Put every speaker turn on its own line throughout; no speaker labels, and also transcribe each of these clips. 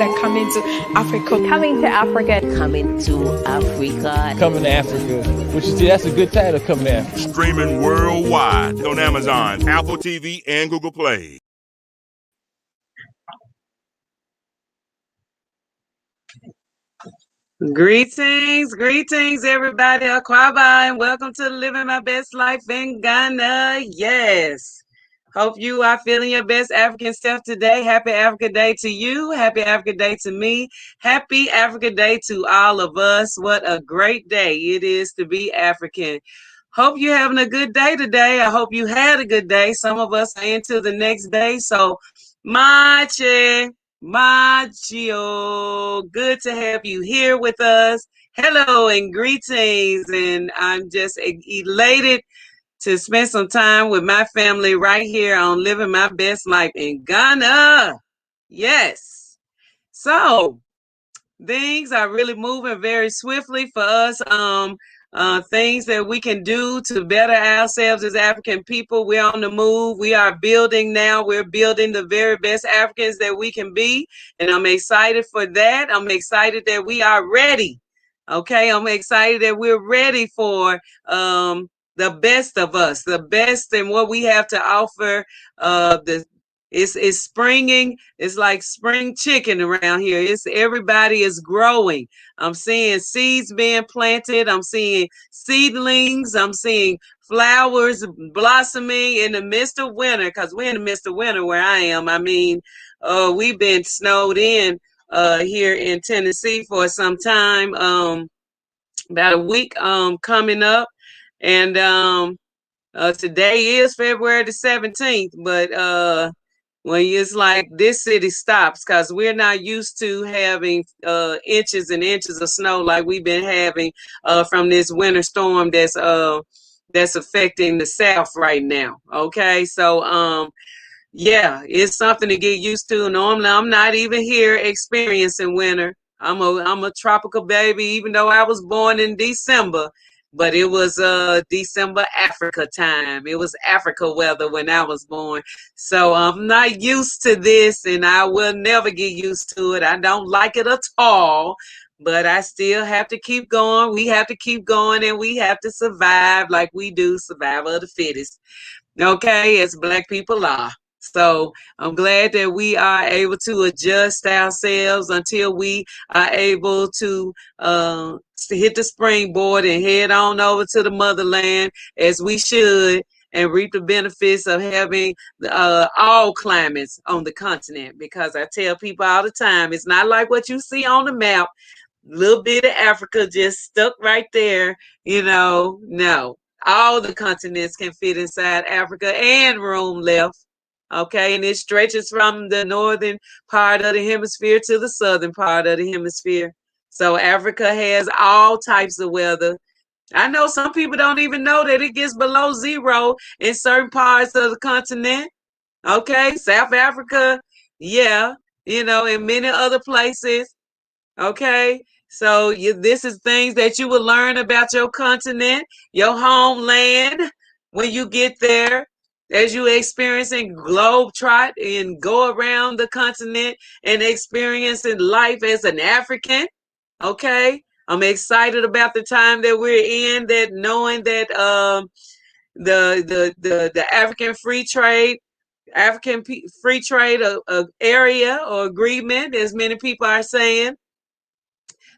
are coming to Africa.
Coming to Africa.
Coming to Africa.
Coming to Africa. Which is, that's a good title, Coming to Africa.
Streaming worldwide on Amazon, Apple TV, and Google Play.
Greetings, everybody. Akwaba, and welcome to Living My Best Life in Ghana. Yes. Hope you are feeling your best African self today. Happy Africa Day to you. Happy Africa Day to me. Happy Africa Day to all of us. What a great day it is to be African. Hope you're having a good day today. I hope you had a good day. Some of us are into the next day. So, Machio, good to have you here with us. Hello and greetings. And I'm just elated to spend some time with my family right here on Living My Best Life in Ghana. Yes. So things are really moving very swiftly for us. Things that we can do to better ourselves as African people. We're on the move. We are building now. We're building the very best Africans that we can be. And I'm excited for that. I'm excited that we are ready. Okay. I'm excited that we're ready for the best of us, the best in what we have to offer. It's springing. It's like spring chicken around here. Everybody is growing. I'm seeing seeds being planted. I'm seeing seedlings. I'm seeing flowers blossoming in the midst of winter, because we're in the midst of winter where I am. I mean, we've been snowed in here in Tennessee for some time, about a week coming up. And today is February the 17th, but when it's like this city stops, because we're not used to having inches and inches of snow like we've been having from this winter storm that's affecting the South right now. Okay, so yeah, it's something to get used to. Normally, I'm not even here experiencing winter. I'm a tropical baby, even though I was born in December. But it was December Africa time. It was Africa weather when I was born. So I'm not used to this, and I will never get used to it. I don't like it at all, but I still have to keep going. We have to keep going, and we have to survive like we do, survival of the fittest. Okay, as Black people are. So I'm glad that we are able to adjust ourselves until we are able to hit the springboard and head on over to the motherland, as we should, and reap the benefits of having all climates on the continent. Because I tell people all the time, it's not like what you see on the map, little bit of Africa just stuck right there, no. All the continents can fit inside Africa and room left. Okay, and it stretches from the northern part of the hemisphere to the southern part of the hemisphere. So Africa has all types of weather. I know some people don't even know that it gets below zero in certain parts of the continent. Okay, South Africa, yeah, in many other places. Okay, so this is things that you will learn about your continent, your homeland, when you get there. As you experiencing globe trot and go around the continent and experiencing life as an African. Okay, I'm excited about the time that we're in, that knowing that the African free trade area or agreement, as many people are saying,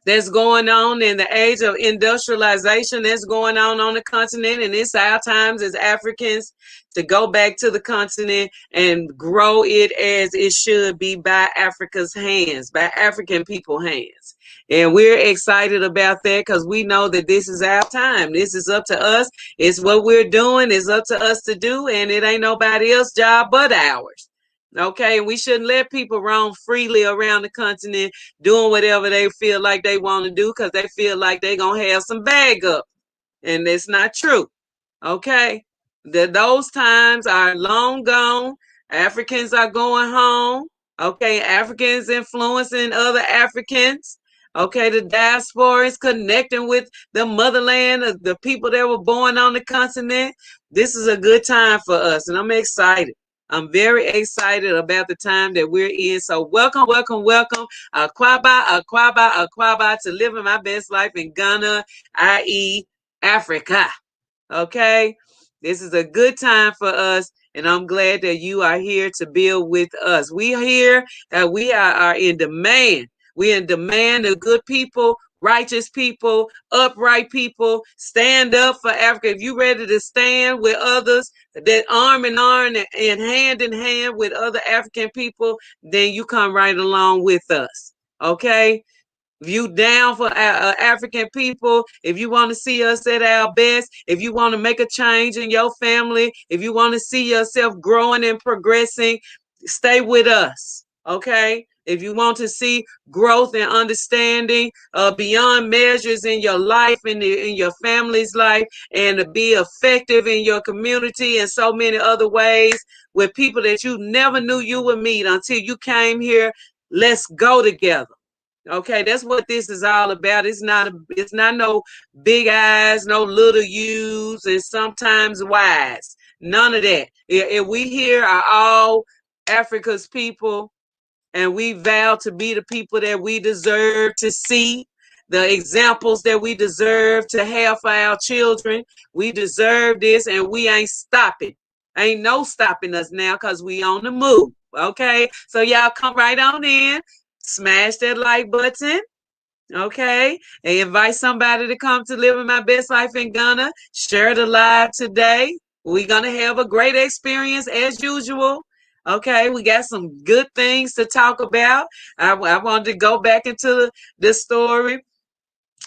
that's going on in the age of industrialization that's going on the continent. And it's our times as Africans to go back to the continent and grow it as it should be by Africa's hands, by African people's hands. And we're excited about that because we know that this is our time. This is up to us. It's what we're doing. It's up to us to do. And it ain't nobody else's job but ours. Okay, we shouldn't let people roam freely around the continent doing whatever they feel like they want to do because they feel like they're going to have some bag up. And it's not true. Okay, those times are long gone. Africans are going home. Okay, Africans influencing other Africans. Okay, the diaspora is connecting with the motherland of the people that were born on the continent. This is a good time for us, and I'm excited. I'm very excited about the time that we're in. So welcome, welcome, welcome. Akwaba to living my best life in Ghana, i.e. Africa. Okay. This is a good time for us. And I'm glad that you are here to build with us. We are here that we are in demand. We're in demand of good people, righteous people, upright people. Stand up for Africa. If you're ready to stand with others, that arm in arm and hand in hand with other African people, then you come right along with us. Okay? If you down for African people, if you want to see us at our best, if you want to make a change in your family, if you want to see yourself growing and progressing, stay with us. Okay? If you want to see growth and understanding beyond measures in your life and in your family's life, and to be effective in your community and so many other ways with people that you never knew you would meet until you came here, let's go together. Okay, that's what this is all about. It's not no big eyes, no little U's, and sometimes Y's. None of that. If we here are all Africa's people, and we vow to be the people that we deserve to see, the examples that we deserve to have for our children. We deserve this, and we ain't stopping. Ain't no stopping us now because we on the move. Okay, so y'all come right on in. Smash that like button, okay? And invite somebody to come to Living My Best Life in Ghana. Share the live today. We're going to have a great experience as usual. Okay, we got some good things to talk about. I wanted to go back into the story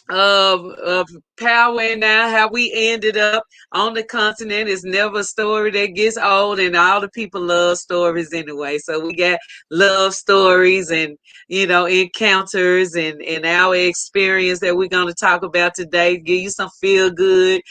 of power and now how we ended up on the continent is never a story that gets old, and all the people love stories anyway. So we got love stories and encounters and our experience that we're going to talk about today, give you some feel good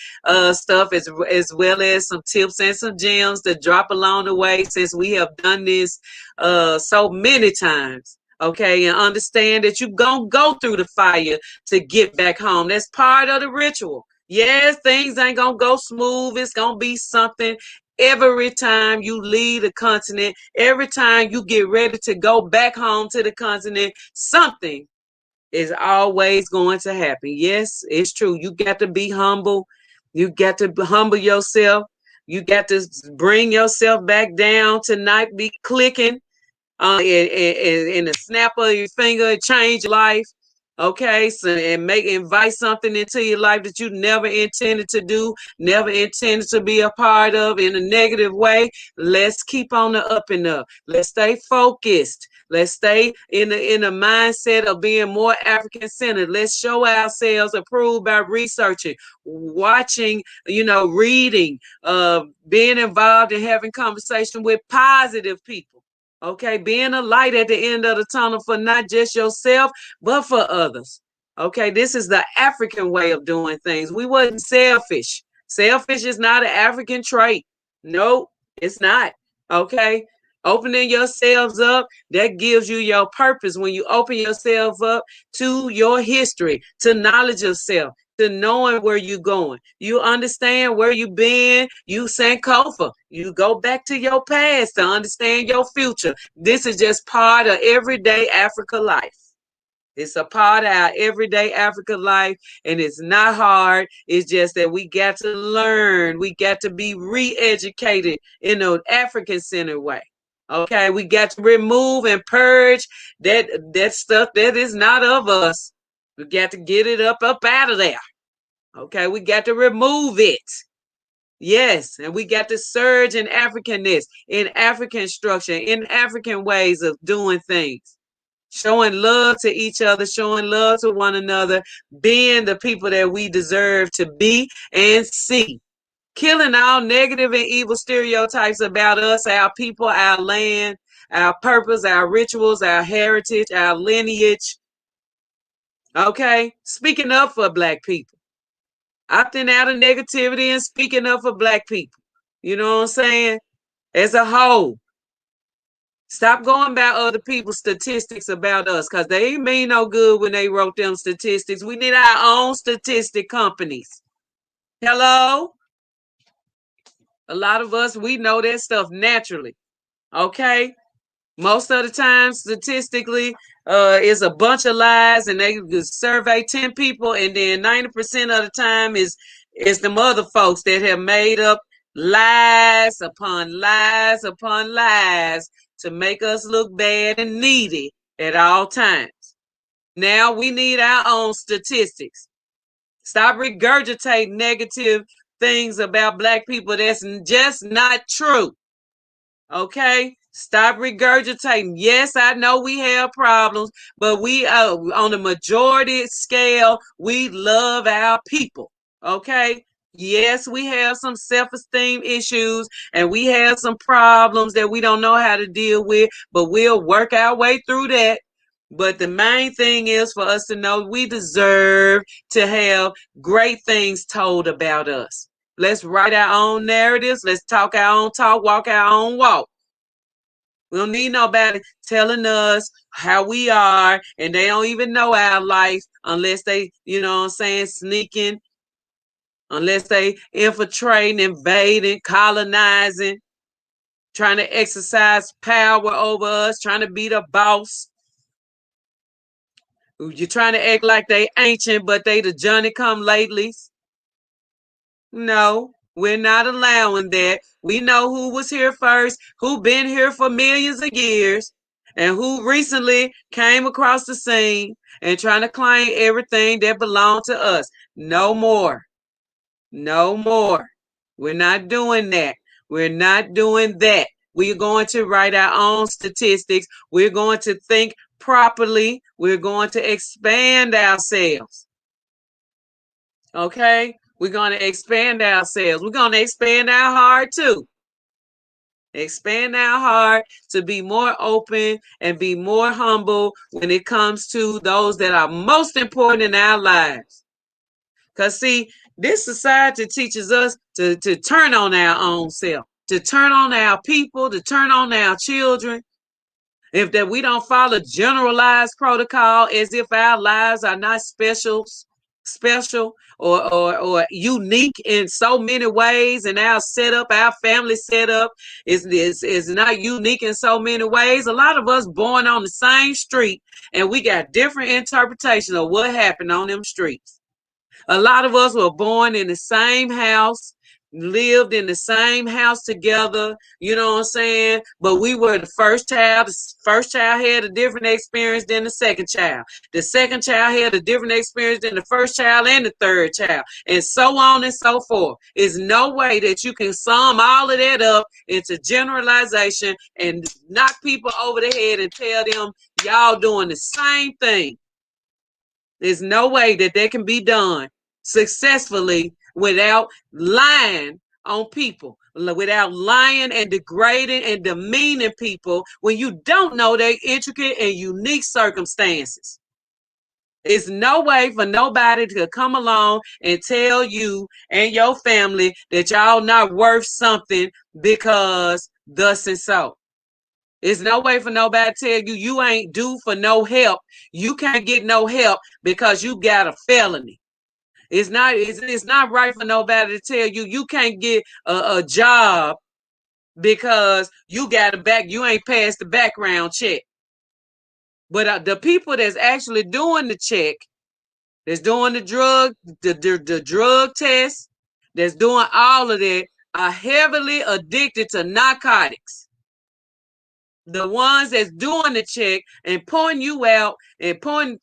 stuff as well as some tips and some gems to drop along the way, since we have done this so many times. Okay, and understand that you're gonna go through the fire to get back home. That's part of the ritual. Yes, things ain't gonna go smooth. It's gonna be something every time you leave the continent, every time you get ready to go back home to the continent, something is always going to happen. Yes, it's true. You got to be humble. You got to humble yourself. You got to bring yourself back down to not be clicking in a snap of your finger, change life. Okay, so and invite something into your life that you never intended to do, never intended to be a part of in a negative way. Let's keep on the up and up. Let's stay focused. Let's stay in the mindset of being more African centered. Let's show ourselves approved by researching, watching, reading, being involved in having conversation with positive people. Okay, being a light at the end of the tunnel for not just yourself, but for others. Okay, this is the African way of doing things. We wasn't selfish. Selfish is not an African trait. Nope, it's not. Okay, opening yourselves up, that gives you your purpose. When you open yourself up to your history, to knowledge of self, to knowing where you're going. You understand where you've been. You Sankofa. You go back to your past to understand your future. This is just part of everyday Africa life. It's a part of our everyday Africa life, and it's not hard. It's just that we got to learn. We got to be re-educated in an African-centered way. Okay, we got to remove and purge that stuff that is not of us. We got to get it up out of there. Okay, we got to remove it. Yes, and we got to surge in Africanness, in African structure, in African ways of doing things. Showing love to each other, showing love to one another, being the people that we deserve to be and see. Killing all negative and evil stereotypes about us, our people, our land, our purpose, our rituals, our heritage, our lineage. Okay, speaking up for Black people. Opting out of negativity and speaking up for Black people. You know what I'm saying? As a whole. Stop going by other people's statistics about us, because they ain't mean no good when they wrote them statistics. We need our own statistic companies. Hello? A lot of us, we know that stuff naturally. Okay? Most of the time, statistically, is a bunch of lies, and they survey 10 people, and then 90% of the time is the other folks that have made up lies upon lies upon lies to make us look bad and needy at all times. Now we need our own statistics. Stop regurgitating negative things about Black people that's just not true. Okay? Stop regurgitating. Yes, I know we have problems, but we on the majority scale, we love our people. Okay? Yes, we have some self-esteem issues and we have some problems that we don't know how to deal with, but we'll work our way through that. But the main thing is for us to know we deserve to have great things told about us. Let's write our own narratives. Let's talk our own talk, walk our own walk. We don't need nobody telling us how we are, and they don't even know our life unless they, you know what I'm saying, sneaking, unless they infiltrating, invading, colonizing, trying to exercise power over us, trying to be the boss. You're trying to act like they ancient, but they the Johnny come latelys. No, we're not allowing that. We know who was here first, who been here for millions of years, and who recently came across the scene and trying to claim everything that belonged to us. No more. No more. We're not doing that. We're not doing that. We're going to write our own statistics. We're going to think properly. We're going to expand ourselves. Okay? We're going to expand ourselves. We're going to expand our heart too. Expand our heart to be more open and be more humble when it comes to those that are most important in our lives. Because, see, this society teaches us to turn on our own self, to turn on our people, to turn on our children. If that we don't follow generalized protocol as if our lives are not special or unique in so many ways, and our setup, our family setup is not unique in so many ways. A lot of us born on the same street, and we got different interpretation of what happened on them streets. A lot of us were born in the same house, lived in the same house together, you know what I'm saying? But we were the first child. The first child had a different experience than the second child. The second child had a different experience than the first child and the third child, and so on and so forth. There's no way that you can sum all of that up into generalization and knock people over the head and tell them y'all doing the same thing. There's no way that can be done successfully without lying on people, without lying and degrading and demeaning people when you don't know their intricate and unique circumstances. It's no way for nobody to come along and tell you and your family that y'all not worth something because thus and so. There's no way for nobody to tell you you ain't due for no help. You can't get no help because you got a felony. It's not right for nobody to tell you you can't get a job because you ain't passed the background check. But the people that's actually doing the check, that's doing the drug test, that's doing all of that, are heavily addicted to narcotics. The ones that's doing the check and pointing you out and pointing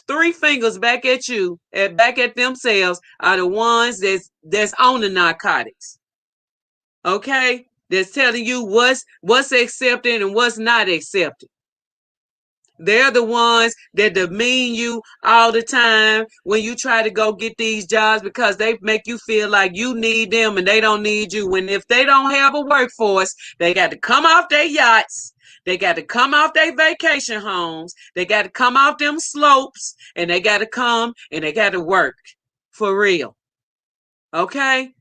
three fingers back at you and back at themselves are the ones that's on the narcotics. Okay? That's telling you what's accepted and what's not accepted. They're the ones that demean you all the time when you try to go get these jobs because they make you feel like you need them and they don't need you. When if they don't have a workforce, they got to come off their yachts. They got to come off their vacation homes. They got to come off them slopes, and they got to come and they got to work for real. Okay?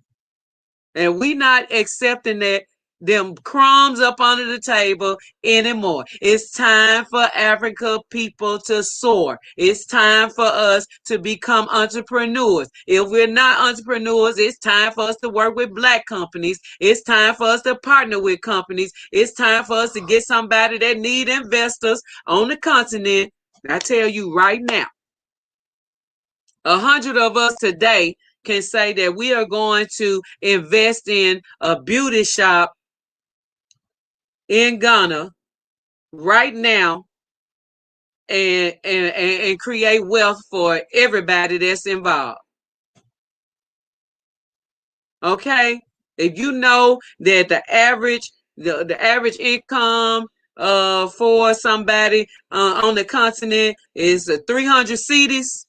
And we not accepting that them crumbs up under the table anymore. It's time for Africa people to soar. It's time for us to become entrepreneurs. If we're not entrepreneurs, it's time for us to work with Black companies. It's time for us to partner with companies. It's time for us to get somebody that need investors on the continent. I tell you right now, 100 of us today can say that we are going to invest in a beauty shop in Ghana right now and create wealth for everybody that's involved. Okay? If you know that the average income for somebody on the continent is 300 cedis,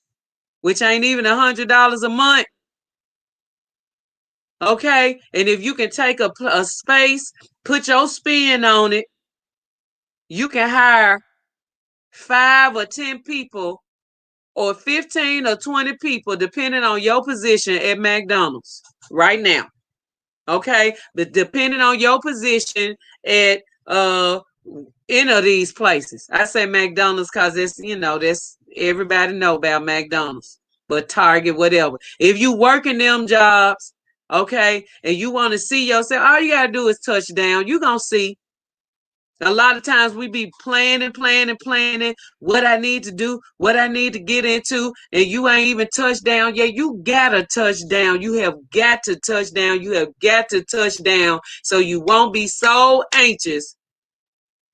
which ain't even $100 a month. Okay? And if you can take a space, put your spin on it, you can hire 5 or 10 people or 15 or 20 people, depending on your position at McDonald's right now. Okay, but depending on your position at any of these places. I say McDonald's because it's, that's everybody know about McDonald's, but Target, whatever. If you work in them jobs, okay, and you want to see yourself, all you gotta do is touch down. You gonna see. A lot of times we be planning what I need to do, what I need to get into, and you ain't even touched down yet. You gotta touch down. You have got to touch down. You have got to touch down so you won't be so anxious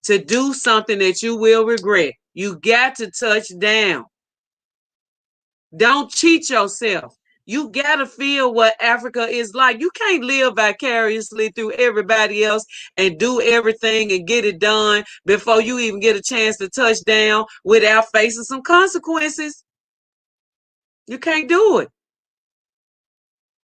to do something that you will regret. You got to touch down. Don't cheat yourself. You gotta feel what Africa is like. You can't live vicariously through everybody else and do everything and get it done before you even get a chance to touch down without facing some consequences. You can't do it.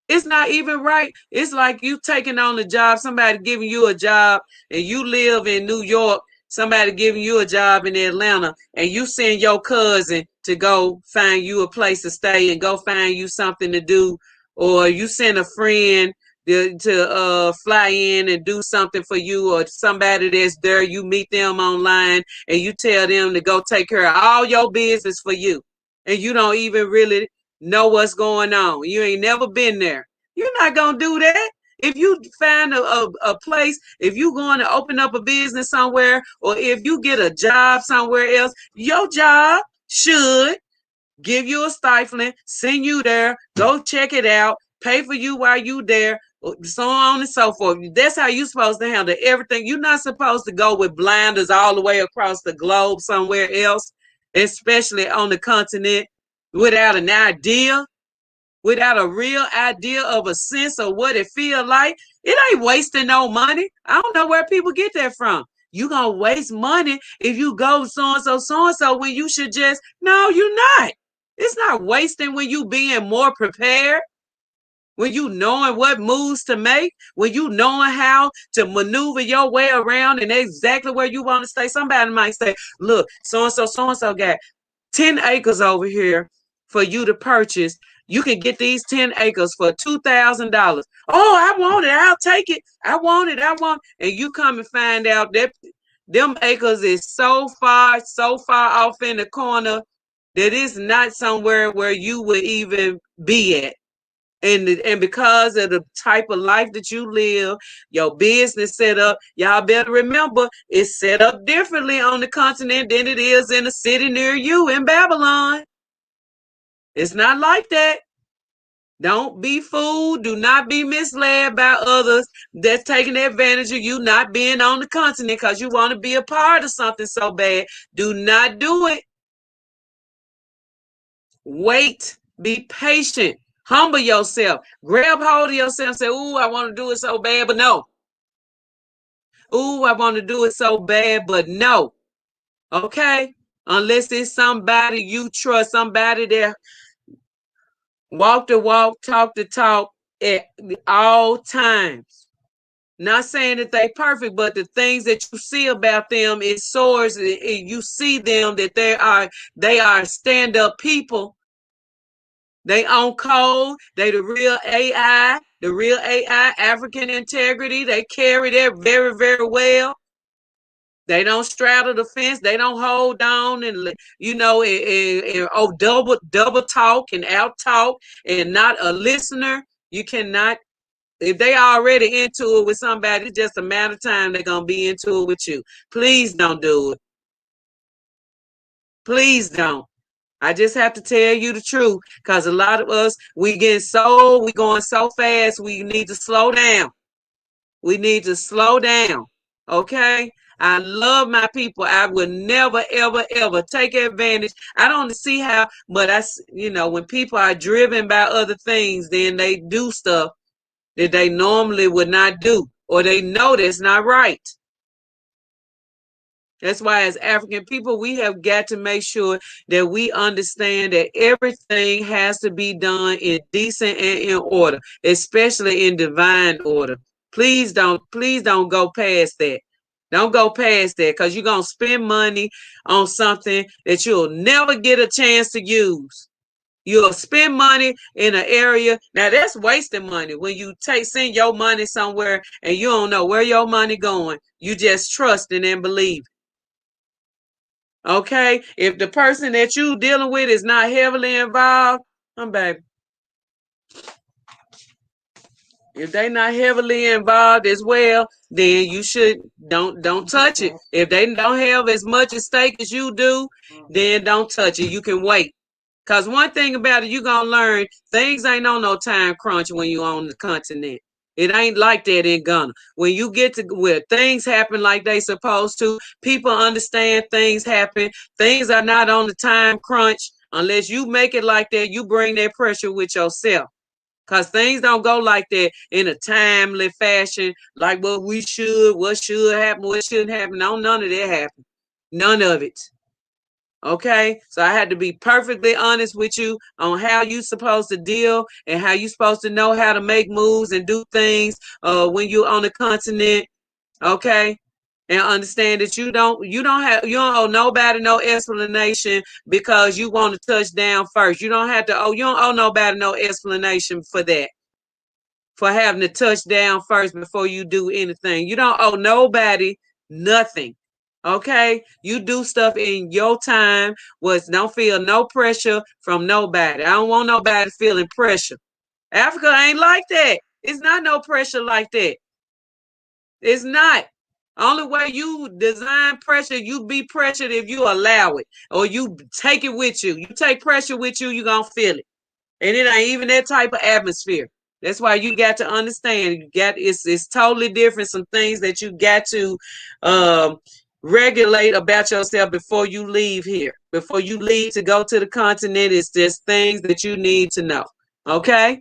It's not even right. It's like you taking on a job, somebody giving you a job, and you live in New York, somebody giving you a job in Atlanta, and you send your cousin to go find you a place to stay and go find you something to do, or you send a friend to fly in and do something for you, or somebody that's there, you meet them online and you tell them to go take care of all your business for you, and you don't even really know what's going on. You ain't never been there. You're not gonna do that. If you find a place, if you going to open up a business somewhere, or if you get a job somewhere else, your job should give you a stipend, send you there, go check it out, pay for you while you there, so on and so forth. That's how you're supposed to handle everything. You're not supposed to go with blinders all the way across the globe somewhere else, especially on the continent, without an idea, without a real idea of a sense of what it feel like. It ain't wasting no money. I don't know where people get that from. You gonna waste money if you go so-and-so when you should just, no, you're not. It's not wasting when you being more prepared, when you knowing what moves to make, when you knowing how to maneuver your way around and exactly where you want to stay. Somebody might say, look, so-and-so got 10 acres over here for you to purchase. You can get these 10 acres for $2,000. Oh, I want it. I'll take it. I want it. And you come and find out that them acres is so far off in the corner that it's not somewhere where you would even be at. And because of the type of life that you live, your business set up, y'all better remember it's set up differently on the continent than it is in a city near you in Babylon. It's not like that. Don't be fooled. Do not be misled by others that's taking advantage of you not being on the continent because you want to be a part of something so bad. Do not do it. Wait. Be patient. Humble yourself. Grab hold of yourself and say, ooh, I want to do it so bad, but no. Ooh, I want to do it so bad, but no. Okay? Unless it's somebody you trust, somebody that walk the walk, talk the talk at all times. Not saying that they perfect, but the things that you see about them is soars. You see them that they are stand-up people They own code. They the real AI, African integrity. They carry that very, very well. They don't straddle the fence. They don't hold on and double talk and out talk and not a listener. You cannot. If they already into it with somebody, it's just a matter of time they're gonna be into it with you. Please don't do it. Please don't. I just have to tell you the truth, because a lot of us we going so fast. We need to slow down. We need to slow down. Okay. I love my people. I would never, ever, ever take advantage. I don't see how, but when people are driven by other things, then they do stuff that they normally would not do, or they know that's not right. That's why, as African people, we have got to make sure that we understand that everything has to be done in decent and in order, especially in divine order. Please don't go past that. Don't go past that, because you're going to spend money on something that you'll never get a chance to use. You'll spend money in an area. Now that's wasting money. When you send your money somewhere and you don't know where your money going, you just trusting and believe. Okay, if the person that you dealing with is not heavily involved, baby. If they not heavily involved as well, then you should don't touch it. If they don't have as much at stake as you do, then don't touch it. You can wait. Cause one thing about it, you're gonna learn things ain't on no time crunch when you on the continent. It ain't like that in Ghana. When you get to where things happen like they supposed to, people understand things happen. Things are not on the time crunch unless you make it like that. You bring that pressure with yourself. Cause things don't go like that in a timely fashion, like what should happen, what shouldn't happen. No, none of that happen. None of it. Okay, so I had to be perfectly honest with you on how you supposed to deal and how you supposed to know how to make moves and do things when you're on the continent. Okay, and understand that you don't owe nobody no explanation because you want to touch down first. You don't owe nobody no explanation for that, for having to touch down first before you do anything. You don't owe nobody nothing. Okay, you do stuff in your time. Don't feel no pressure from nobody. I don't want nobody feeling pressure. Africa ain't like that. It's not no pressure like that. It's not. Only way you design pressure, you be pressured if you allow it, or you take it with you. You take pressure with you, you gonna feel it. And it ain't even that type of atmosphere. That's why you got to understand. It's totally different. Some things that you got to regulate about yourself before you leave here. Before you leave to go to the continent, it's just things that you need to know. Okay?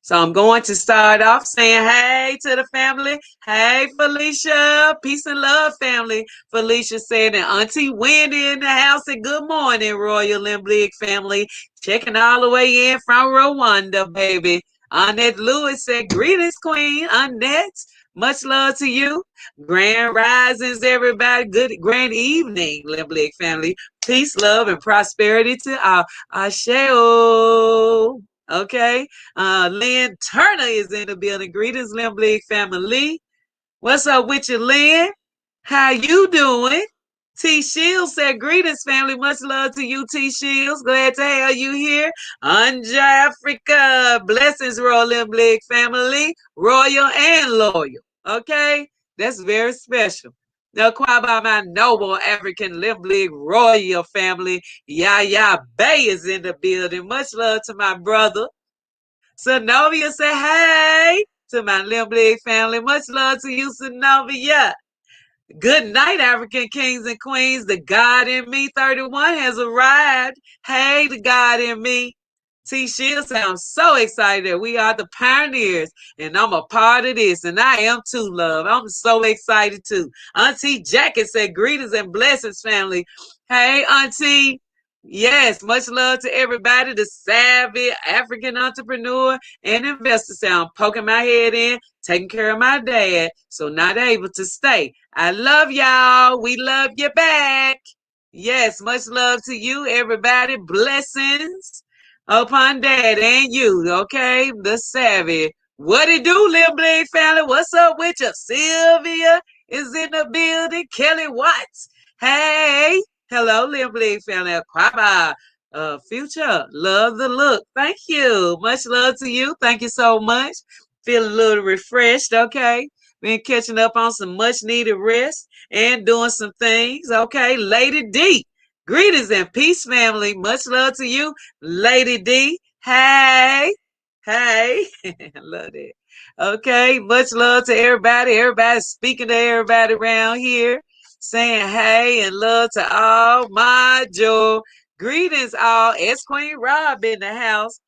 So I'm going to start off saying hey to the family. Hey, Felicia. Peace and love, family. Felicia said, and Auntie Wendy in the house. And good morning, Royal and Blig family. Checking all the way in from Rwanda, baby. Annette Lewis said, greetings, Queen. Annette, much love to you. Grand risings, everybody. Good grand evening, Limblick family. Peace, love, and prosperity to our Asheo. Okay. Lynn Turner is in the building. Greetings, Limblick family. What's up with you, Lynn? How you doing? T Shields said, greetings, family. Much love to you, T Shields. Glad to have you here. Anja Africa. Blessings, Royal Limblick family. Royal and loyal. Okay? That's very special. Now, quiet by my noble African Limblick royal family. Yaya Bay is in the building. Much love to my brother. Synovia said, hey to my Limblick family. Much love to you, Synovia. Good night, African kings and queens. The God in me 31 has arrived. Hey, the God in me. T. Shield sounds so excited that we are the pioneers, and I'm a part of this, and I am too, love. I'm so excited too. Auntie Jacket said, greetings and blessings, family. Hey, Auntie. Yes, much love to everybody, the savvy African entrepreneur and investor. I'm poking my head in, taking care of my dad, so not able to stay. I love y'all. We love you back. Yes, much love to you, everybody. Blessings. upon Dad and you, okay? The savvy. What it do, Little Big family? What's up with you? Sylvia is in the building. Kelly Watts. Hey. Hello, Little Big family. Aquaba. Future. Love the look. Thank you. Much love to you. Thank you so much. Feel a little refreshed, okay? Been catching up on some much needed rest and doing some things, okay? Lady D. Greetings and peace, family. Much love to you, Lady D. Hey. Hey. I love that. Okay. Much love to everybody. Everybody speaking to everybody around here. Saying hey and love to all. My Joe. Greetings, all. S Queen Rob in the house.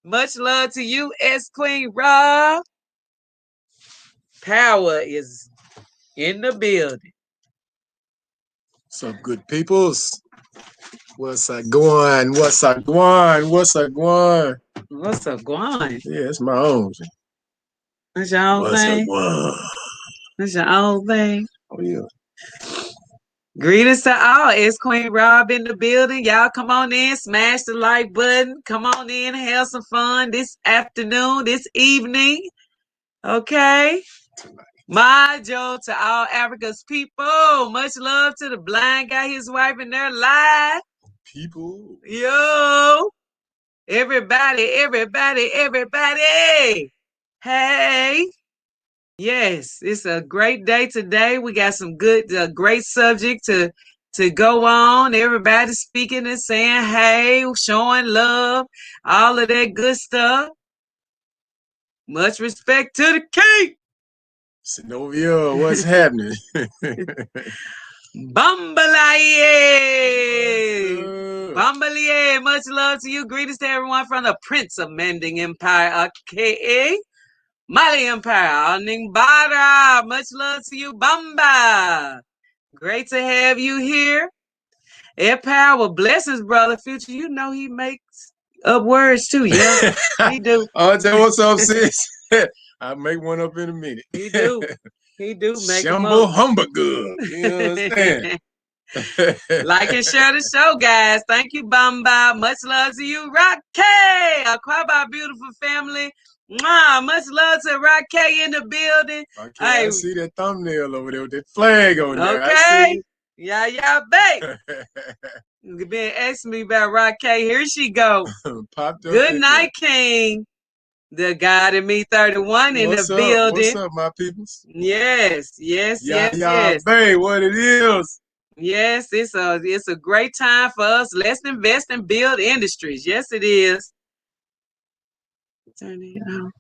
Much love to you, S Queen Rob. Power is in the building.
What's up, good peoples? What's up going? What's up going? What's up going?
What's up, Guan?
Yeah, it's my own.
That's your own
What's
thing?
up going?
That's your own thing?
Oh, yeah.
Greetings to all. It's Queen Rob in the building. Y'all come on in, smash the like button. Come on in and have some fun this afternoon, this evening. Okay? My Joe to all Africa's people. Much love to the blind guy, his wife, and their live.
People.
Yo. Everybody. Hey. Yes, it's a great day today. We got some great subject to go on. Everybody speaking and saying hey, showing love, all of that good stuff. Much respect to the king.
Sinovia, what's happening?
Bambalier, much love to you. Greetings to everyone from the Prince of Mending Empire, aka Mali Empire, Ningbara. Much love to you, Bamba. Great to have you here. Air Power, blessings, brother. Future, you know he makes up words too, yeah. He do.
Oh, tell what's up, sis? I'll make one up in a minute.
He do. He do make them
Shambo
up.
Humba good. You understand?
Like and share the show, guys. Thank you, Bamba. Much love to you, Rocky. Aquaba, beautiful family. Mwah, much love to Rocky in the building.
I see that thumbnail over there with that flag on there.
Okay. Yeah, babe. You've been asking me about Rocky. Here she go. Good night, King. The God in me 31 in the building.
What's up, my peoples?
Yes.
Babe, what it is.
Yes, it's a great time for us. Let's invest and build industries. Yes, it is. Turn it on.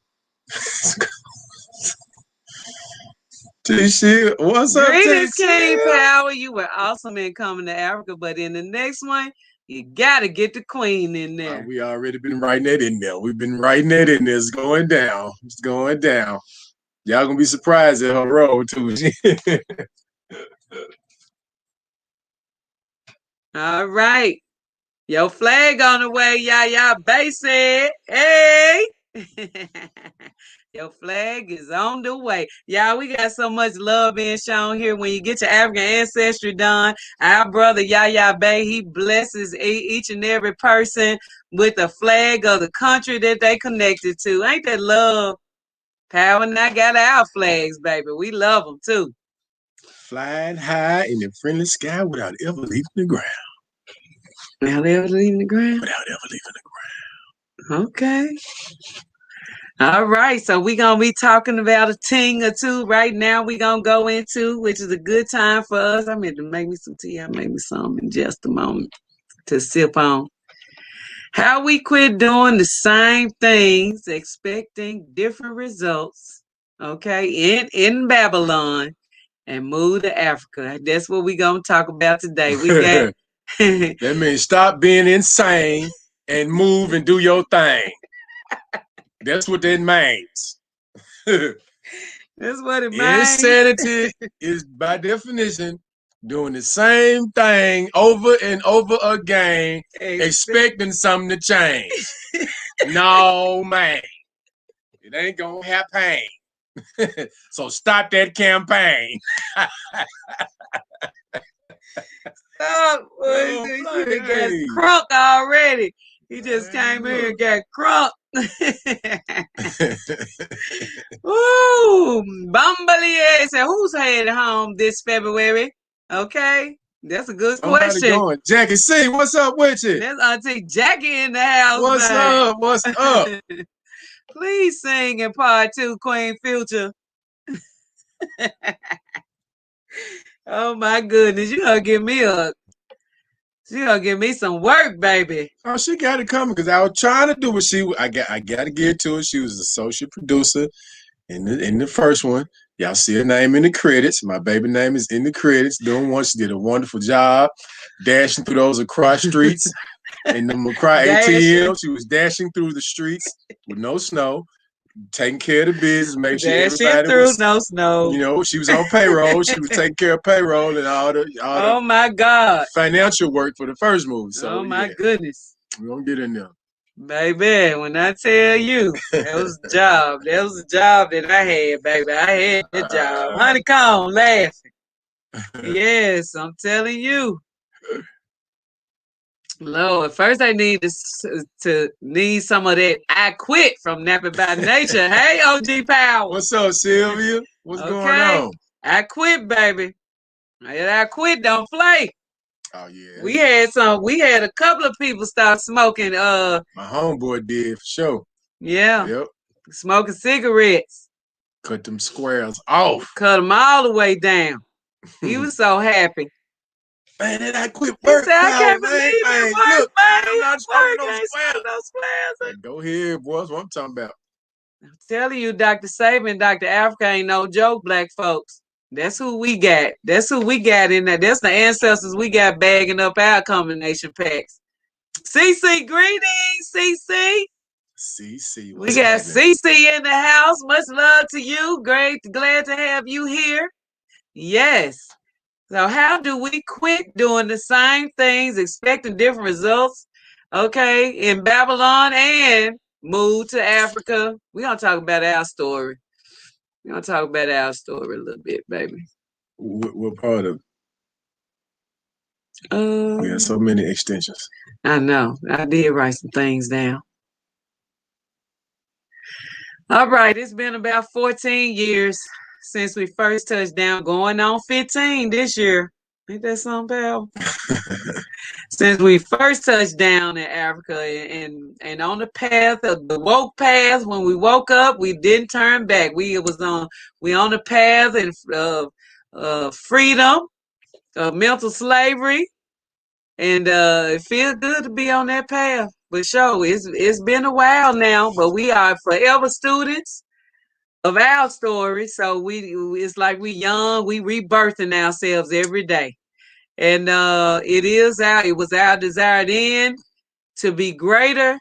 T-Shield, what's up,
Greetings, King Power. You were awesome in coming to Africa, but in the next one, you gotta get the Queen in there.
We already been writing that in there. We've been writing that in there. It's going down. It's going down. Y'all gonna be surprised at her role too.
All right. Your flag on the way, y'all. Bay said, hey. Your flag is on the way. Y'all, we got so much love being shown here. When you get your African ancestry done, our brother Yaya Bay, he blesses each and every person with a flag of the country that they connected to. Ain't that love? Power and I got our flags, baby. We love them too.
Flying high in the friendly sky without ever leaving the ground.
Without ever leaving the ground?
Without ever leaving the ground.
Okay. All right, so we're going to be talking about a thing or two right now. We're going to go into, which is a good time for us. I'm going to make me some tea. I'll make me some in just a moment to sip on. How we quit doing the same things, expecting different results, okay, in Babylon and move to Africa. That's what we're going to talk about today. We got...
That means stop being insane and move and do your thing. That's what that means.
That's what it means.
Insanity is, by definition, doing the same thing over and over again, expecting something to change. No, man. It ain't gonna happen. So stop that campaign.
Stop. You got crunk already. He just came here and got crunk. Ooh, Bumbly said, who's headed home this February? Okay, that's a good question.
Going. Jackie C, what's up with you?
There's Auntie Jackie in the house.
What's up? What's up?
Please sing in part 2, Queen Future. Oh my goodness, you gonna give me some work, baby.
Oh, she got it coming because I was trying to do what I got to get to it. She was an associate producer in the first one. Y'all see her name in the credits. My baby name is in the credits. Doing one, she did a wonderful job dashing through those across streets in the McCry ATM. She was dashing through the streets with no snow, taking care of the business, making sure everybody was,
no snow.
You know, she was on payroll. She was taking care of payroll and all the
oh my God,
financial work for the first movie. So,
oh my goodness,
we're gonna get in there.
Baby, when I tell you, that was a job. That was a job that I had, baby. I had that job. Honeycomb laughing. Yes, I'm telling you. Lord, first I need to need some of that I quit from Nappy by Nature. Hey, OG Power.
What's up, Sylvia? What's going on?
I quit, baby. I quit, don't play.
Oh yeah.
We had a couple of people start smoking.
My homeboy did for sure.
Yeah.
Yep.
Smoking cigarettes.
Cut them squares off.
Cut them all the way down. He was so happy.
Man, then I quit work.
He said, I can't believe it. Work,
I'm not smoking
no squares.
Go ahead, boys. What I'm talking about.
I'm telling you, Dr. Saban, Dr. Africa ain't no joke, black folks. That's who we got. That's who we got in there. That's the ancestors we got bagging up our combination packs. CC, greetings, CC.
CC.
We got CC in the house. Much love to you. Great. Glad to have you here. Yes. So how do we quit doing the same things, expecting different results? Okay, in Babylon and move to Africa. We're going to talk about our story. We're going to talk about our story a little bit, baby.
What part of it? We have so many extensions.
I know. I did write some things down. All right, it's been about 14 years since we first touched down, going on 15 this year. Ain't that something, pal? Since we first touched down in Africa and on the path of the woke path, when we woke up, we didn't turn back. We on the path of freedom, of mental slavery, and it feels good to be on that path. But sure, it's been a while now, but we are forever students of our story. So it's like we young, we rebirthing ourselves every day. And it was our desire then to be greater,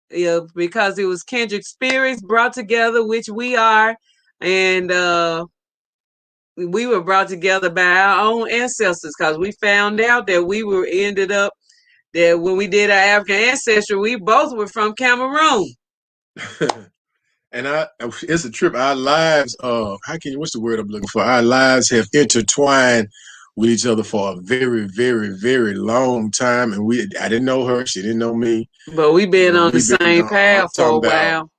because it was kindred spirits brought together, which we are, and we were brought together by our own ancestors, because we found out that that when we did our African ancestry, we both were from Cameroon.
And it's a trip. Our lives, what's the word I'm looking for? Our lives have intertwined with each other for a very, very, very long time. And I didn't know her. She didn't know me.
But we've been on the same path for a while.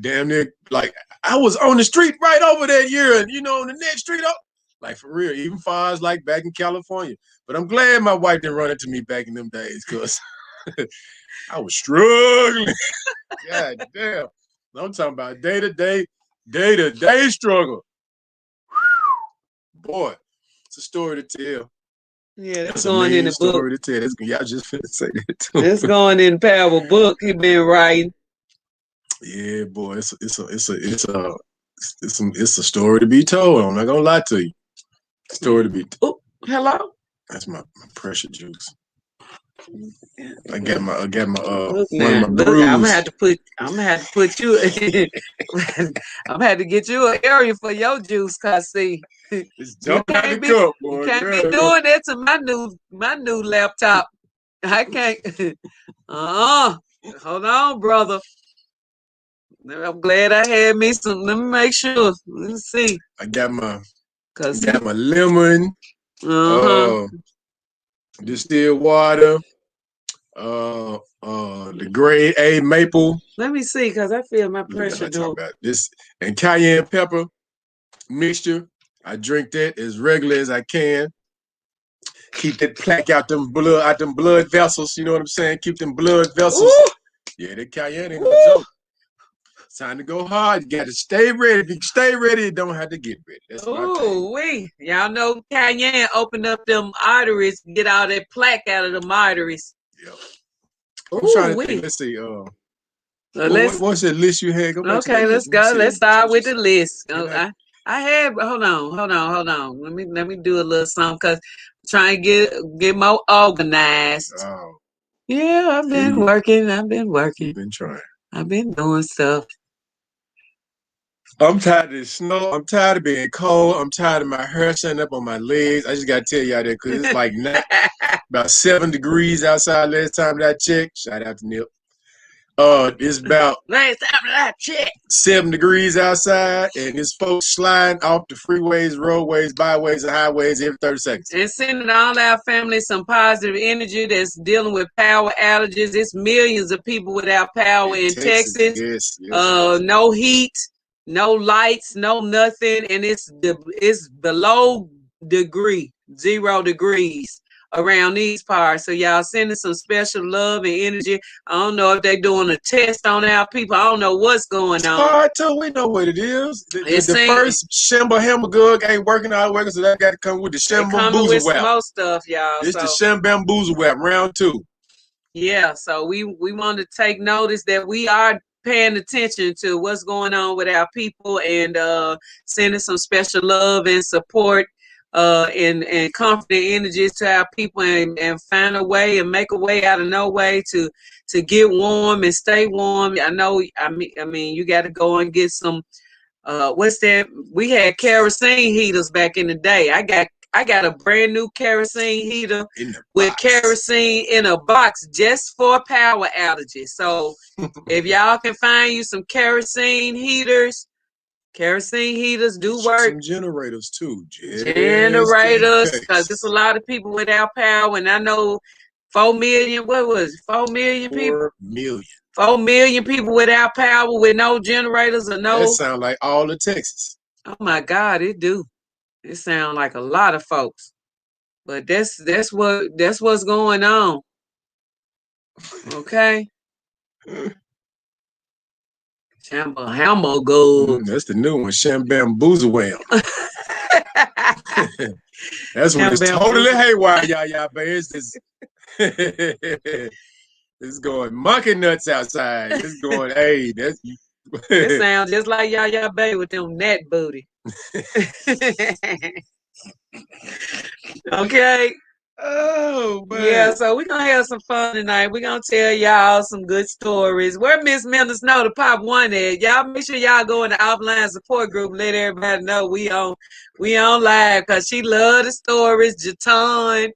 Damn near, like, I was on the street right over that year. And, on the next street up. Like, for real. Even far as, like, back in California. But I'm glad my wife didn't run into me back in them days, because I was struggling. God damn. I'm talking about day-to-day struggle. Boy, it's a story to tell.
Yeah, that's going in the book.
Story to tell. Y'all just finna say that too.
That's going in the Power book he been writing.
Yeah, boy, it's a story to be told. I'm not gonna lie to you. Story to be told.
Oh, hello.
That's my pressure juice. I got my
look,
one
now,
of my brews.
I'm gonna have to put you I'm gonna have to get you an area for your juice, cause see,
it's jumping out the cup, boy.
You can't be doing that to my new laptop. I can't. Hold on, brother. I'm glad I had me some. Let me make sure. Let me see.
I got my lemon, distilled water, The grade A maple.
Let me see, cause I feel my
Look at
pressure
what I'm talking
do.
about. This and cayenne pepper mixture. I drink that as regular as I can. Keep that plaque out them blood vessels. You know what I'm saying? Keep them blood vessels.
Ooh.
Yeah, that cayenne ain't no joke. It's time to go hard. You got to stay ready. If you stay ready, you don't have to get ready. That's my thing.
Ooh, y'all know cayenne opened up them arteries, get all that plaque out of them arteries.
Yep.
Ooh,
I'm trying to think. Let's see. What's that list you had? Go back to that
let's
list.
go. Let's start with the list.
I
I have. Hold on. Let me do a little something, cause trying to get more organized.
Oh,
Yeah, I've been working.
You've been trying.
I've been doing stuff.
I'm tired of the snow. I'm tired of being cold. I'm tired of my hair standing up on my legs. I just gotta tell y'all that because it's like about 7 degrees outside last time that I checked. Shout out to Nip. It's about
Last time that I checked,
7 degrees outside, and it's folks sliding off the freeways, roadways, byways, and highways every 30 seconds.
and sending all our families some positive energy that's dealing with power outages. It's millions of people without power in Texas.
Yes.
No heat, no lights, no nothing, and it's below 0 degrees around these parts. So y'all sending some special love and energy. I don't know if they're doing a test on our people. I don't know what's going on.
All right, too. We know what it is. The first Shemba Hamburger ain't working out working, so that got to come with the Shem Bamboozle
Some
Wrap.
more stuff, y'all.
It's the Shem Bamboozle Wrap, round 2.
Yeah, so we want to take notice that we are paying attention to what's going on with our people, and sending some special love and support and comforting energies to our people, and find a way and make a way out of no way to get warm and stay warm. I mean you got to go and get some what's that? We had kerosene heaters back in the day. I got a brand new kerosene heater with kerosene in a box just for power outages. So if y'all can find you some kerosene heaters do work.
Some generators too.
Generators, because there's a lot of people without power, and I know 4 million. What was it? 4 million people?
4 million.
4 million people without power with no generators or no.
That sound like all of Texas.
Oh my God, it do. It sound like a lot of folks. But that's what's going on. Okay. Hamburger.
That's the new one, Shem Bamboozle Wham. That's when it's totally haywire, y'all, baby. It's going monkey nuts outside. It's going, hey, that's.
It sounds just like y'all baby with them net booty. Okay.
Oh, man.
Yeah, so we're going to have some fun tonight. We're going to tell y'all some good stories. Where Miss Mendes know to pop one at. Y'all make sure y'all go in the offline support group. Let everybody know we on live, because she love the stories. Jaton,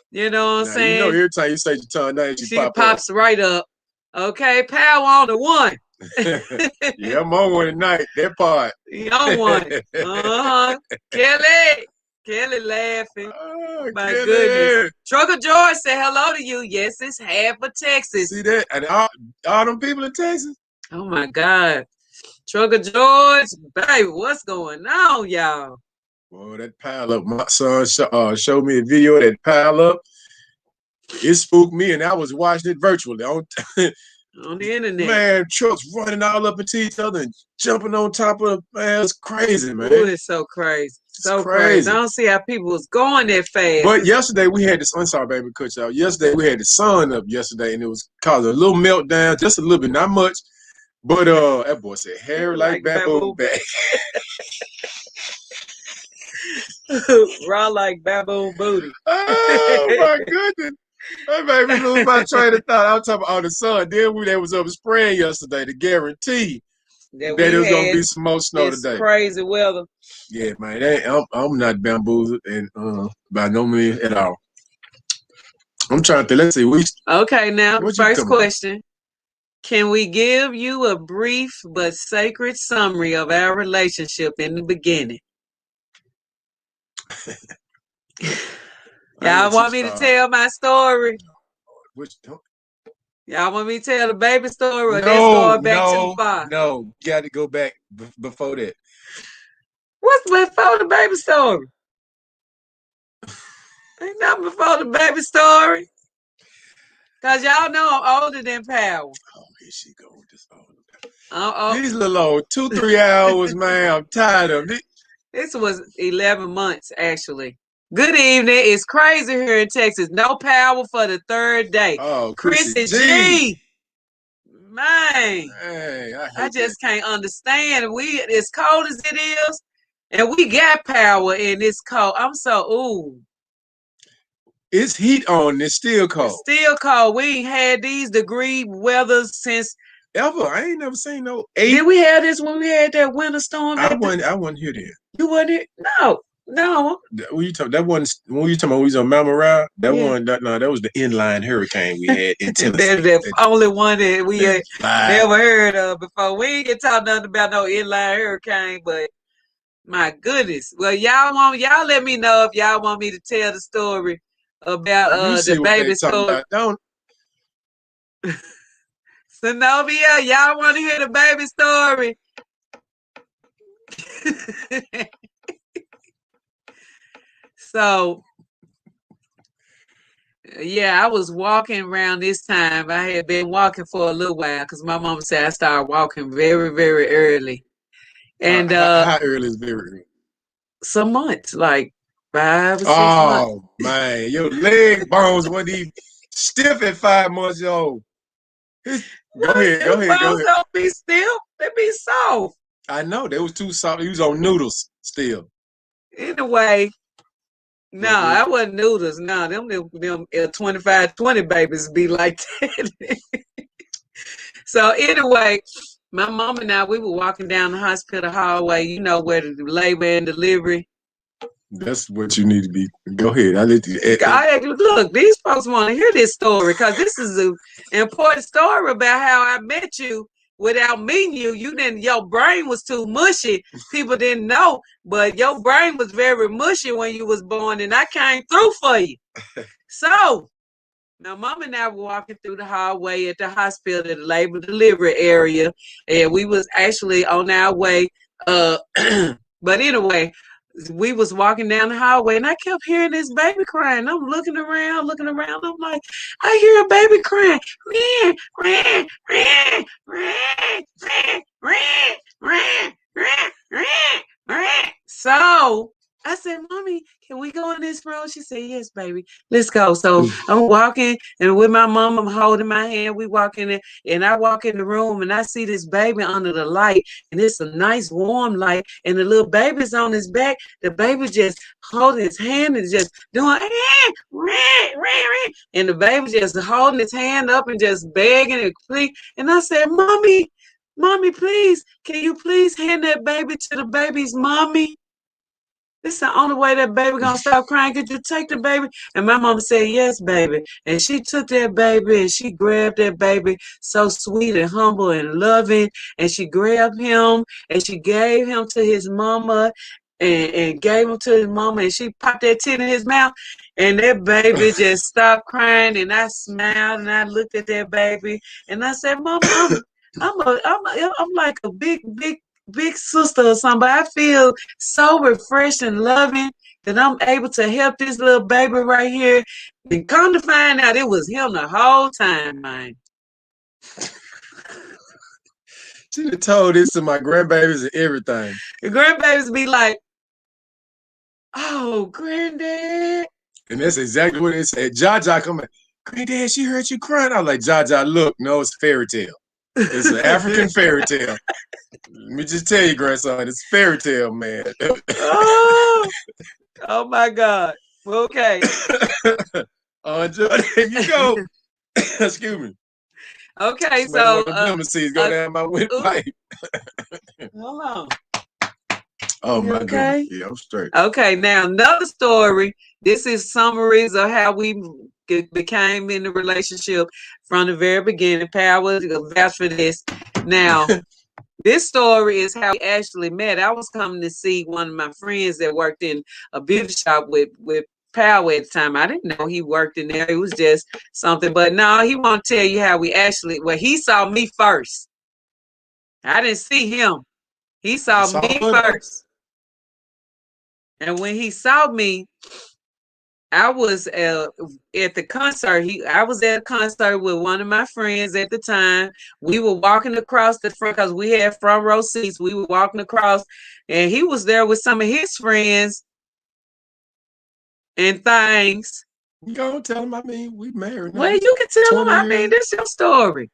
you know what I'm saying?
You know, every time you say Jaton, she
pops right up. Okay, power on the one.
Yeah, I'm on one tonight. That part.
You on one. Kelly laughing.
Oh,
my goodness. Trucker George said hello to you. Yes, it's half of Texas.
See that? And all them people in Texas?
Oh my God. Trucker George, baby, what's going on, y'all?
Well, that pile up. My son showed me a video of that pile up. It spooked me, and I was watching it virtually on
the internet.
Man, trucks running all up into each other and jumping on top of the man. It's crazy, man.
Ooh, it's so crazy. So crazy. I don't see how people was going that fast.
But yesterday we had this. I'm sorry, baby, cut you out. Yesterday we had the sun up yesterday, and it was causing a little meltdown, just a little bit, not much. But that boy said, "Hair like baboon back."
Raw like baboon booty.
Oh my goodness. That made me lose my train of thought. I was talking about the sun. Then they was up spraying yesterday to guarantee that there was gonna be some more snow today.
Crazy weather.
Yeah, man. I'm not bamboozled and by no means at all. I'm trying to let's see.
Okay, now first question. Can we give you a brief but sacred summary of our relationship in the beginning? Y'all want me to tell my story? Y'all want me to tell the baby story, or that's
No,
going back too far?
no. You got to go back before that.
What's before the baby story? Ain't nothing before the baby story. Cause y'all know I'm older than Power.
Oh, here she go with this old.
Uh-oh.
These little old 2-3 hours, man. I'm tired of it.
This was 11 months, actually. Good evening. It's crazy here in Texas. No power for the third day.
Oh,
Chrissy G. Man,
Hey,
I just can't understand. We as cold as it is, and we got power in this cold. I'm so ooh.
It's heat on. It's still cold.
It's still cold. We ain't had these degree weathers since
Ever. I ain't never seen no 8.
Did we have this when we had that winter storm?
I wasn't here then.
You wasn't here? No.
When you talking, that wasn't when you talking about we was on Mama Ride. That
Yeah.
one, that was the inline hurricane we had in Tennessee.
That's the only one that we had never heard of before. We ain't get talk nothing about no inline hurricane, but my goodness. Well, y'all let me know if y'all want me to tell the story about the baby story.
Don't.
Zenobia, y'all want to hear the baby story? So, yeah, I was walking around this time. I had been walking for a little while because my mom said I started walking very, very early. And
how early is very early?
Some months, like 5 or 6 months.
Oh man, your leg bones weren't even stiff at 5 months old. Go ahead.
Don't be stiff. They be soft.
I know they was too soft. He was on noodles still.
Anyway, no, I wasn't noodles. No, them 25-20 babies be like that. So anyway, my mom and I, we were walking down the hospital hallway. You know where the labor and delivery.
That's what you need to be. Go ahead. I let you.
Look, these folks want to hear this story because this is an important story about how I met you. Without meeting you, your brain was too mushy. People didn't know, but your brain was very mushy when you was born, and I came through for you. So, now Mom and I were walking through the hallway at the hospital, the labor delivery area, and we was actually on our way. But anyway, we was walking down the hallway, and I kept hearing this baby crying. I'm looking around. I'm like, I hear a baby crying. So I said, Mommy, can we go in this room? She said, yes, baby. Let's go. So I'm walking, and with my mom, I'm holding my hand. We walk in there, and I walk in the room, and I see this baby under the light, and it's a nice warm light, and the little baby's on his back. The baby just holding his hand and just doing, and the baby just holding his hand up and just begging and pleading. And I said, Mommy, please, can you please hand that baby to the baby's mommy? This is the only way that baby gonna stop crying. Could you take the baby? And my mom said, yes, baby. And she took that baby and she grabbed that baby, so sweet and humble and loving. And she grabbed him and she gave him to his mama and gave him to his mama. And she popped that tit in his mouth. And that baby just stopped crying. And I smiled and I looked at that baby. And I said, Mama, I'm like a big sister or something. I feel so refreshed and loving that I'm able to help this little baby right here. And come to find out, it was him the whole time, man.
She done told this to my grandbabies and everything.
The grandbabies be like, oh, granddad.
And that's exactly what it said. Jaja come in, Granddad, she heard you crying. I was like, Jaja, look, no, it's a fairy tale. It's an African fairy tale. Let me just tell you, grandson, it's a fairy tale, man.
Oh my God. Okay.
There you go. Excuse me.
Okay, so
go down my windpipe.
Hold on.
Oh my
okay?
goodness. Yeah, I'm straight.
Okay, now another story. This is summaries of how we became in the relationship from the very beginning. Power vouch for this. Now, this story is how we actually met. I was coming to see one of my friends that worked in a beauty shop with Power at the time. I didn't know he worked in there. It was just something. But no, he won't tell you how we actually. Well, he saw me first. I didn't see him. He saw me first. And when he saw me, I was at the concert. I was at a concert with one of my friends at the time. We were walking across the front because we had front row seats. We were walking across, and he was there with some of his friends and things.
You gonna tell him? I mean, we married now.
Well, you can tell him. I mean, this your story.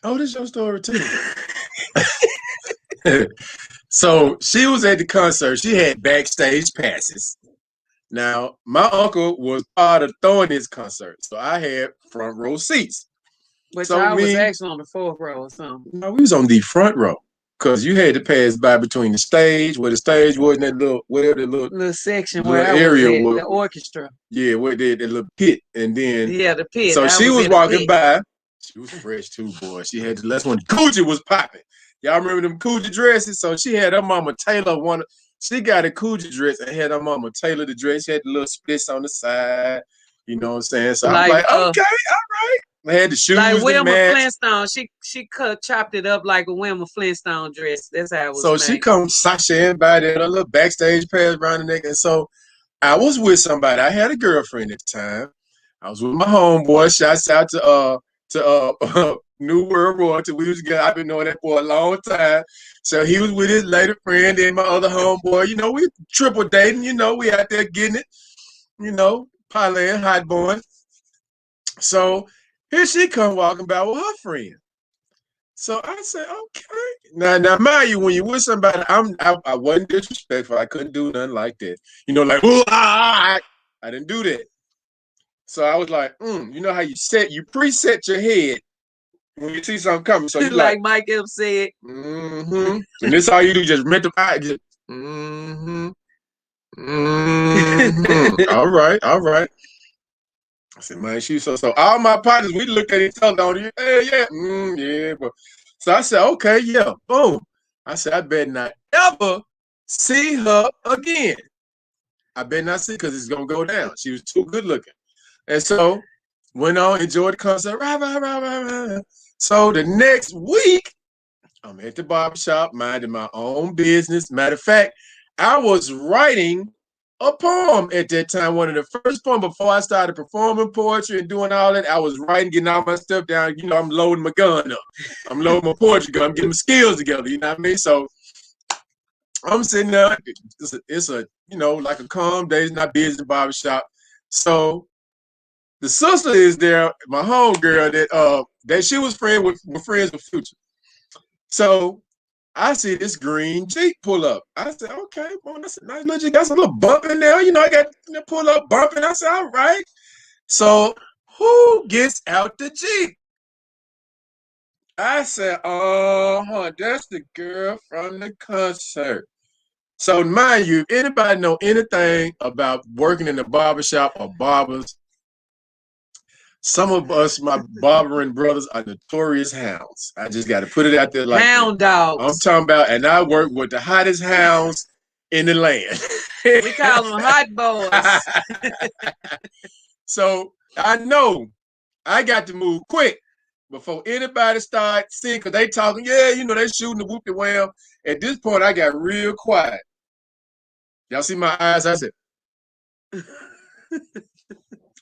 Oh, this your story too. So she was at the concert. She had backstage passes. Now, my uncle was part of throwing this concert, so I had front row seats.
But so I was actually on the fourth row or something.
No, we was on the front row because you had to pass by between the stage, where the stage was, and that little, whatever the little
section where I area was, the orchestra.
Yeah, where the little pit, and then
the pit.
So she was walking by. She was fresh too, boy. She had the last one. Coochie was popping. Y'all remember them Coochie dresses? So she had her mama tailor one. She got a Coochie dress and had her mama tailor the dress. She had the little splits on the side. You know what I'm saying? So I'm like, okay, all right. I had the shoes.
Like Wilma Flintstone. She chopped it up like a Wilma Flintstone dress. That's how it was.
So she comes sashaying by there, a little backstage pass around the neck. And so I was with somebody. I had a girlfriend at the time. I was with my homeboy. Shouts out to New World Royalty. We was together. I've been knowing that for a long time. So he was with his later friend and my other homeboy. You know, we triple dating. You know, we out there getting it. You know, parlaying, hot boy. So here she come walking by with her friend. So I said, okay. Now, mind you, when you're with somebody, I wasn't disrespectful. I couldn't do nothing like that. You know, like, I didn't do that. So I was like, you know how you preset your head when you see something coming. So you
like Mike Epps said.
And this all you do, just mental just all right. I said, man, so all my partners, we looked at each other on you. Hey, yeah, but so I said, okay, yeah, boom. I said, I better not ever see her again. I better not see because it's gonna go down. She was too good looking. And so went on, enjoyed the concert. So the next week, I'm at the barbershop, minding my own business. Matter of fact, I was writing a poem at that time. One of the first poems before I started performing poetry and doing all that. I was writing, getting all my stuff down. You know, I'm loading my gun up. I'm loading my poetry gun. I'm getting my skills together. You know what I mean? So I'm sitting there. It's a you know, like a calm day. It's not busy barbershop. So the sister is there, my homegirl that she was friends with Future. So I see this green Jeep pull up. I said, okay, boy, that's a nice little Jeep. Got some little bump in there. You know, I got the pull up bumping. I said, all right. So who gets out the Jeep? I said, that's the girl from the concert. So mind you, if anybody know anything about working in the barbershop or barbers, some of us, my barbering brothers, are notorious hounds. I just got to put it out there like
hound dogs.
I'm talking about, and I work with the hottest hounds in the land.
We call them hot boys.
So I know I got to move quick before anybody start seeing, because they talking, yeah, you know, they shooting the whoop the wham. At this point, I got real quiet. Y'all see my eyes? I said.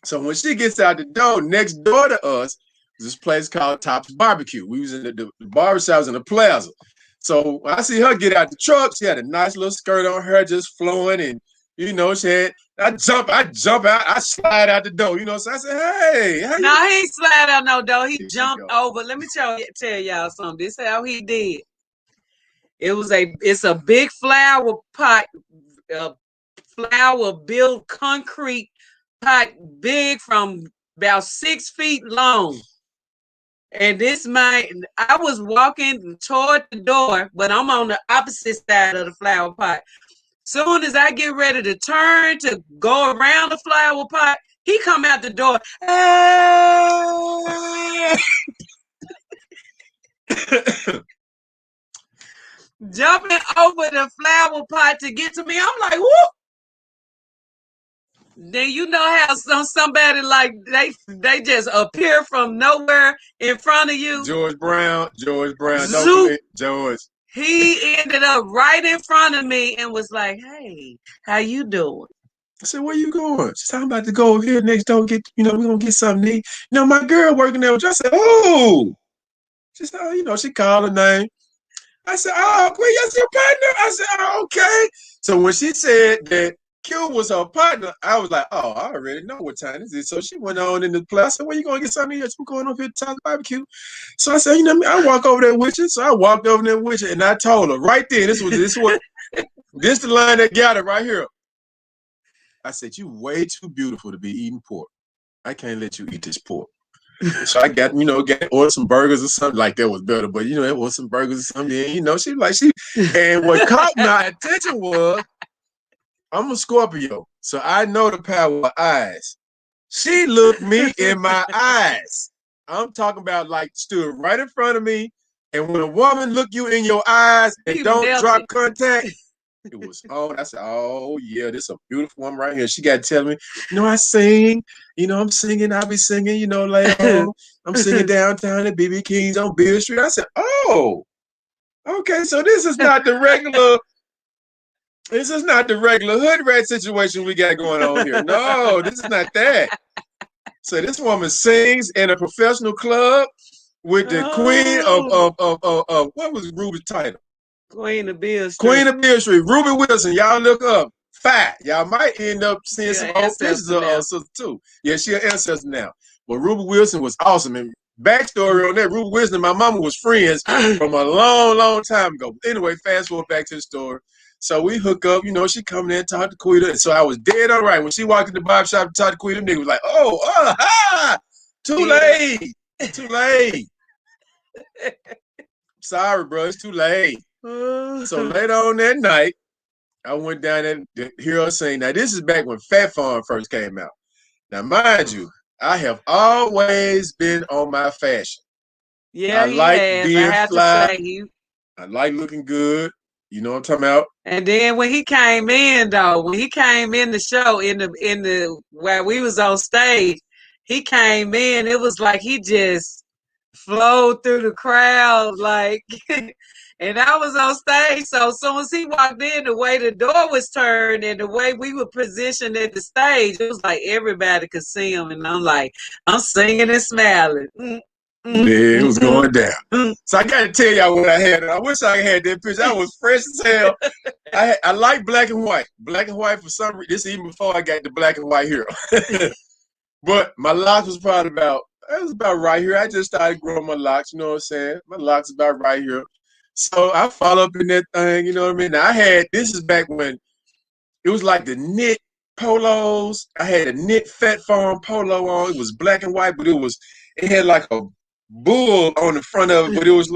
So when she gets out the door, next door to us, this place called Top's Barbecue. We was in the barbershop was in the plaza. So I see her get out the truck. She had a nice little skirt on her, just flowing, and you know, she had. I jump out, I slide out the door. You know, so I said, "Hey,
no, he ain't slide out no door. He jumped over. Let me tell y'all something. This is how he did. It's a big flower pot, flower built concrete pot, big from about 6 feet long. And I was walking toward the door, but I'm on the opposite side of the flower pot. Soon as I get ready to turn to go around the flower pot, he come out the door. Jumping over the flower pot to get to me. I'm like, whoop. Then you know how somebody like they just appear from nowhere in front of you.
George Brown. Don't
Zoop.
forget George.
He ended up right in front of me and was like, "Hey, how you doing?"
I said, "Where you going?" She said, "I'm about to go over here next door. We're gonna get something to eat." My girl working there. I said, "Oh." She said, "Oh, she called her name." I said, "Oh, Queen, that's your partner." I said, "Oh, okay." So when she said that Q was her partner, I was like, "Oh, I already know what time this is." So she went on in the place. I said, "Where you going to get something to eat? We're going over here to Tyler Barbecue." So I said, I walk over there with you. So I walked over there with you, and I told her right there, this the line that got it right here. I said, "You way too beautiful to be eating pork. I can't let you eat this pork." So I got, ordered some burgers or something like that was better, but it was some burgers or something. And what caught my attention was I'm a Scorpio, so I know the power of eyes. She looked me in my eyes. I'm talking about like stood right in front of me, and when a woman look you in your eyes and don't drop contact, it was on. I said, "Oh yeah, this is a beautiful woman right here." She got to tell me, I sing. I'm singing. I'll be singing. Later on, I'm singing downtown at BB King's on Beale Street. I said, "Oh, okay. So this is not the regular. This is not the regular hood rat situation we got going on here. No, this is not that." So this woman sings in a professional club with the queen of what was Ruby's title?
Queen of Beale Street.
Queen of Beale Street, Ruby Wilson. Y'all look up. Fat. Y'all might end up seeing some old pictures of her sister too. Yeah, she an ancestor now. But Ruby Wilson was awesome. And backstory on that, Ruby Wilson and my mama was friends from a long, long time ago. But anyway, fast forward back to the story. So we hook up, she come in and talk to Quita. So I was dead all right. When she walked in the barber shop and talked to Quita, nigga was like, "Oh, too late. Too late. Sorry, bro, it's too late." So later on that night, I went down there to hear her sing. Now, this is back when Fat Farm first came out. Now, mind you, I have always been on my fashion.
Yeah,
I like being fly. I like looking good. You know what I'm talking about?
And then when he came in, though, when he came in the show, in the where we was on stage, he came in. It was like he just flowed through the crowd, like. And I was on stage, so as soon as he walked in, the way the door was turned and the way we were positioned at the stage, it was like everybody could see him. And I'm singing and smiling.
Yeah, it was going down. So I got to tell y'all what I had. I wish I had that picture. I was fresh as hell. I like black and white. Black and white for some reason. This is even before I got the black and white hair. But my locks was probably about right here. I just started growing my locks, you know what I'm saying? My locks about right here. So I follow up in that thing, you know what I mean? Now this is back when it was like the knit polos. I had a knit Fat Farm polo on. It was black and white, but it had like a bull on the front of it, but it wasn't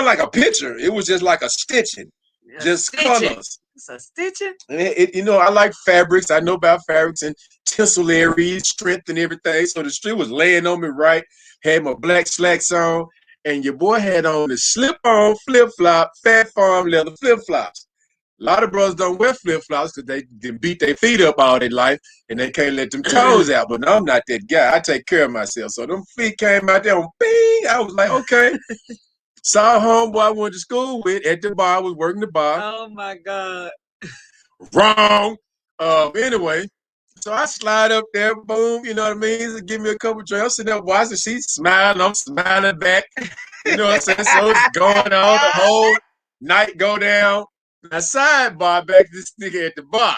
like a picture. It was just like a stitching, colors.
It's a stitching.
And I like fabrics. I know about fabrics and tessellary strength and everything. So the strip was laying on me right. Had my black slacks on. And your boy had on the slip-on flip-flop, Fat Farm leather flip-flops. A lot of brothers don't wear flip-flops because they beat their feet up all their life and they can't let them toes out. But no, I'm not that guy. I take care of myself. So them feet came out there on bing. I was like, okay. Saw a homeboy I went to school with at the bar. I was working the bar.
Oh, my God.
Wrong. Anyway. So I slide up there, boom, you know what I mean? So give me a couple drinks. I'm sitting there watching, she's smiling, I'm smiling back. You know what I'm saying? So it's going on, the whole night go down. Now sidebar back to this nigga at the bar.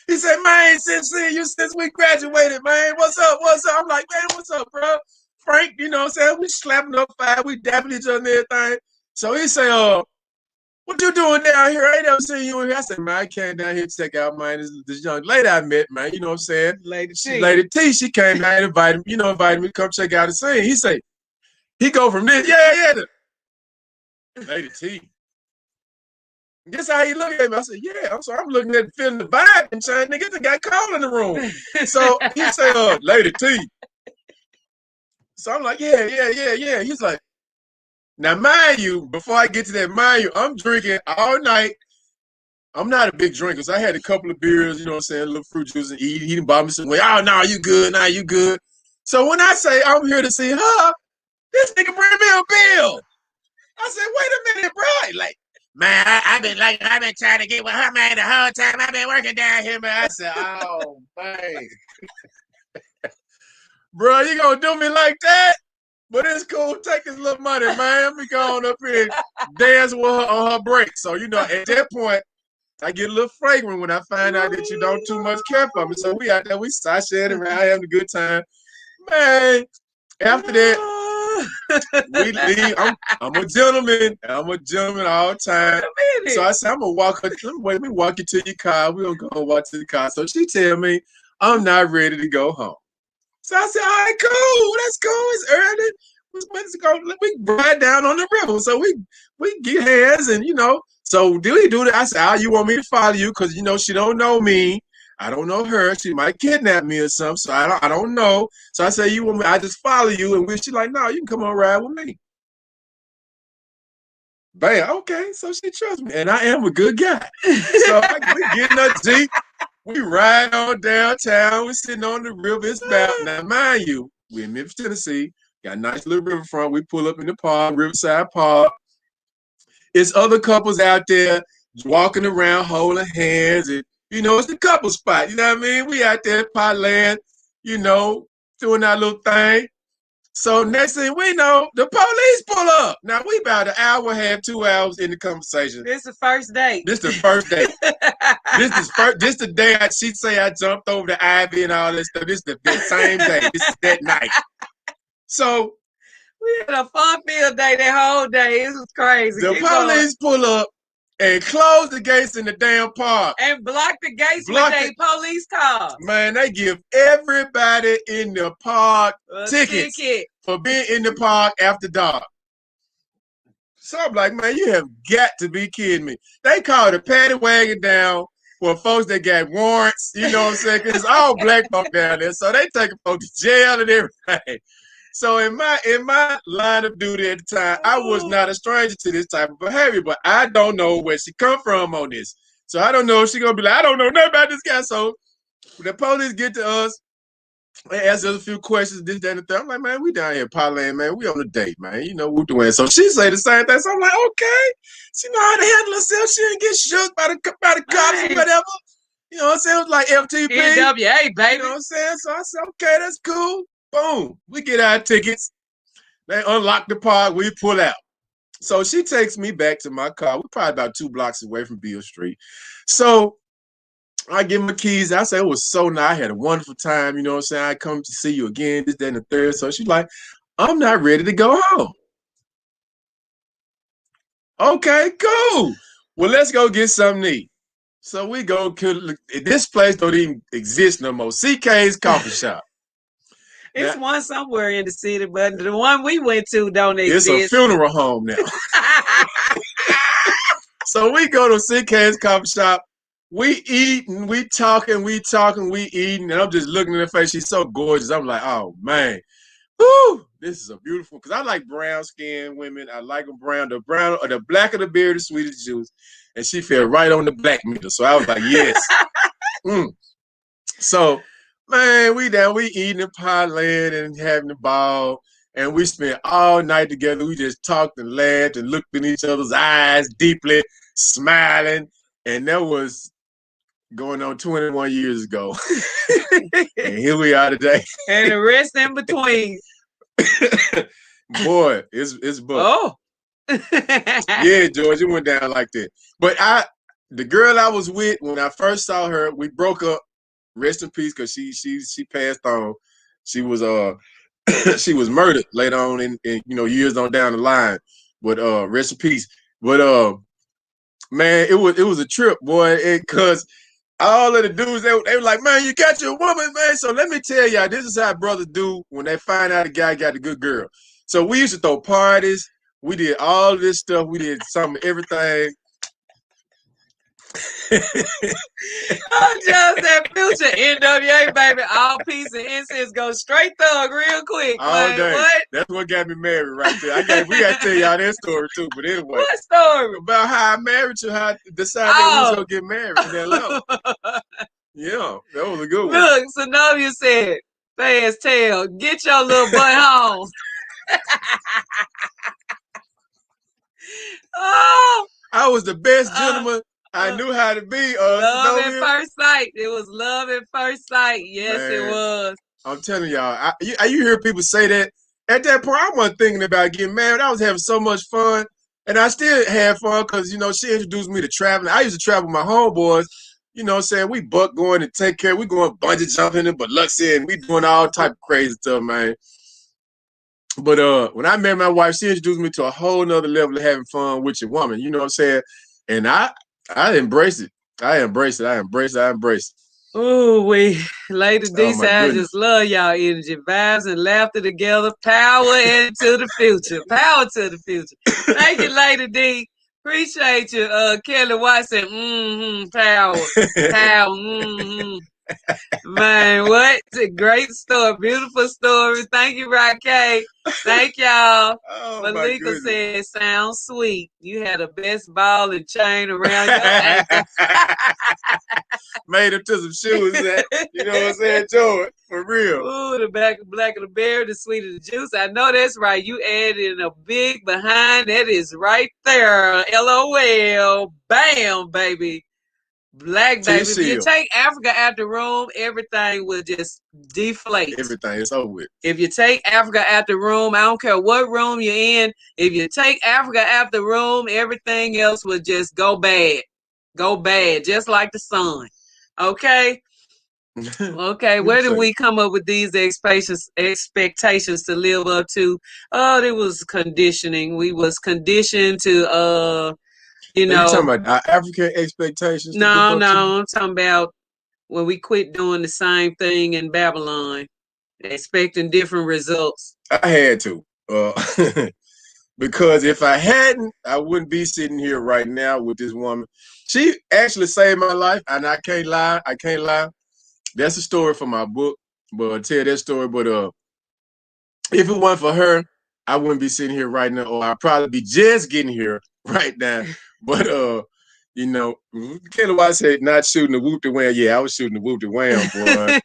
He said, "Man, since we graduated, man, what's up? I'm like, "Man, what's up, bro?" Frank, you know what I'm saying? We slapping up five, we dapping each other and everything. So he said, "What you doing down here? I ain't never seen you in here." I said, "Man, I came down here to check out, man, this young lady I met, man, you know what I'm saying? Lady T, she came down and invited me to come check out and sing." He say, he go from this, to Lady T. Guess how he look at me? I said, "Yeah." I'm looking at feeling the vibe and saying, "Nigga, they got cold in the room." So he said, "Lady T." So I'm like, yeah. He's like, now mind you, before I get to that, I'm drinking all night. I'm not a big drinker, so I had a couple of beers, you know what I'm saying, a little fruit juice and eat. He didn't bought me some way. Oh, no, you good. Nah, you good. So when I say I'm here to see her, this nigga bring me a bill. I said, wait a minute, bro. Like, man, I've been trying to get with her, man, the whole time I've been working down here, man. I said, oh, man. Bro, you gonna do me like that? But it's cool. Take his little money, man. We going up here and dance with her on her break. So, you know, at that point, I get a little fragrant when I find out that you don't too much care for me. So we out there, we sashaying around, having a good time. Man, after that, we leave. I'm a gentleman. I'm a gentleman all the time. So I said, I'm gonna walk her. Let me walk you to your car. We're gonna go walk to the car. So she tell me I'm not ready to go home. So I said, all right, cool. Let's go. It's early. Let's go. We ride down on the river. So we get hands and, you know. So do we do that? I said, oh, you want me to follow you? Because, you know, she don't know me. I don't know her. She might kidnap me or something. So I don't know. So I said, you want me? I just follow you. And she's like, no, you can come on ride with me. Bam. Okay. So she trusts me. And I am a good guy. So we get in a Jeep. We ride on downtown. We're sitting on the river. It's about, now mind you, we're in Memphis, Tennessee. Got a nice little riverfront. We pull up in the park, Riverside Park. It's other couples out there walking around holding hands. And, you know, it's the couple spot. You know what I mean? We out there parlaying, you know, doing our little thing. So next thing we know, the police pull up. Now we about an hour and a half, 2 hours in the conversation.
This the first date.
This the first date. This the day she'd say I jumped over the ivy and all that stuff. This the same day. This is that night. So
we had a fun-filled day that whole day. It was crazy.
The police pull up and close the gates in the damn park.
And block the gates with their police cars.
Man, they give everybody in the park tickets for being in the park after dark. So I'm like, man, you have got to be kidding me. They called a paddy wagon down for folks that got warrants, you know what I'm saying? Because it's all black folk down there. So they taking folks to jail and everything. So in my line of duty at the time, I was not a stranger to this type of behavior, but I don't know where she come from on this. So I don't know if she gonna be like, I don't know nothing about this guy. So the police get to us, they ask us a few questions, this, that, and the third. I'm like, man, we down here parlaying, man. We on a date, man. You know what doing. So she say the same thing. So I'm like, okay. She know how to handle herself. She didn't get shook by the cops or whatever. You know what I'm saying? It was like FTP.
NWA, baby.
You know what I'm saying? So I said, okay, that's cool. Boom. We get our tickets. They unlock the park. We pull out. So she takes me back to my car. We're probably about 2 blocks away from Beale Street. So I give my keys. I say, it was so nice. I had a wonderful time. You know what I'm saying? I come to see you again, this, that, and the third. So she's like, I'm not ready to go home. Okay, cool. Well, let's go get something to eat. So we go. This place don't even exist no more. CK's Coffee Shop.
It's one somewhere in the city, but the one we went to don't exist.
It's a funeral home now. So we go to CK's Coffee Shop. We eating, we talking, we eating. And I'm just looking at her face. She's so gorgeous. I'm like, oh, man. Whoo, this is a beautiful, because I like brown-skinned women. I like them brown. The blacker the beard, the sweeter the juice. And she fell right on the black meter. So I was like, yes. So, man, we eating and parlaying and having the ball. And we spent all night together. We just talked and laughed and looked in each other's eyes deeply, smiling. And that was going on 21 years ago. And here we are today.
And the rest in between.
Boy, it's booked.
Oh.
Yeah, George, it went down like that. But the girl I was with, when I first saw her, we broke up. Rest in peace, because she passed on. She was she was murdered later on in years on down the line. But rest in peace. But man, it was a trip, boy, because all of the dudes, they were like, man, you got your woman, man. So let me tell y'all, this is how brothers do when they find out a guy got a good girl. So we used to throw parties. We did all of this stuff. We did some of everything.
I'm just that future NWA baby. All peace and incense go straight thug real quick.
All
Like,
day.
what?
That's what got me married right there. We got to tell y'all that story too. But anyway,
What story?
about how I married you, how I decided that we was gonna get married in that level. Yeah, that was a good one.
Look, Zenobia said, fast tail, get your little butt home. Oh,
I was the best gentleman I knew how to be.
love at
Zenobia.
first sight. It was love at first sight. Yes,
Man,
it was.
I'm telling y'all, you hear people say that. At that point, I wasn't thinking about getting married. I was having so much fun. And I still had fun because, she introduced me to traveling. I used to travel with my homeboys. Saying we buck going to take care. We going bungee jumping in Biloxi and we doing all type of crazy stuff, man. But when I met my wife, she introduced me to a whole nother level of having fun with your woman. You know what I'm saying? And I embraced it. I embraced it.
Ooh, Lady D
Oh, my
said, I
goodness.
just love y'all energy, vibes, and laughter together. Power into the future. Power to the future. Thank you, Lady D. Appreciate you. Kelly White said, power, Man, what a great story. Beautiful story. Thank you, Raquel. Thank y'all.
Oh,
Malika said, sounds sweet. You had the best ball and chain around your ankle.
Made him to some shoes. You know what I'm saying, Joey? For real.
Ooh, the black of the berry, the sweet of the juice. I know that's right. You added a big behind. That is right there. LOL. Bam, baby. Black baby. If you take Africa out the room, everything will just deflate.
Everything is over with.
If you take Africa out the room, I don't care what room you're in. If you take Africa out the room, everything else will just go bad. Go bad, just like the sun. Okay? Okay, where did we come up with these expectations to live up to? Oh, it was conditioning. We was conditioned to you
talking about our African expectations?
No, I'm talking about when we quit doing the same thing in Babylon, expecting different results.
I had to. Because if I hadn't, I wouldn't be sitting here right now with this woman. She actually saved my life, and I can't lie. That's a story for my book, but I'll tell that story. But if it weren't for her, I wouldn't be sitting here right now, or I'd probably be just getting here right now. But Kelly White said not shooting the whoop-de-wham. Yeah, I was shooting the whoop-de-wham, boy.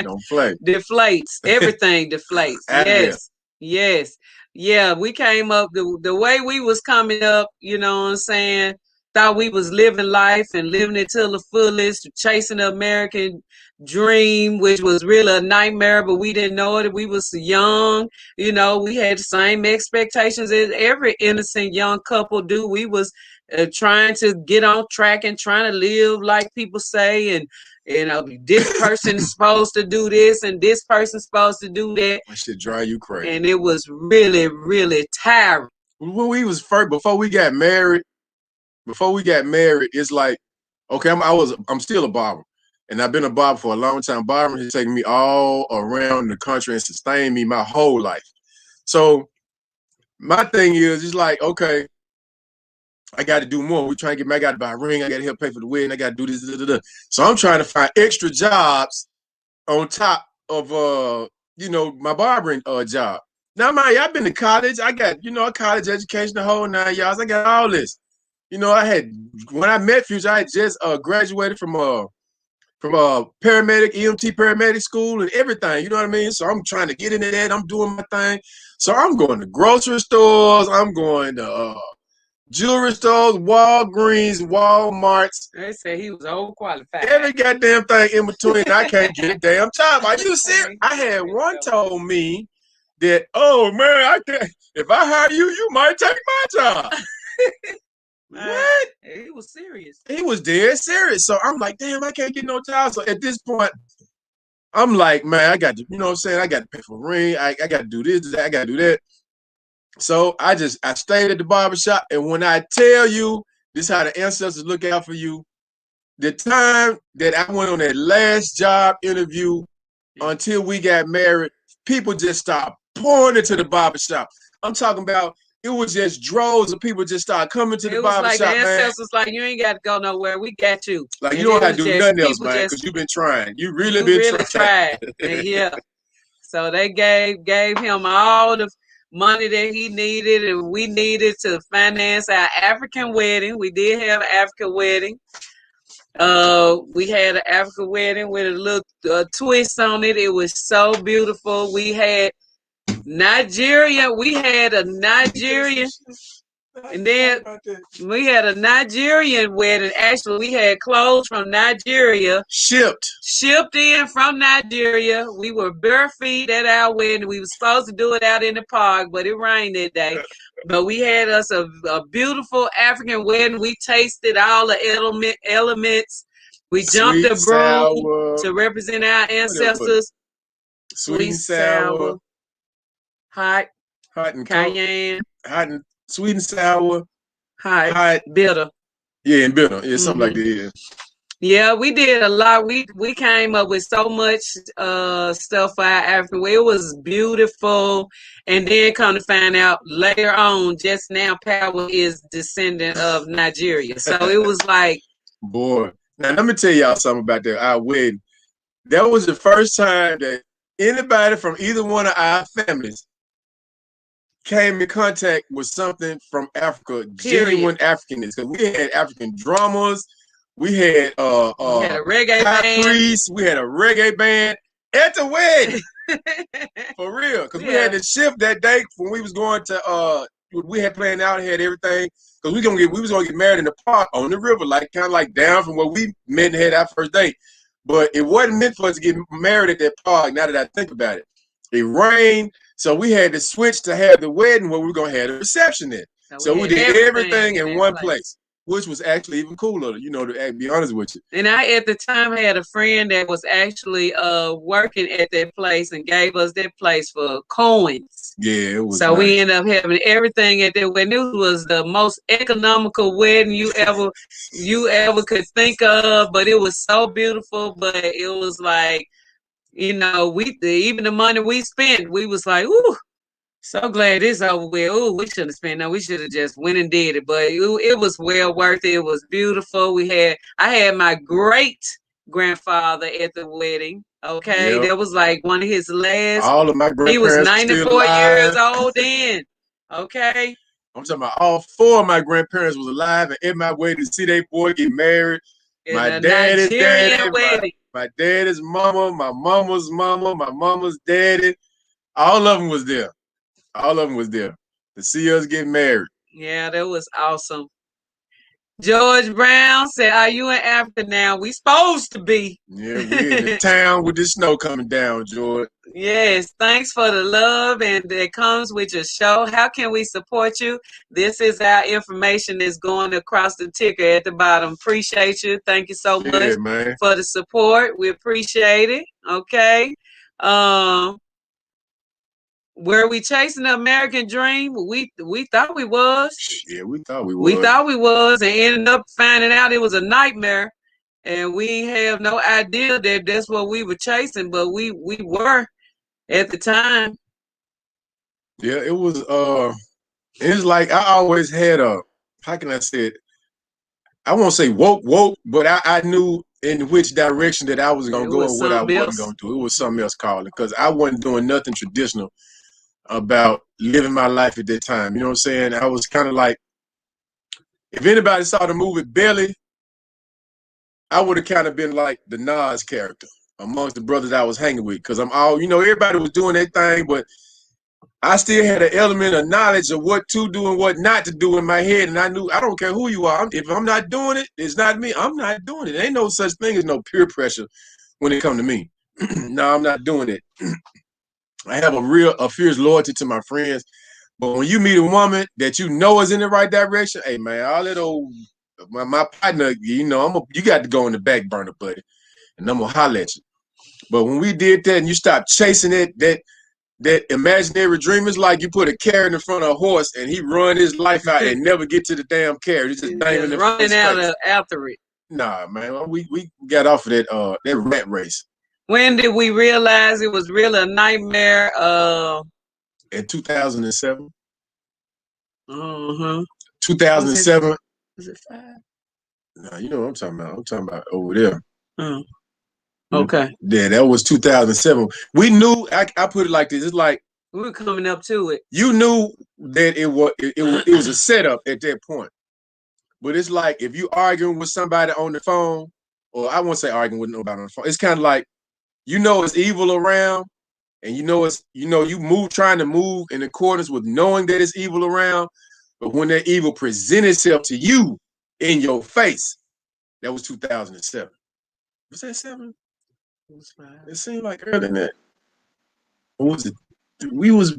Don't play.
Deflates. Everything deflates. Yes. Yes. Yeah, we came up the way we was coming up, you know what I'm saying? Thought we was living life and living it to the fullest, chasing the American dream, which was really a nightmare, but we didn't know it. We was young, we had the same expectations as every innocent young couple do. We was trying to get on track and trying to live like people say, and this person is supposed to do this and this person's supposed to do that.
That should drive you crazy.
And it was really, really tiring.
When we was first, before we got married, it's like, okay, I'm still a barber. And I've been a barber for a long time. Barbering has taken me all around the country and sustained me my whole life. So my thing is, it's like, okay, I got to do more. We're trying to get I got to buy a ring. I got to help pay for the wedding. I got to do this. So I'm trying to find extra jobs on top of, my barbering job. Now, I've been to college. I got, a college education, the whole 9 years. I got all this. When I met Future, I had just graduated from paramedic, EMT paramedic school and everything. You know what I mean? So I'm trying to get into that. I'm doing my thing. So I'm going to grocery stores. I'm going to jewelry stores, Walgreens, Walmarts.
They say he was overqualified.
Every goddamn thing in between. I can't get a damn job. Are you serious? I had one told me that, oh man, I can't. If I hire you, you might take my job. What?
He was serious.
He was dead serious. So I'm like, damn, I can't get no job. So at this point, I'm like, man, I got to, I got to pay for ring. I got to do this, I got to do that. So I stayed at the barbershop. And when I tell you, this is how the ancestors look out for you. The time that I went on that last job interview until we got married, people just stopped pouring into the barbershop. I'm talking about it was just droves of people just started coming to the
It was like the
barbershop, man.
ancestors, like, you ain't got to go nowhere. We got you.
Like,
And
you don't
it
have to
was
do
just
nothing else,
people
man,
just
because you've been trying. You really
you
been
really
trying.
tried. Yeah. So they gave him all the money that he needed and we needed to finance our African wedding. We did have an African wedding. We had an African wedding with a little twist on it. It was so beautiful. We had Nigeria. We had a Nigerian, and then we had a Nigerian wedding. Actually, we had clothes from Nigeria shipped in from Nigeria. We were bare feet at our wedding. We were supposed to do it out in the park, but it rained that day. But we had us a beautiful African wedding. We tasted all the elements. We jumped the broom to represent our ancestors.
Sweet and sour,
hot
and
cayenne,
hot and sweet and sour,
hot bitter.
Yeah, and bitter. Yeah, something like that. Yeah.
Yeah, we did a lot. We came up with so much stuff for our African wedding. It was beautiful. And then come to find out later on, just now, Power is descendant of Nigeria. So it was like,
boy. Now let me tell y'all something about that. Our wedding. That was the first time that anybody from either one of our families came in contact with something from Africa, genuine Africanness. Because we had African drummers, we had a
reggae band.
Priest, we had a reggae band at the wedding. For real. Because we had to shift that day when we was going to we had planned out, had everything. Because we was gonna get married in the park on the river, like kind of like down from where we met and had our first date. But it wasn't meant for us to get married at that park. Now that I think about it, it rained, so we had to switch to have the wedding where we were gonna have the reception in. So we did everything in one place, which was actually even cooler, to be honest with you.
And I, at the time, had a friend that was actually working at that place and gave us that place for coins.
Yeah, it was.
So we ended up having everything at that wedding. This was the most economical wedding you ever could think of, but it was so beautiful. But it was like, even the money we spent, we was like, ooh, so glad it's over with. Ooh, we shouldn't have spent. No, we should have just went and did it. But it was well worth it. It was beautiful. I had my great grandfather at the wedding. Okay,
Yep.
that was like one of his last.
All of my grandparents.
He was 94 years old then. Okay.
I'm talking about all four of my grandparents was alive and at my wedding to see their boy get married. My daddy's daddy, my daddy's mama, my mama's mama, my mama's daddy. All of them was there. All of them was there to see us get married.
Yeah, that was awesome. George Brown said, "Are you in Africa now? We supposed to be."
Yeah, we in the town with the snow coming down, George.
Yes, thanks for the love and that comes with your show. How can we support you? This is our information that's going across the ticker at the bottom. Appreciate you. Thank you so much for the support. We appreciate it. Okay. Were we chasing the American dream? We thought we was.
Yeah, we thought we was.
We thought we was, and ended up finding out it was a nightmare. And we have no idea that that's what we were chasing, but we were at the time.
Yeah, it was. It's like I always had how can I say it? I won't say woke, but I knew in which direction that I was gonna go and what I wasn't gonna do. It was something else calling because I wasn't doing nothing traditional about living my life at that time. You know what I'm saying? I was kind of like, if anybody saw the movie Belly, I would have kind of been like the Nas character amongst the brothers I was hanging with. Because I'm all, everybody was doing their thing, but I still had an element of knowledge of what to do and what not to do in my head. And I knew, I don't care who you are. If I'm not doing it, it's not me. I'm not doing it. There ain't no such thing as no peer pressure when it comes to me. No, I'm not doing it. I have a fierce loyalty to my friends. But when you meet a woman that you know is in the right direction, hey, man, all that old, my partner, you got to go in the back burner, buddy. And I'm going to holler at you. But when we did that and you stopped chasing it, that imaginary dream is like you put a carrot in front of a horse and he run his life out and never get to the damn carrot. He's just banging the
running out after it.
Nah, man, we got off of that rat race.
When did we realize it was really a nightmare?
In 2007.
Uh-huh.
2007.
Was it 5?
Nah, you know what I'm talking about. I'm talking about over there.
Oh. Okay.
Yeah, that was 2007. We knew. I put it like this. It's like
we were coming up to it.
You knew that it was a setup at that point. But it's like if you arguing with somebody on the phone, or I won't say arguing with nobody on the phone. It's kind of like it's evil around, and you move trying to move in accordance with knowing that it's evil around. But when that evil presents itself to you in your face, that was 2007. Was that 7?
It was 5.
It seemed like earlier than that. What was it? We was.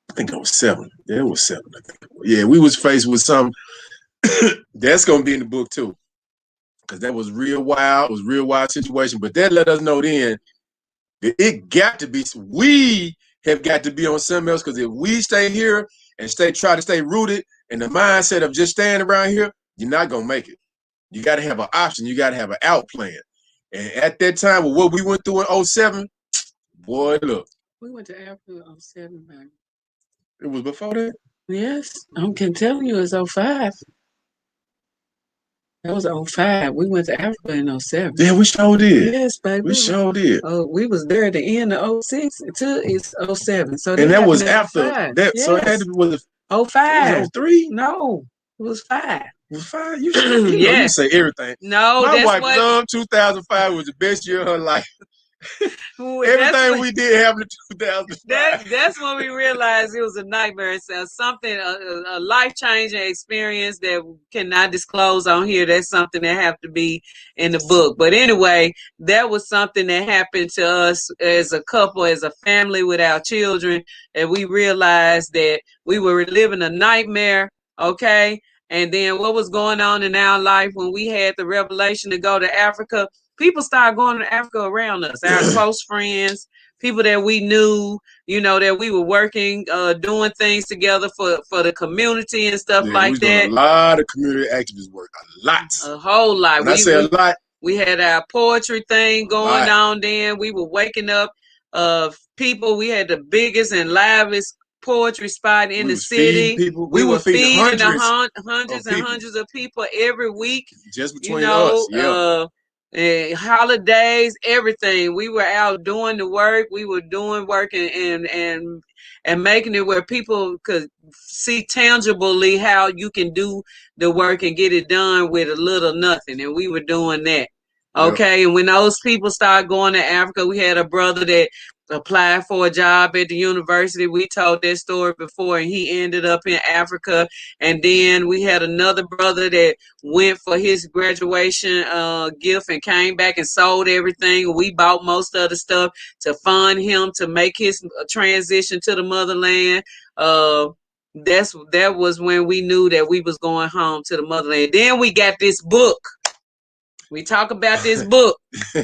I think it was 7. Yeah, it was 7. I think. Yeah, we was faced with some. That's gonna be in the book too, because that was real wild. It was a real wild situation. But that let us know then that it got to be. We have got to be on something else, because if we stay here and try to stay rooted in the mindset of just staying around here, you're not gonna make it. You got to have an option. You got to have an out plan. And at that time, with what we went through in 07, boy, look.
We went to Africa in 07, baby.
It was before that?
Yes, I can tell you it's 05. That was 05. We went to Africa in 07.
Yeah, we sure did.
Yes, baby.
We sure did.
We was there at the end of 06 until it's 07. So
and that was after
05.
that.
Yes.
So it had to be, was it
05?
It was 03?
No, it was 5.
It was 5? You say everything.
No,
my wife loved 2005. Was the best year of her life. Everything we did happened in 2005.
That's when we realized it was a nightmare. So something, a life-changing experience that we cannot disclose on here. That's something that have to be in the book. But anyway, that was something that happened to us as a couple, as a family with our children. And we realized that we were living a nightmare, okay? And then what was going on in our life when we had the revelation to go to Africa? People started going to Africa around us, our close friends, people that we knew, that we were working, doing things together for the community and stuff like that.
A lot of community activist work, a whole lot.
When
I say a lot,
we had our poetry thing going on then. We were waking up people. We had the biggest and livest poetry spot in the city. We were feeding hundreds and hundreds of people every week.
Just between us,
holidays, everything. We were out doing the work. We were doing work and making it where people could see tangibly how you can do the work and get it done with a little nothing. And we were doing that. Okay. Yep. And when those people started going to Africa, we had a brother that applied for a job at the university. We told that story before, and he ended up in Africa. And then we had another brother that went for his graduation gift and came back and sold everything. We bought most of the stuff to fund him to make his transition to the motherland. That was when we knew that we was going home to the motherland. Then we got this book. We talk about this book.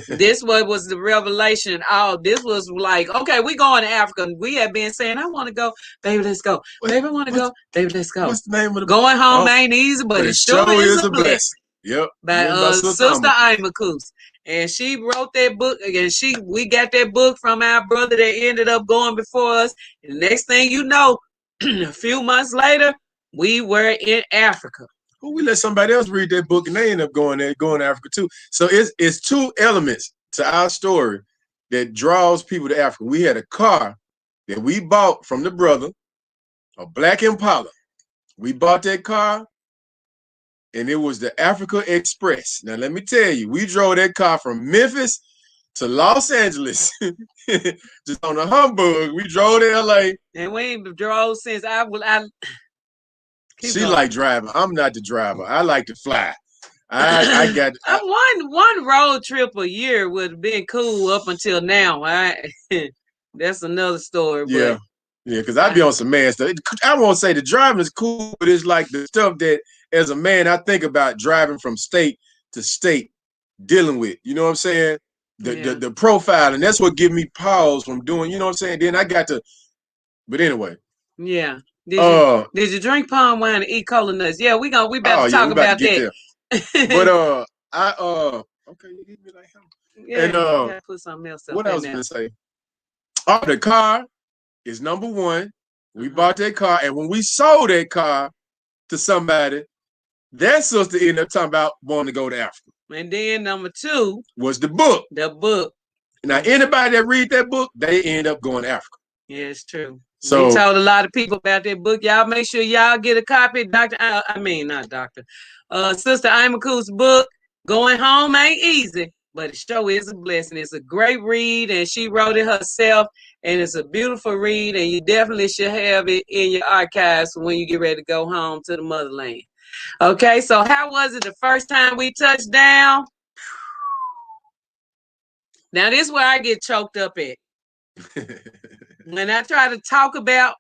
This was the revelation. This was like, okay, we going to Africa. We have been saying, I want to go. Baby, let's go. Baby, I want to go. Baby, let's go.
What's the name of the book?
Going home ain't easy, but it sure is a blessing.
Yep.
By Sister Amerikkka. And she wrote that book. And we got that book from our brother that ended up going before us. And the next thing you know, a few months later, we were in Africa.
Well, we let somebody else read that book and they end up going to Africa too. So it's two elements to our story that draws people to Africa. We had a car that we bought from the brother, a black Impala. We bought that car and it was the Africa Express. Now, let me tell you, we drove that car from Memphis to Los Angeles, just on a humbug. We drove to LA.
And we ain't drove since
She like driving. I'm not the driver. I like to fly. I got
one road trip a year would have been cool up until now. That's another story.
Yeah, because I be on some man stuff. I won't say the driving is cool, but it's like the stuff that as a man I think about driving from state to state, dealing with. You know what I'm saying? The profile, and that's what give me pause from doing. You know what I'm saying? Then I got to. But anyway.
Yeah. Did you drink palm wine and eat cola nuts? Yeah, we about to talk about that.
But okay, you hit me like hell.
Yeah, and gotta put something else up.
What I was gonna say? The car is number one. We bought that car, and when we sold that car to somebody, that sister ended up talking about wanting to go to Africa.
And then number 2
was the book.
The book.
Now, anybody that read that book, they end up going to Africa.
Yeah, it's true.
So
we told a lot of people about that book. Y'all make sure y'all get a copy. Sister Amerikkka's book. Going Home Ain't Easy, but it sure is a blessing. It's a great read, and she wrote it herself, and it's a beautiful read, and you definitely should have it in your archives when you get ready to go home to the motherland. Okay, so how was it the first time we touched down? Now, this is where I get choked up at. When I try to talk about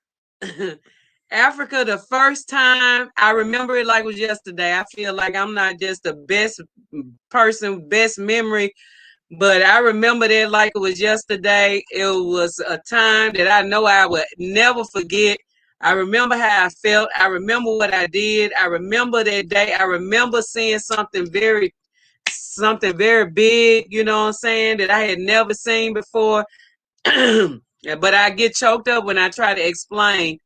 Africa the first time, I remember it like it was yesterday. I feel like I'm not just the best person, best memory, but I remember that like it was yesterday. It was a time that I know I would never forget. I remember how I felt. I remember what I did. I remember that day. I remember seeing something very big, you know what I'm saying, that I had never seen before. But I get choked up when I try to explain.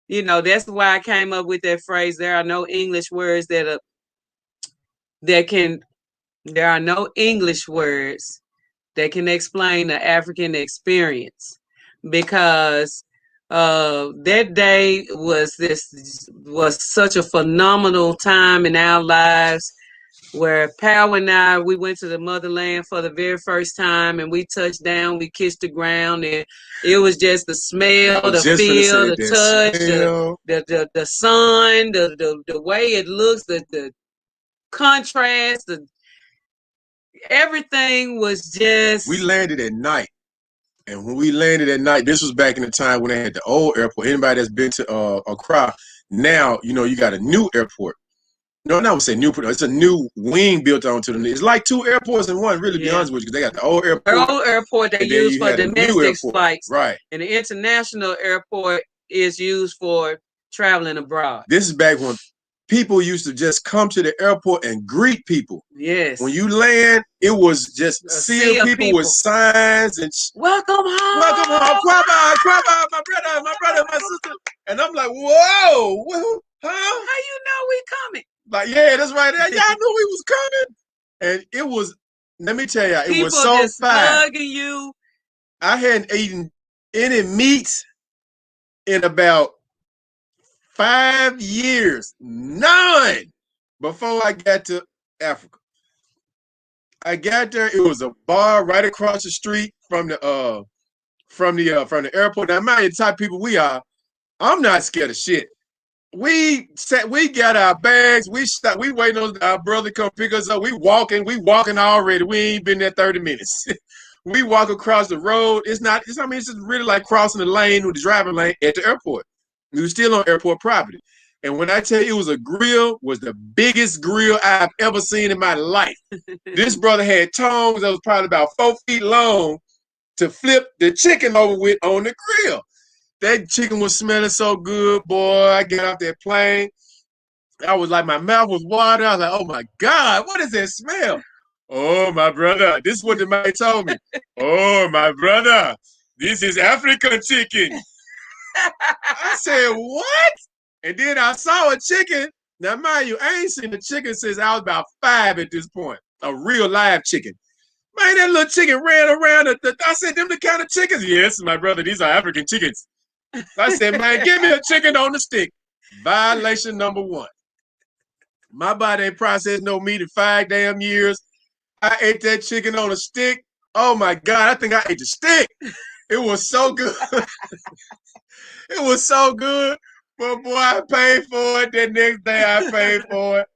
You know, that's why I came up with that phrase. There are no English words there are no English words that can explain the African experience, because that day was such a phenomenal time in our lives, where Pal and I, we went to the motherland for the very first time, and we touched down, we kissed the ground, and it was just the smell, the feel, the touch, the sun, the way it looks, the contrast, everything was just...
We landed at night. And when we landed at night, this was back in the time when they had the old airport. Anybody that's been to Accra, now, you know, you got a new airport. No, I would say new. It's a new wing built onto the. It's like 2 airports in one. Really, be honest with you, because they got the old airport.
The old airport they use for domestic flights,
right?
And the international airport is used for traveling abroad.
This is back when people used to just come to the airport and greet people.
Yes.
When you land, it was just seeing people with signs and
welcome home,
welcome home, Kwaba, my brother, my sister, and I'm like, whoa, huh?
How you know we coming?
Like, yeah, that's right. Y'all knew we was coming. And it was, let me tell you, it was so fine.
Hugging you.
I hadn't eaten any meat in about 5 years. None. Before I got to Africa. I got there, it was a bar right across the street from the airport. Now, mind you, the type of people we are, I'm not scared of shit. We got our bags. We waiting on our brother to come pick us up. We walking already. We ain't been there 30 minutes. We walk across the road. It's just really like crossing the lane with the driving lane at the airport. We were still on airport property. And when I tell you it was a grill, was the biggest grill I've ever seen in my life. This brother had tongs that was probably about 4 feet long to flip the chicken over with on the grill. That chicken was smelling so good, boy. I get off that plane. I was like, my mouth was watering. I was like, oh my God, what is that smell? Oh, my brother. This is what the man told me. Oh, my brother, this is African chicken. I said, what? And then I saw a chicken. Now, mind you, I ain't seen a chicken since I was about 5 at this point. A real live chicken. Man, that little chicken ran around. I said, them the kind of chickens? Yes, my brother, these are African chickens. I said, man, give me a chicken on the stick. Violation number 1. My body ain't processed no meat in 5 damn years. I ate that chicken on a stick. Oh my God, I think I ate the stick. It was so good. It was so good. But boy, I paid for it. The next day I paid for it.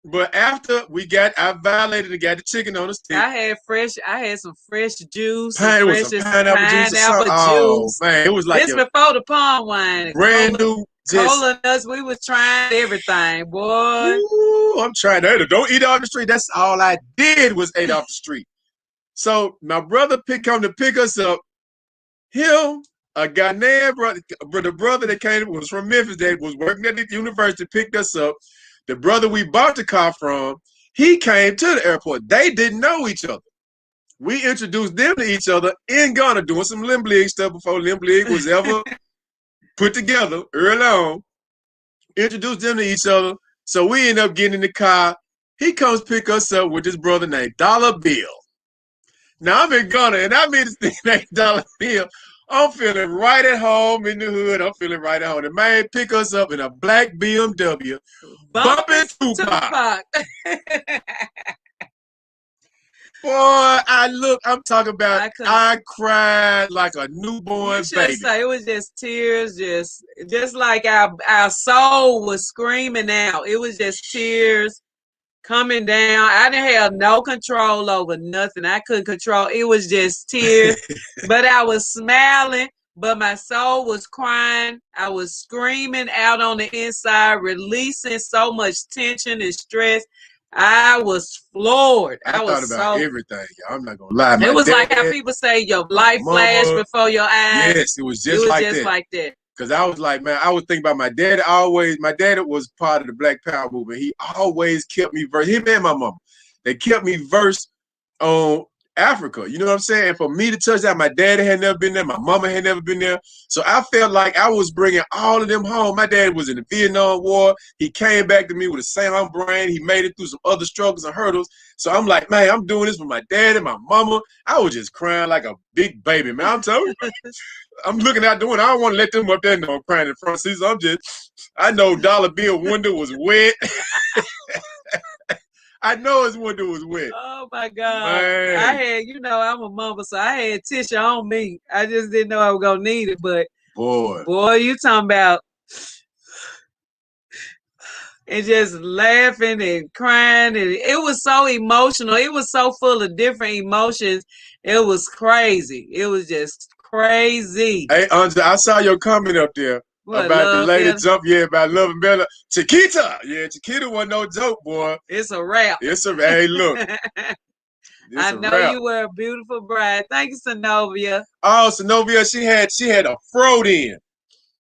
But after I violated and got the chicken on the stick.
I had some fresh juice.
It was some pineapple juice. Oh, man, it was like
this before the palm wine.
Brand new.
Cola nuts. We was trying everything, boy.
Ooh, I'm trying to. Don't eat off the street. That's all I did was eat off the street. So my brother come to pick us up. Him, a Ghanaian brother, the brother that came was from Memphis that was working at the university, picked us up. The brother we bought the car from, he came to the airport. They didn't know each other. We introduced them to each other in Ghana doing some limb league stuff before limb league was ever put together early on, introduced them to each other. So we end up getting in the car. He comes pick us up with this brother named Dollar Bill. Now I'm in Ghana, and I mean this thing named Dollar Bill. I'm feeling right at home in the hood. I'm feeling right at home. The man pick us up in a black BMW, bumping Tupac. Boy, I'm talking about, I cried like a newborn baby.
Say it was just tears, just like our soul was screaming out. It was just tears coming down. I didn't have no control over nothing. I couldn't control. It was just tears, but I was smiling, but my soul was crying. I was screaming out on the inside, releasing so much tension and stress. I was floored.
I thought about everything. Y'all. I'm not gonna lie.
It was like how people say your life flashed before your eyes.
Yes, it was just like that. Because I was like, man, I was thinking about my dad. My dad was part of the Black Power movement. He always kept me versed. Him and my mama, they kept me versed on Africa. You know what I'm saying? And for me to touch that, my dad had never been there. My mama had never been there. So I felt like I was bringing all of them home. My dad was in the Vietnam War. He came back to me with a sound brain. He made it through some other struggles and hurdles. So I'm like, man, I'm doing this with my dad and my mama. I was just crying like a big baby, man. I'm telling you. I'm looking out the window. I don't want to let them up there know I'm crying in the front seat. So I know Dollar Bill window was wet. I know his window was wet.
Oh my God.
Man.
I had, I'm a mama, so I had tissue on me. I just didn't know I was gonna need it, but boy, you talking about and just laughing and crying, and it was so emotional. It was so full of different emotions. It was crazy. It was just crazy.
Hey, Andre, I saw your comment up there. What, about the lady jump, about Love and Bella. Chiquita. Yeah, Chiquita wasn't no joke, boy.
It's a wrap.
Hey, look.
I know you were a beautiful bride. Thank you, Synovia.
Oh, Synovia, she had a fro then.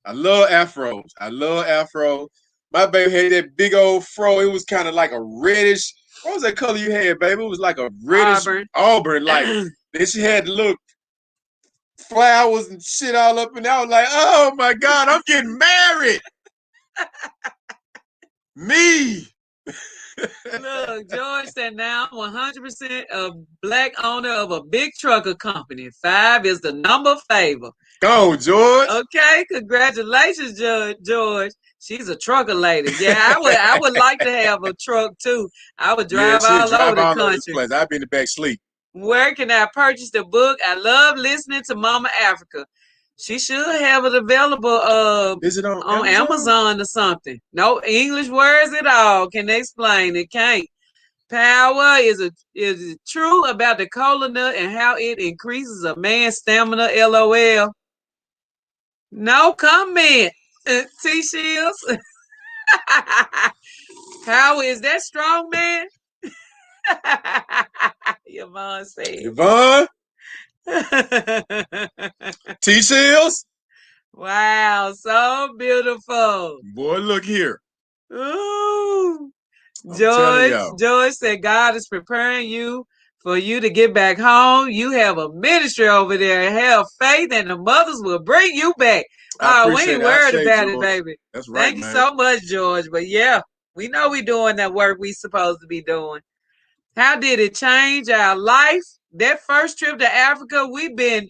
I love afros. My baby had that big old fro. It was kind of like a reddish. What was that color you had, baby? It was like a reddish auburn like. Then she had the little flowers and shit all up, and I was like, oh my God, I'm getting married. Me.
Look, George said now I'm 100% a Black owner of a big trucker company. 5 is the number favor.
Go, George.
Okay, congratulations, George. She's a trucker lady. Yeah, I would like to have a truck too. I would drive all over the country.
I'd be in the back sleep.
Where can I purchase the book? I love listening to Mama Africa. She should have it available.
Is it on
Amazon or something? No English words at all. Can they explain? It can't. Power is it true about the cola nut and how it increases a man's stamina? LOL. No comment. T Shields. How is that strong, man? Yvonne said.
Yvonne? T Shields?
Wow, so beautiful.
Boy, look here.
Ooh. George said God is preparing you for you to get back home. You have a ministry over there. Have faith, and the mothers will bring you back. We ain't worried about it, baby.
That's right.
Thank you so much, George. But yeah, we know we're doing that work we supposed to be doing. How did it change our life? That first trip to Africa, we've been.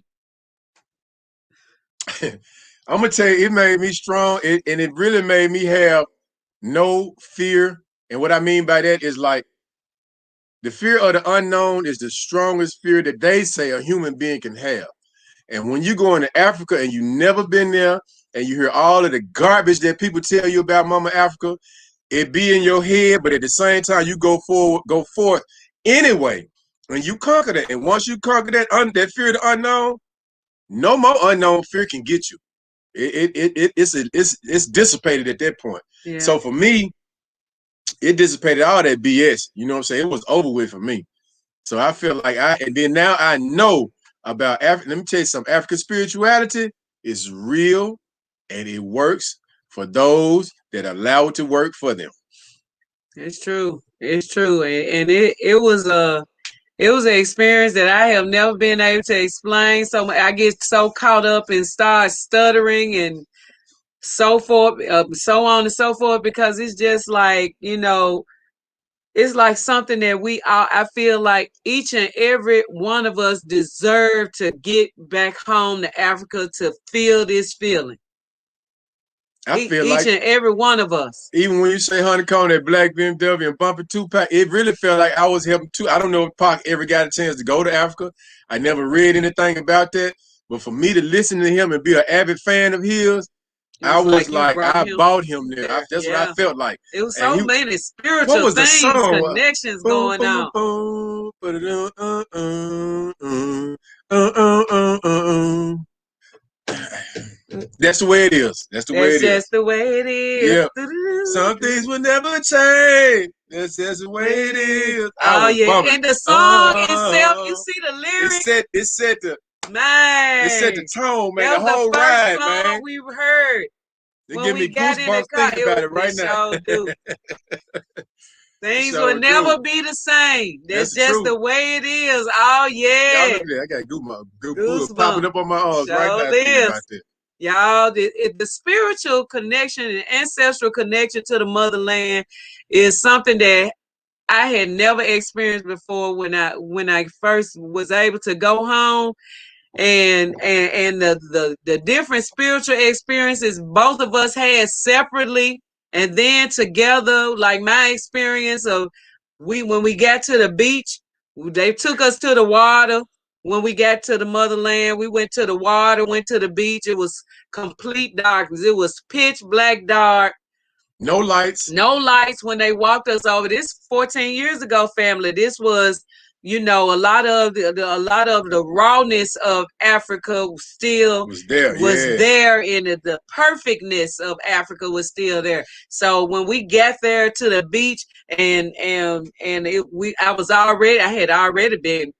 I'm gonna tell you, it made me strong, and it really made me have no fear. And what I mean by that is like the fear of the unknown is the strongest fear that they say a human being can have. And when you go into Africa and you've never been there, and you hear all of the garbage that people tell you about Mama Africa, it be in your head, but at the same time, you go forth anyway, and you conquer that. And once you conquer that fear of the unknown, no more unknown fear can get you. It's dissipated at that point. Yeah. So for me, it dissipated all that BS. You know what I'm saying? It was over with for me. So I feel like and then now I know about Africa. Let me tell you something. African spirituality is real, and it works for those that allow it to work for them.
It's true. It's true. And it was an experience that I have never been able to explain. So I get so caught up and start stuttering and so forth, so on and so forth, because it's just like, it's like something that I feel like each and every one of us deserve to get back home to Africa to feel this feeling.
I feel
Each
like
and every one of us.
even when you say Honeycomb, that black BMW and Bumper 2-pack, it really felt like I was helping too. I don't know if Pac ever got a chance to go to Africa. I never read anything about that. But for me to listen to him and be an avid fan of his, I was like I bought him there. That's what I felt like.
It was
And
so many
what
spiritual
was the
things,
song?
connections
Boom,
going
boom,
on.
boom, boom, That's the way it is. That's the way
That's
it is.
just the way it is.
Yeah. Some things will never change. That's just the way it is.
Oh yeah,
bumping.
and the song itself, you see the lyrics.
It set the
Man,
tone, man.
that
The
was
whole
the first
ride,
song
man.
we heard.
They
When
give
we
me
got in the
goosebumps
car,
thinking about it right now.
Sure do. Things
Sure
will never
do.
be the same. That's
That's
just
true.
the way it is. Oh yeah.
Y'all look at that. I got goosebumps popping
Goosebumps.
up on my arms right now
Sure
thinking
is.
about that.
Y'all, the spiritual connection and ancestral connection to the motherland is something that I had never experienced before when I first was able to go home, and the different spiritual experiences both of us had separately and then together. Like my experience of when we got to the beach, they took us to the water. When we got to the motherland, we went to the water, went to the beach. It was complete darkness. It was pitch black dark.
No lights.
No lights when they walked us over. This 14 years ago, family. This was, a lot of the rawness of Africa still
was there.
There, and the perfectness of Africa was still there. So when we got there to the beach, I had already been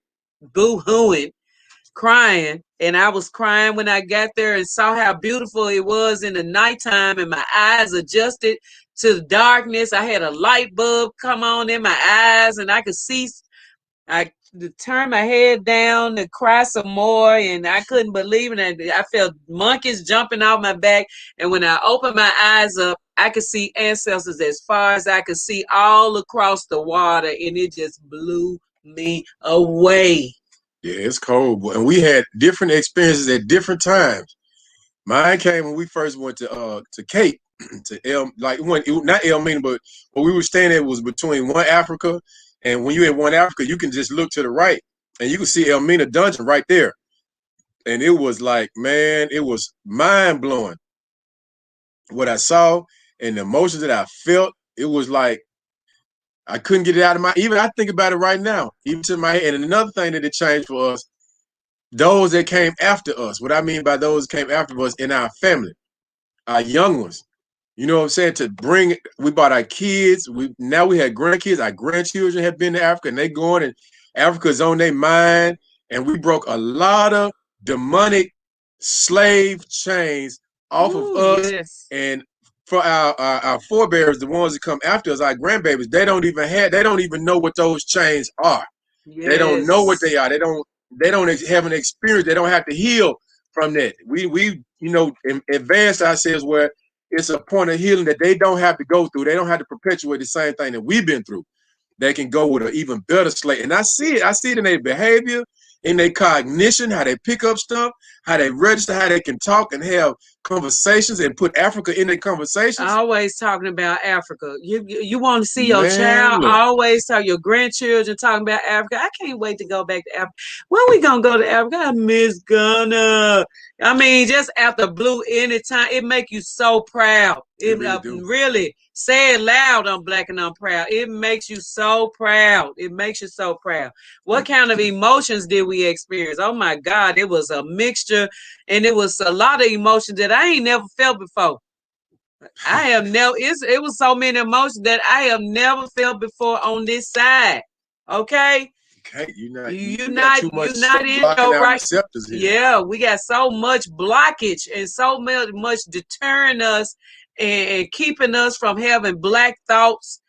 boo-hooing, crying, and I was crying when I got there and saw how beautiful it was in the nighttime, and my eyes adjusted to the darkness. I had a light bulb come on in my eyes, and I could see. I turned my head down to cry some more, and I couldn't believe it. I felt monkeys jumping off my back, and when I opened my eyes up, I could see ancestors as far as I could see all across the water, and it just blew me away.
Yeah, it's cold, and we had different experiences at different times. Mine came when we first went to Cape, to not Elmina, but where we were staying at was between One Africa, and when you're at One Africa, you can just look to the right, and you can see Elmina Dungeon right there. And it was like, man, it was mind blowing what I saw and the emotions that I felt. It was like I couldn't get it out of my. Even I think about it right now, even to my head. And another thing that it changed for us. Those that came after us, what I mean by those that came after us in our family, our young ones, you know what I'm saying? We brought our kids. Now we had grandkids. Our grandchildren have been to Africa, and they going, and Africa's on their mind. And we broke a lot of demonic slave chains off of us.
Yes.
And for our forebears, the ones that come after us, our grandbabies, they don't even know what those chains are.
Yes.
They don't know what they are. They don't have an experience. They don't have to heal from that. We advanced ourselves where it's a point of healing that they don't have to go through. They don't have to perpetuate the same thing that we've been through. They can go with an even better slate. And I see it in their behavior, in their cognition, how they pick up stuff, how they register, how they can talk and have conversations and put Africa in their conversations.
Always talking about Africa. You want to see your child always tell your grandchildren talking about Africa. I can't wait to go back to Africa. When we gonna go to Africa? I miss Ghana. I mean, just after blue anytime, it make you so proud. It really say it loud on Black and I'm Proud. It makes you so proud. It makes you so proud. What kind of emotions did we experience? Oh my God, it was a mixture, and it was a lot of emotions that I ain't never felt before. I have never. It was so many emotions that I have never felt before on this side. Okay.
Okay,
you're not in your right. Yeah, we got so much blockage and so much deterring us and keeping us from having Black thoughts,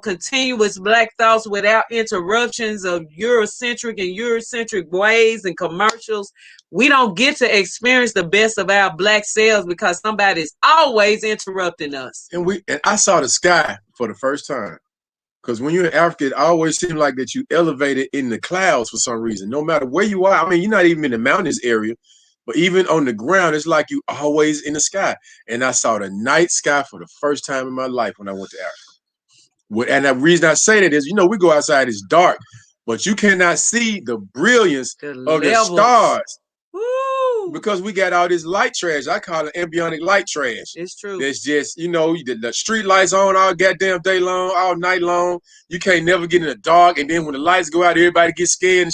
continuous black thoughts without interruptions of Eurocentric ways and commercials. We don't get to experience the best of our black selves because somebody's always interrupting us.
And I saw the sky for the first time. Because when you're in Africa, it always seems like that you elevated in the clouds for some reason. No matter where you are, I mean, you're not even in the mountainous area, but even on the ground, it's like you always in the sky. And I saw the night sky for the first time in my life when I went to Africa. And the reason I say that is, we go outside, it's dark, but you cannot see the brilliance of the stars.
Woo!
Because we got all this light trash. I call it embryonic light trash.
It's true.
It's just, the street lights on all goddamn day long, all night long. You can't never get in the dark. And then when the lights go out, everybody gets scared.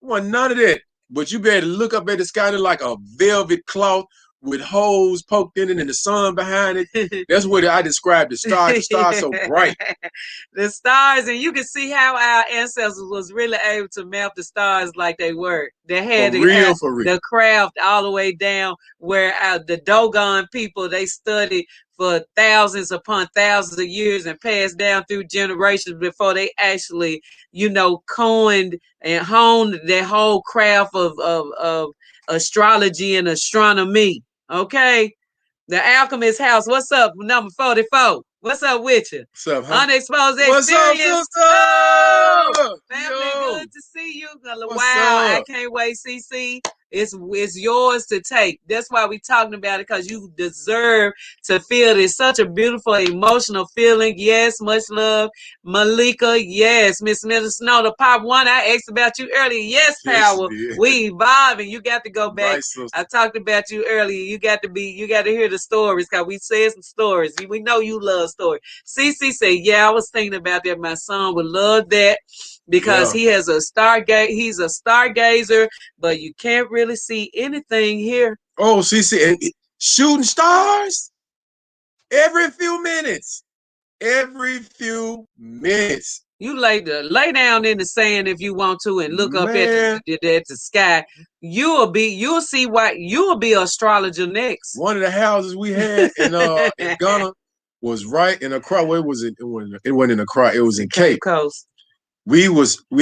Well, none of that. But you better look up at the sky like a velvet cloth with holes poked in it and the sun behind it. That's what I described the stars. The stars so bright.
The stars, and you can see how our ancestors was really able to map the stars like they were. They had the craft all the way down where the Dogon people, they studied for thousands upon thousands of years and passed down through generations before they actually, coined and honed their whole craft of astrology and astronomy. Okay, the Alchemist House. What's up, number 44? What's up with you?
What's up, huh?
Unexposed
What's
experience.
up, sister?
Family, good to see you.
What's
Wow,
up?
I can't wait, CC. It's yours to take. That's why we're talking about it, because you deserve to feel this. Such a beautiful, emotional feeling. Yes, much love. Malika, yes. Miss Miller Snow, the Pop One, I asked about you earlier. Yes, Power.
Yes,
we evolving. You got to go back.
Right,
I talked about you earlier. You got to hear the stories, because we said some stories. We know you love stories. CC said, yeah, I was thinking about that. My son would love that. Because he has he's a stargazer, but you can't really see anything here.
Oh, and shooting stars every few minutes. Every few minutes.
You lay down in the sand if you want to and look up at the sky. You'll see why you'll be an astrologer next.
One of the houses we had in Ghana was right in Accra. Where was it? It wasn't in Accra. It was in Cape
Coast.
We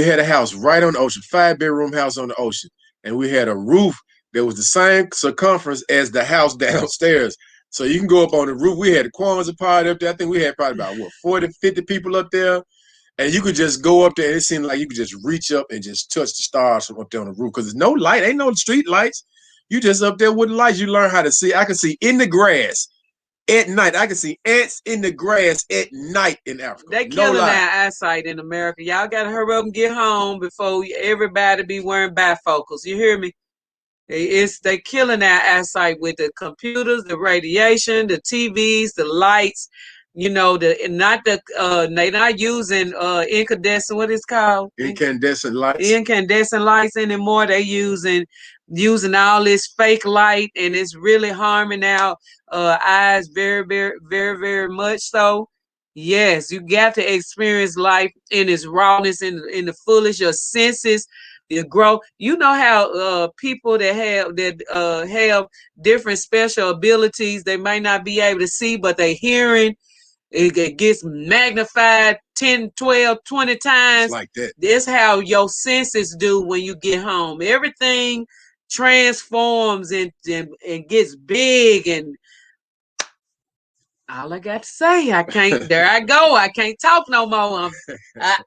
had a house right on the ocean, 5-bedroom house on the ocean, and we had a roof that was the same circumference as the house downstairs. So you can go up on the roof. We had the Kwanzaa party up there. I think we had probably about 40, 50 people up there, and you could just go up there. And it seemed like you could just reach up and just touch the stars from up there on the roof because there's no light, ain't no street lights. You just up there with the lights. You learn how to see. I can see in the grass. At night, I can see ants in the grass at night in Africa.
They killing our eyesight in America. Y'all got to hurry up and get home before everybody be wearing bifocals. You hear me? They killing our eyesight with the computers, the radiation, the TVs, the lights. They not using incandescent. What is called?
Incandescent lights.
Incandescent lights anymore. They using all this fake light, and it's really harming our eyes very, very, very, very much so. Yes, you got to experience life in its rawness, in the fullest. Your senses, your growth. You know how people that have different special abilities, they might not be able to see, but they hearing. It gets magnified 10, 12, 20 times.
It's like that.
That's how your senses do when you get home. Everything transforms and gets big, and all I got to say, there I go. I can't talk no more.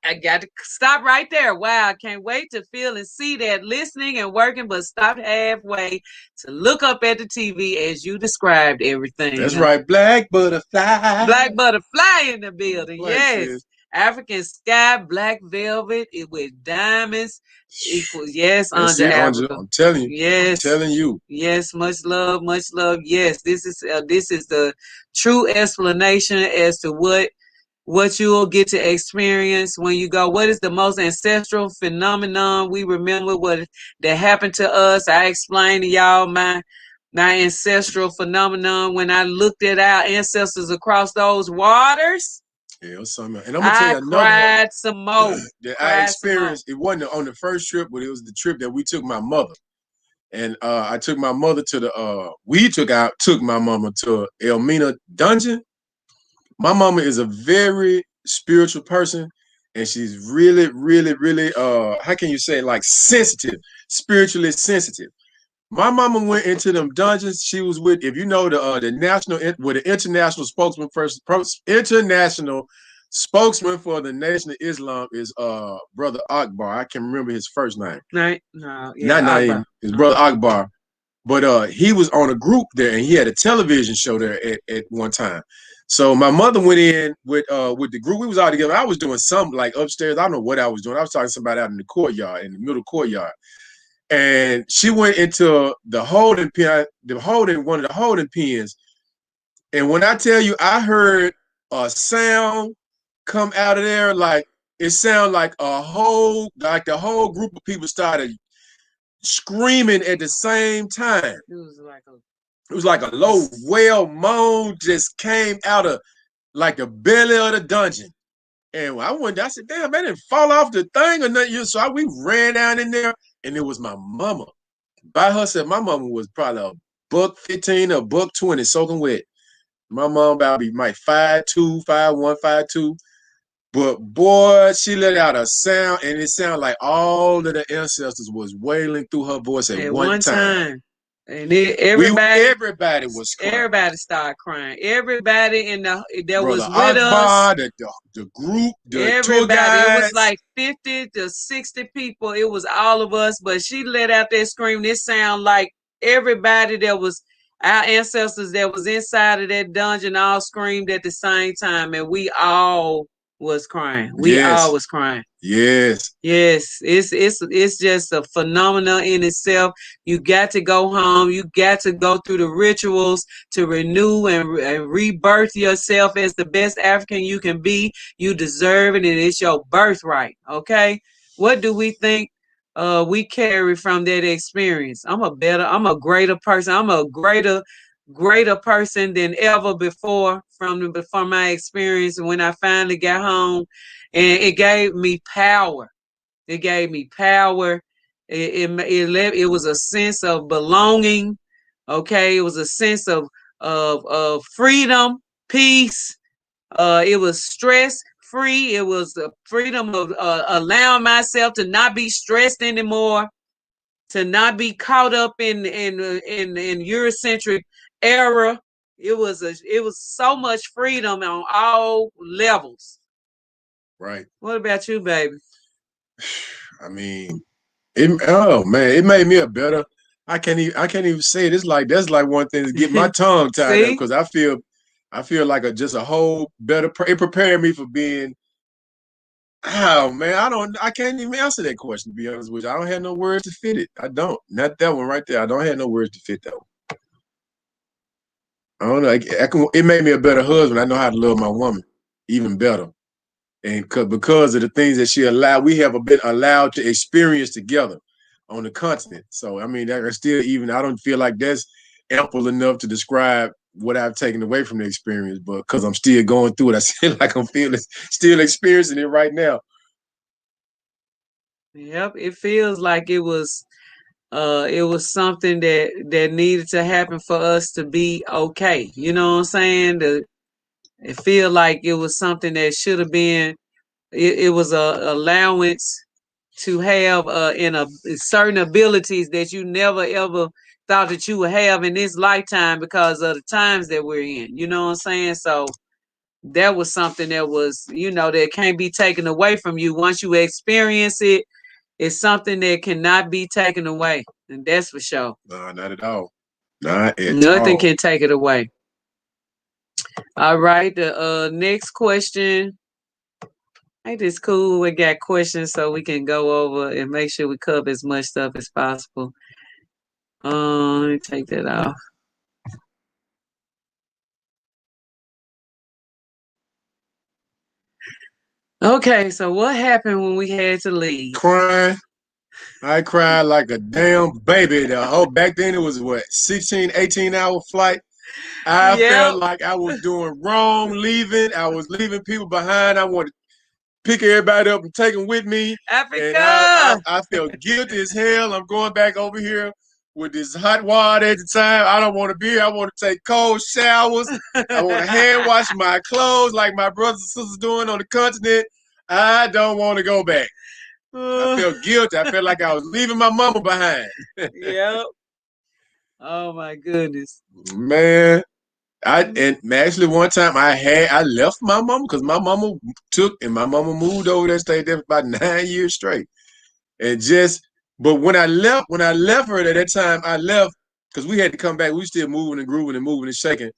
I got to stop right there. Wow, I can't wait to feel and see that, listening and working, but stop halfway to look up at the TV as you described everything.
That's right. Black butterfly.
Black butterfly in the building.
Black
yes.
sis.
African sky, black velvet with diamonds equals yes,
Anja. I'm telling you.
Yes.
I'm telling you.
Yes, much love, much love. Yes, this is the true explanation as to what you will get to experience when you go. What is the most ancestral phenomenon? We remember what that happened to us. I explained to y'all my ancestral phenomenon when I looked at our ancestors across those waters.
Yeah, it was something. And I'm gonna tell you another
cried some more.
That I experienced. It wasn't on the first trip, but it was the trip that we took my mother. And I took my mother to took my mama to Elmina Dungeon. My mama is a very spiritual person, and she's really, really, really how can you say like sensitive, spiritually sensitive. My mama went into them dungeons. She was with, if you know the national, with the international spokesman international spokesman for the Nation of Islam is brother Akbar. I can't remember his first name.
No,
Not
Akbar.
His brother Akbar. But he was on a group there, and he had a television show there at one time. So my mother went in with the group. We was all together. I was doing something like upstairs. I don't know what I was doing. I was talking to somebody out in the courtyard, in the middle courtyard. And she went into the holding pen, one of the holding pens. And when I tell you, I heard a sound come out of there, like it sounded like the whole group of people started screaming at the same time. It was like a low wail moan just came out of like the belly of the dungeon. And I said, damn, man, didn't fall off the thing or nothing. So we ran down in there, and it was my mama. By herself, my mama was probably a $1.15 or $1.20 soaking wet. My mom about to be like 5'2", 5'1", 5'2". But boy, she let out a sound, and it sounded like all of the ancestors was wailing through her voice at one time.
And everybody
was crying.
Everybody started crying. Everybody that
Brother
was with
Akbar,
us,
the group, the
everybody.
tour guides.
It was like 50 to 60 people. It was all of us. But she let out that scream. It sounded like everybody that was our ancestors that was inside of that dungeon all screamed at the same time, and we all was crying. We all was crying.
Yes.
It's just a phenomenon in itself. You got to go home. You got to go through the rituals to renew and rebirth yourself as the best African you can be. You deserve it, and it's your birthright. Okay. What do we think we carry from that experience? I'm a greater person. I'm a greater person than ever before from my experience when I finally got home, and it gave me power. It gave me power. It was a sense of belonging. Okay, it was a sense of freedom, peace. It was stress free. It was a freedom of allowing myself to not be stressed anymore, to not be caught up in Eurocentric era. It was so much freedom on all levels.
Right.
What about you, baby?
I mean, it made me a better. I can't even say it. It's like that's like one thing to get my tongue tied up, because I feel like just a whole better. It prepared me for being. Oh man, I can't even answer that question, to be honest with you. I don't have no words to fit it. I don't. Not that one right there. I don't have no words to fit that one. I don't know. It made me a better husband. I know how to love my woman even better. And because of the things that she allowed, we have been allowed to experience together on the continent. So, I mean, that still I don't feel like that's ample enough to describe what I've taken away from the experience, but because I'm still going through it, I feel like I'm still experiencing it right now.
Yep, it feels like it was something that needed to happen for us to be okay. You know what I'm saying? It feel like it was something that should have been. It was a allowance to have certain abilities that you never ever thought that you would have in this lifetime because of the times that we're in. You know what I'm saying? So that was something that was, that can't be taken away from you. Once you experience it, it's something that cannot be taken away. And that's for sure.
No, not at all. Not at all.
Nothing can take it away. All right. The next question. Ain't this cool? We got questions so we can go over and make sure we cover as much stuff as possible. Let me take that off. Okay, so what happened when we had to leave?
Crying. I cried like a damn baby. Back then it was 16, 18-hour flight. I felt like I was doing wrong leaving. I was leaving people behind. I wanted to pick everybody up and take them with me.
Amerikkka.
And I felt guilty as hell. I'm going back over here with this hot water at the time. I don't want to be here. I want to take cold showers. I want to hand wash my clothes like my brothers and sisters doing on the continent. I don't want to go back. I felt guilty. I felt like I was leaving my mama behind.
Yep. Oh my goodness.
Man. And actually one time I left my mama because my mama moved over there, stayed there for about 9 years straight. But when I left her at that time, I left because we had to come back. We still moving and grooving and moving and shaking.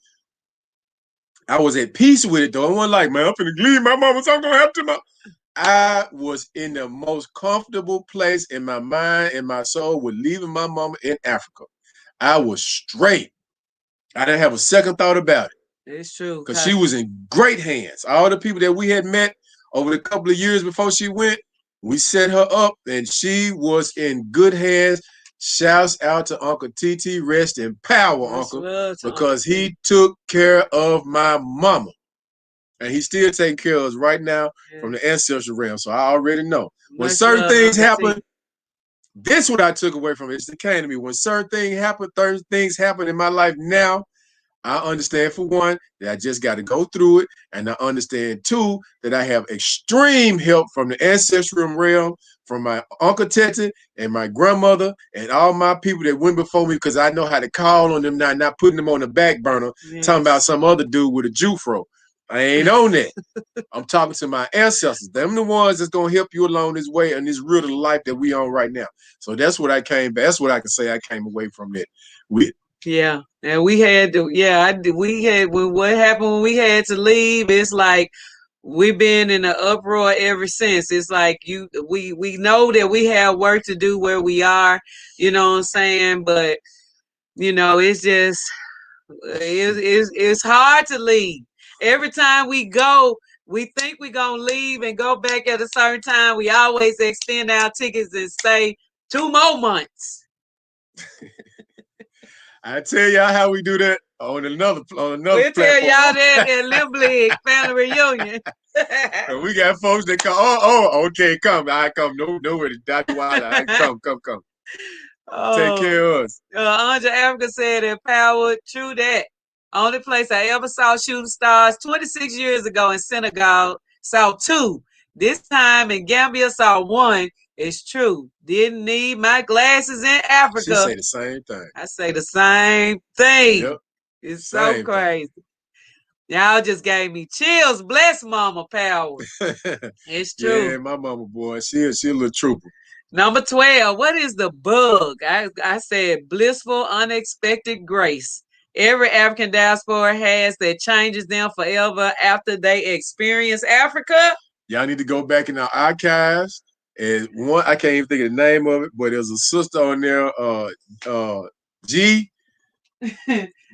I was at peace with it though. I wasn't like, man, I'm finna leave my mama, so I'm gonna have to. I was in the most comfortable place in my mind and my soul with leaving my mama in Africa. I was straight. I didn't have a second thought about it.
It's true.
Because she was in great hands. All the people that we had met over the couple of years before she went, we set her up and she was in good hands. Shouts out to Uncle TT, rest in power, Uncle, because he took care of my mama. And he's still taking care of us right now from the ancestral realm. So I already know. When certain things happen, this is what I took away from it. It came to me. When certain things happen in my life now, I understand, for one, that I just got to go through it. And I understand, two, that I have extreme help from the ancestral realm, from my Uncle Tete and my grandmother and all my people that went before me, because I know how to call on them now, not putting them on the back burner, talking about some other dude with a Jufro. I ain't on that. I'm talking to my ancestors. Them the ones that's going to help you along this way and this real life that we on right now. So that's what I came back. That's what I can say I came away from that with.
Yeah, and we had to. What happened when we had to leave? It's like we've been in an uproar ever since. It's like we know that we have work to do where we are. You know what I'm saying? But it's just it's hard to leave. Every time we go, we think we're gonna leave and go back at a certain time. We always extend our tickets and stay 2 more months.
I tell y'all how we do that on another
We'll
platform.
tell y'all that at Limbley family reunion.
And we got folks that come. Okay, come. I come. Nowhere to Dr. Wilder. Come. Take care of us.
Anja Africa said that power. True that. Only place I ever saw shooting stars 26 years ago in Senegal, saw 2. This time in Gambia, saw 1. It's true. Didn't need my glasses in Africa.
She say the same thing.
I say the same thing.
Yep.
It's so crazy. Y'all just gave me chills. Bless Mama Power. It's true.
Yeah, my mama, boy. She a little trooper.
Number 12. What is the bug? I said blissful, unexpected grace. Every African diaspora has that changes them forever after they experience Africa.
Y'all need to go back in our archives. And one, I can't even think of the name of it, but there's a sister on there, G.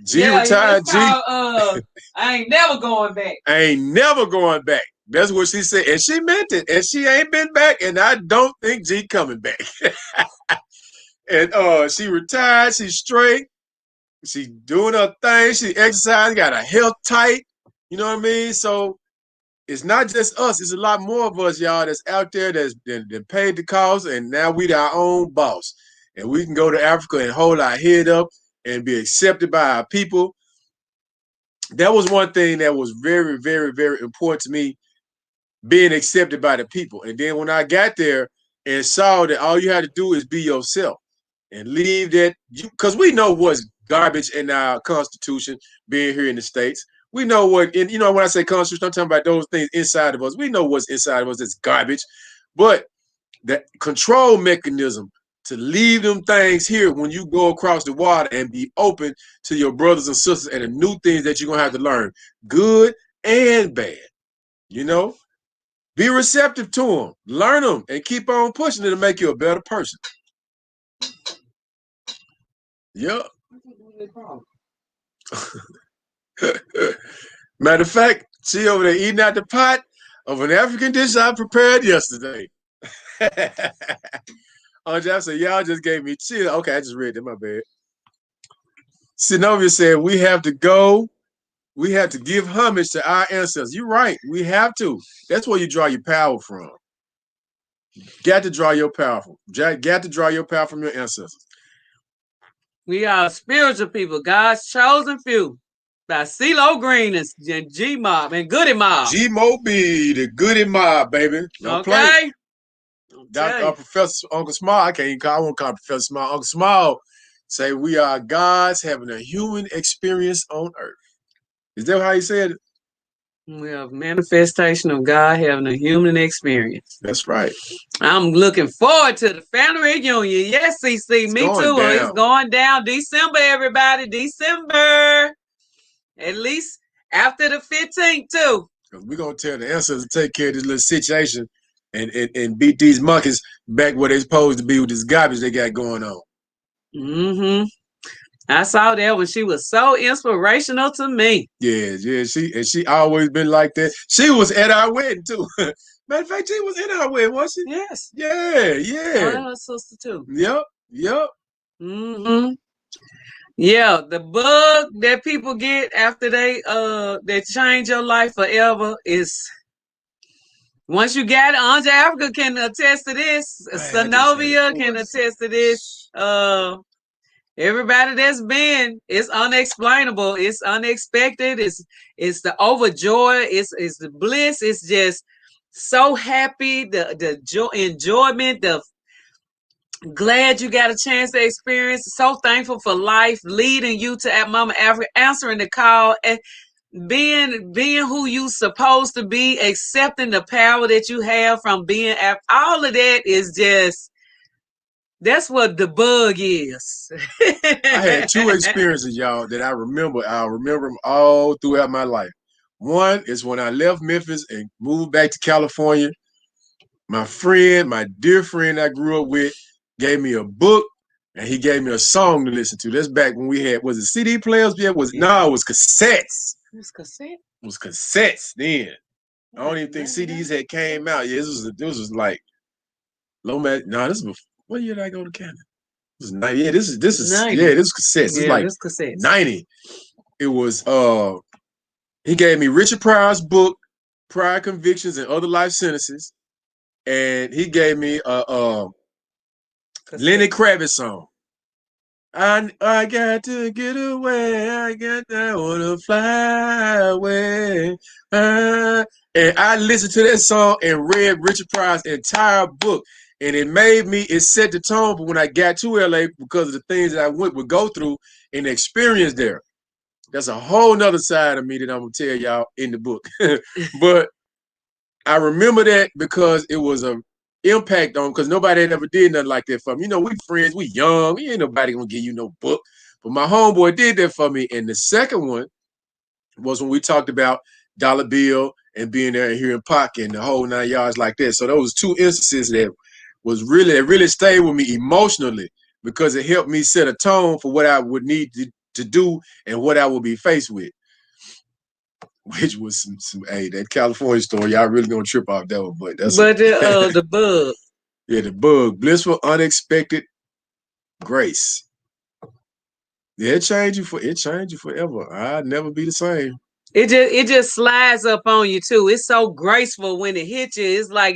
G retired. G.
I ain't never going back.
I ain't never going back. That's what she said. And she meant it. And she ain't been back. And I don't think G coming back. And she retired. She's straight. She doing her thing. She exercising, got her health tight. You know what I mean? So it's not just us. It's a lot more of us, y'all, that's out there that's paid the cost, and now we our own boss. And we can go to Africa and hold our head up and be accepted by our people. That was one thing that was very, very, very important to me, being accepted by the people. And then when I got there and saw that all you had to do is be yourself and leave that, because we know what's garbage in our Constitution, being here in the States. We know what, when I say Constitution, I'm talking about those things inside of us. We know what's inside of us that's garbage. But the control mechanism to leave them things here when you go across the water and be open to your brothers and sisters and the new things that you're going to have to learn, good and bad, Be receptive to them, learn them, and keep on pushing it to make you a better person. Yep. Matter of fact, she over there eating out the pot of an African dish I prepared yesterday. I said, y'all just gave me chill. Okay, I just read that, my bad. Sinovia said, we have to give homage to our ancestors. You're right, we have to. That's where you draw your power from. Got to draw your power from. Got to draw your power from your ancestors.
We are spiritual people, God's chosen few. By CeeLo Green and G Mob and Goody Mob.
G Moby, the Goody Mob, baby. Don't play. Professor Uncle Small, I won't call him Professor Small. Uncle Small say we are gods having a human experience on earth. Is that how he said it?
We have manifestation of God having a human experience.
That's right.
I'm looking forward to the family reunion. Yes, CC, me too. Down. It's going down December, everybody. December. At least after the 15th, too.
We're going to tell the Ancestors to take care of this little situation and beat these monkeys back where they're supposed to be with this garbage they got going on.
Mm-hmm. I saw that when she was so inspirational to me.
Yeah. She always been like that. She was at our wedding too. Matter of fact, she was in our wedding, wasn't she?
Yes.
Yeah.
Oh, her sister too.
Yep.
Mm-hmm. Yeah, the bug that people get after they change your life forever is once you got it. Anja Africa can attest to this. Sanovia can attest to this. Everybody that's been, it's unexplainable, it's unexpected, it's the overjoy, it's the bliss, it's just so happy, the joy, enjoyment, the glad you got a chance to experience, so thankful for life leading you to Mama Africa, answering the call, and being who you supposed to be, accepting the power that you have from being all of that is just. That's what the bug is.
I had two experiences, y'all, that I remember. I'll remember them all throughout my life. One is when I left Memphis and moved back to California. My dear friend I grew up with, gave me a book and he gave me a song to listen to. That's back when we had, was it CD players? Yeah, it was cassettes.
It was cassette?
It was cassettes then. I don't even think CDs had came out. Yeah, this was like Lomax. No, this was before. What year did I go to Canada? This is 90. Yeah, this is 90. Yeah, this is cassettes. It's like cassettes. 90. It was he gave me Richard Pryor's book, Prior Convictions and Other Life Sentences. And he gave me Lenny Kravitz song. I got to get away. I wanna fly away. And I listened to that song and read Richard Pryor's entire book. And it set the tone for when I got to LA because of the things that I would go through and experience there. That's a whole nother side of me that I'm gonna tell y'all in the book. But I remember that because it was an impact on, because nobody had ever did nothing like that for me. You know, we friends, we young, ain't nobody gonna give you no book. But my homeboy did that for me. And the second one was when we talked about Dollar Bill and being there and hearing Pac and the whole 9 yards like that. So those 2 instances that really stayed with me emotionally because it helped me set a tone for what I would need to do and what I would be faced with. Which was some that California story. Y'all really gonna trip off that one, but that's
the bug.
Yeah, the bug. Blissful, unexpected grace. Yeah, it changed you forever. I'd never be the same.
It just slides up on you too. It's so graceful when it hits you. It's like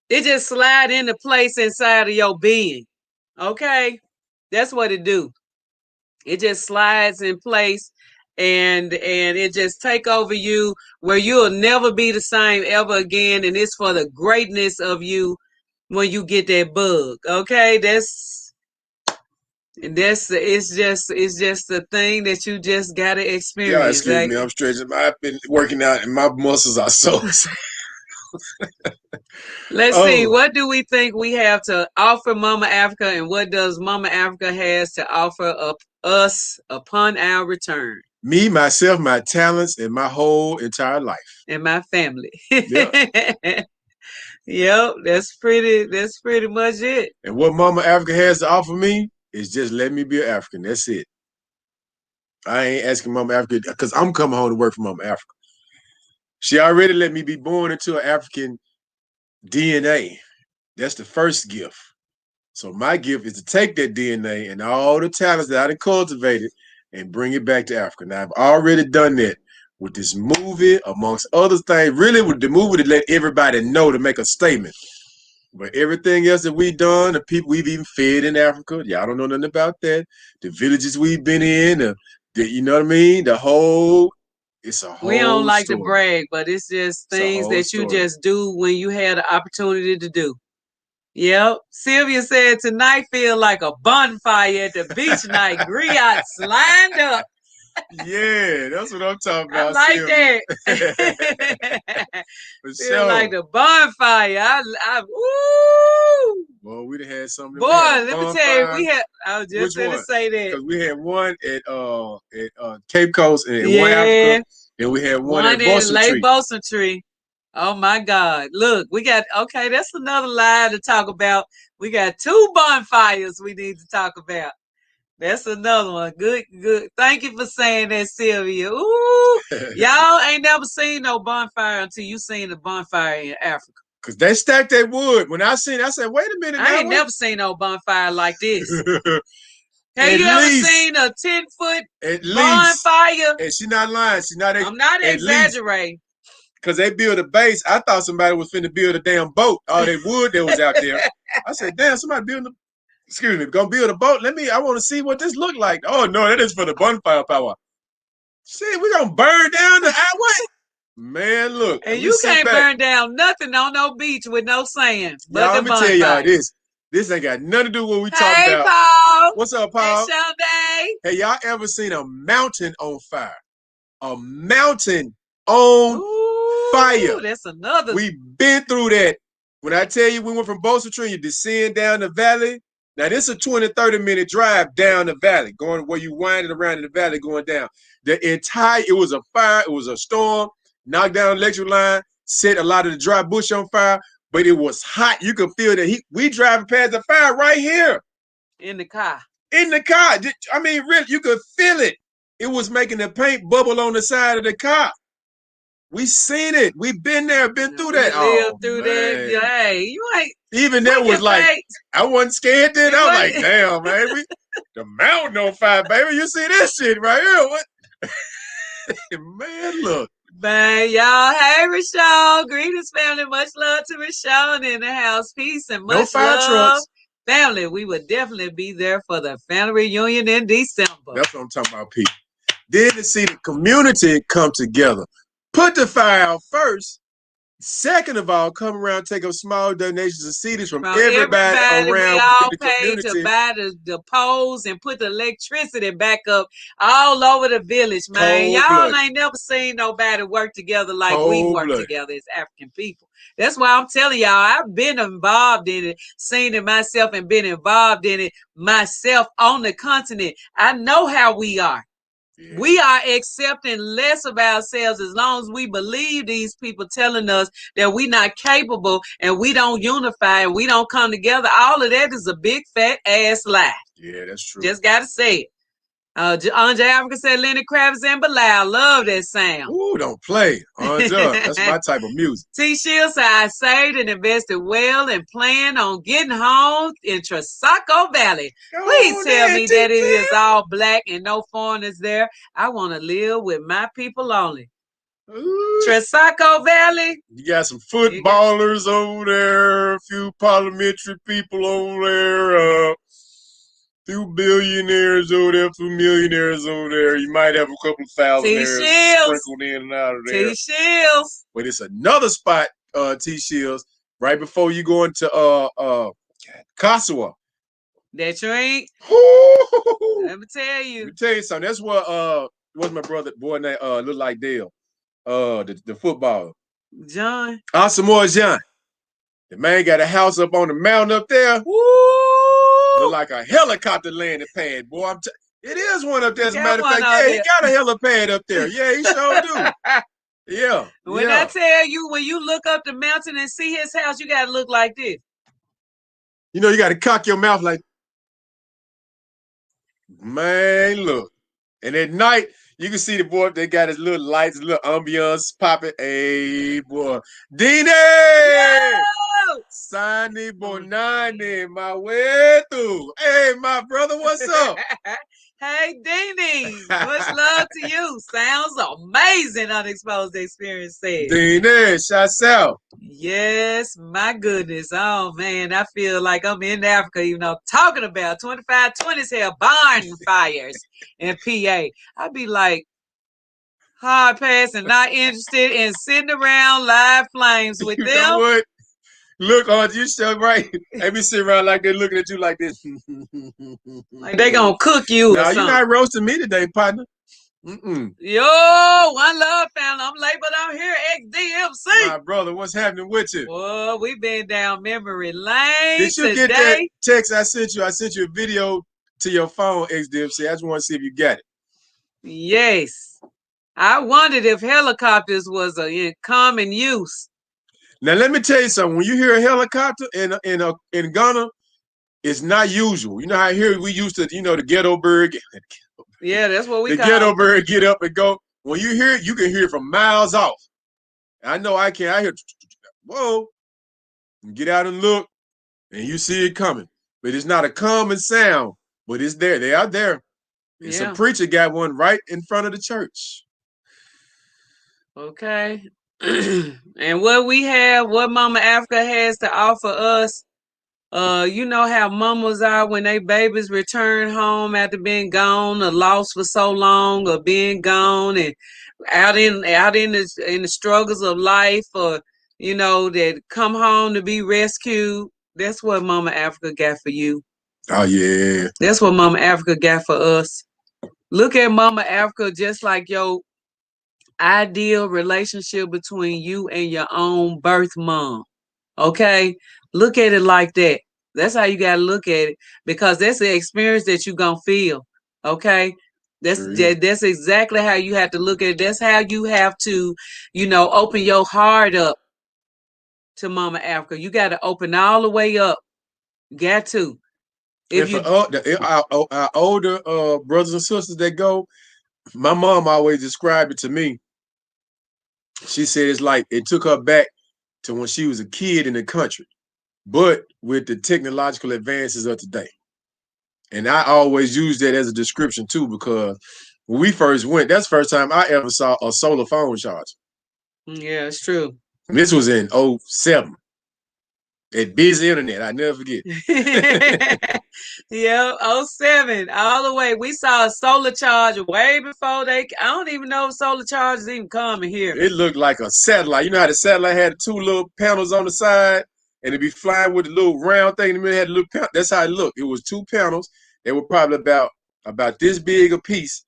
it just slide into place inside of your being. Okay? That's what it do. It just slides in place and it just take over you where you'll never be the same ever again. And it's for the greatness of you when you get that bug. Okay? It's just a thing that you just gotta experience.
Yeah, excuse me, I'm stretching. I've been working out and my muscles are sore.
Let's see. What do we think we have to offer Mama Africa, and what does Mama Africa has to offer us upon our return?
Me, myself, my talents, and my whole entire life.
And my family. Yep, that's pretty much it.
And what Mama Africa has to offer me is just let me be an African. That's it. I ain't asking Mama Africa because I'm coming home to work for Mama Africa. She already let me be born into an African DNA. That's the first gift. So my gift is to take that DNA and all the talents that I done cultivated and bring it back to Africa. Now, I've already done that with this movie, amongst other things. Really, with the movie to let everybody know, to make a statement. But everything else that we done, the people we've even fed in Africa, y'all don't know nothing about that. The villages we've been in, you know what I mean? It's a whole
We don't like
story.
to brag, but it's just things that you just do when you had the opportunity to do. Yep. Sylvia said tonight feel like a bonfire at the beach night. Griots lined up.
Yeah, that's what I'm talking about.
I like that.
For
feel
sure.
like the bonfire. Woo!
Well, we done had something.
Boy, let me tell you, I was just going to say that.
Because we had one at Cape Coast and one Africa, and we had one at
Lake Bolson Tree. Oh my God. Look, that's another lie to talk about. We got 2 bonfires we need to talk about. That's another one. Good. Thank you for saying that, Sylvia. Ooh, y'all ain't never seen no bonfire until you seen a bonfire in Africa.
Because they stacked that wood. When I said, wait a minute.
I ain't never seen no bonfire like this. Have you ever seen a 10-foot bonfire?
And she's not lying.
I'm not exaggerating.
Because they built a base. I thought somebody was finna build a damn boat. All that wood that was out there. I said, damn, somebody gonna build a boat. I want to see what this look like. Oh no, that is for the bonfire power. Shit, we gonna burn down the highway. Man, look.
And you can't burn down nothing on no beach with no sand.
Y'all, let me tell y'all this. This ain't got nothing to do with what we talking about.
Hey, Paul.
What's up, Paul?
Hey, Shonday.
Hey, y'all ever seen a mountain on fire? A mountain on fire.
That's another.
We've been through that. When I tell you we went from Bolson Tree, you descend down the valley. Now, this is a 20, 30-minute drive down the valley, going where you winding around in the valley going down. It was a fire, it was a storm, knocked down the electric line, set a lot of the dry bush on fire, but it was hot. You could feel the heat. We driving past the fire right here.
In the car.
I mean, really, you could feel it. It was making the paint bubble on the side of the car. We seen it. We've been there, been through that.
Lived through that. Hey, you ain't.
Even that was like, I wasn't scared then. I was like, damn, baby. The mountain on fire, baby. You see this shit right here. What? Man, look.
Man, y'all. Hey, Rashawn. Greetings, family. Much love to Rashawn in the house. Peace and much love. Trucks. Family, we would definitely be there for the family reunion in December.
That's what I'm talking about, Pete. Then to see the community come together. Put the fire out first. Second of all, come around, take up small donations of CDs from everybody around
we all
the
paid
community.
To buy the poles and put the electricity back up all over the village, man. Y'all ain't never seen nobody work together like we work together as African people. That's why I'm telling y'all, I've been involved in it, seen it myself and been involved in it myself on the continent. I know how we are. Yeah. We are accepting less of ourselves as long as we believe these people telling us that we're not capable and we don't unify and we don't come together. All of that is a big fat ass lie.
Yeah, that's true.
Just got to say it. Andre Africa said Lenny Kravitz and Bilal. Love that sound.
Ooh, don't play. That's my type of music.
T. Shields said, I saved and invested well and plan on getting home in Tresaco Valley. Please tell me that it is all black and no foreigners there. I want to live with my people only. Ooh. Tresaco Valley.
You got some footballers over there, a few parliamentary people over there, few billionaires over there, few millionaires over there. You might have a couple thousandaires sprinkled in and out of there.
T-Shields.
But it's another spot, T-Shields, right before you go into Kasawa.
That you ain't. Let me tell you.
Let me tell you something. That's what what's my brother boy name look like Dale. The footballer.
John.
Asamoah John. The man got a house up on the mountain up there.
Woo!
Look like a helicopter landing pad, boy. It is one up there. As a matter of fact, yeah, he got a helipad up there. Yeah, he sure do. Yeah.
When I tell you, when you look up the mountain and see his house, you gotta look like this.
You know, you gotta cock your mouth like, man, look. And at night, you can see the boy, they got his little lights, little ambiance popping. Hey, boy. Dini! Sani Bonani, my way through. Hey, my brother, what's up?
Hey, Dini. Much love to you. Sounds amazing, Unexposed Experience said.
Dini, shouts out.
Yes, my goodness. Oh man, I feel like I'm in Africa, talking about 2520s here, bonfires in PA. I'd be like hard pass and not interested in sitting around live flames with
You know
them.
what? Look, you so right. They be sitting around like they're looking at you like this.
Like they gonna cook you or
Nah, you're
something.
not roasting me today, partner. Mm-mm.
Yo, one love family. I'm late, but I'm here. XDMC.
My brother, what's happening with you?
Well, we've been down memory lane
Did you
today.
get that text I sent you? I sent you a video to your phone, XDMC. I just want to see if you got it.
Yes. I wondered if helicopters was in common use.
Now let me tell you something. When you hear a helicopter in Ghana, it's not usual. You know how here we used to, the ghetto bird.
Yeah, that's what we
the
call
ghetto bird get up and go. When you hear it, you can hear it from miles off. I know I can. I hear, whoa, and get out and look, and you see it coming. But it's not a common sound, but it's there. They are there. And some preacher got one right in front of the church.
Okay. And what Mama Africa has to offer us, you know how mamas are when they babies return home after being gone or lost for so long or being gone and out in the struggles of life, or that come home to be rescued. That's what Mama Africa got for you.
Oh yeah.
That's what Mama Africa got for us. Look at Mama Africa just like your ideal relationship between you and your own birth mom. Okay? Look at it like that. That's how you gotta look at it, because that's the experience that you're gonna feel. Okay? That's exactly how you have to look at it. That's how you have to, open your heart up to Mama Africa. You gotta open all the way up. You got to.
If our older brothers and sisters that go, my mom always described it to me. She said it's like it took her back to when she was a kid in the country, but with the technological advances of today. And I always use that as a description too, because when we first went, that's the first time I ever saw a solar phone charge.
Yeah, it's true.
And this was in 07. At busy internet, I never forget.
Yeah, 07, all the way. We saw a solar charger way before I don't even know if solar chargers even coming here.
It looked like a satellite. You know how the satellite had two little panels on the side, and it'd be flying with a little round thing in the middle. Had a little panel. That's how it looked. It was two panels. They were probably about this big a piece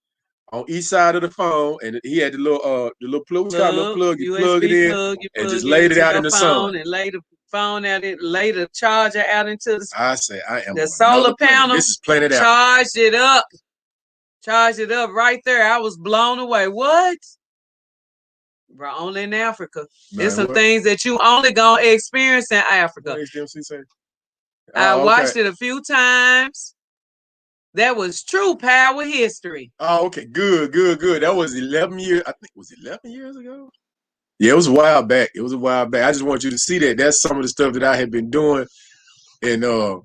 on each side of the phone, and he had the little plug. You plug it in, and just laid it out in the sun.
And laid the phone out, laid the charger out into the.
I say, I am
the solar panel.
This is Planet Apple.
Charged it up right there. I was blown away. What? Bro, only in Africa. There's some things that you only gonna experience in Africa.
What HDMC say?
I watched it a few times. That was true power history.
Oh, okay. Good. That was 11 years. I think it was 11 years ago. Yeah, it was a while back. I just want you to see that. That's some of the stuff that I had been doing. And
the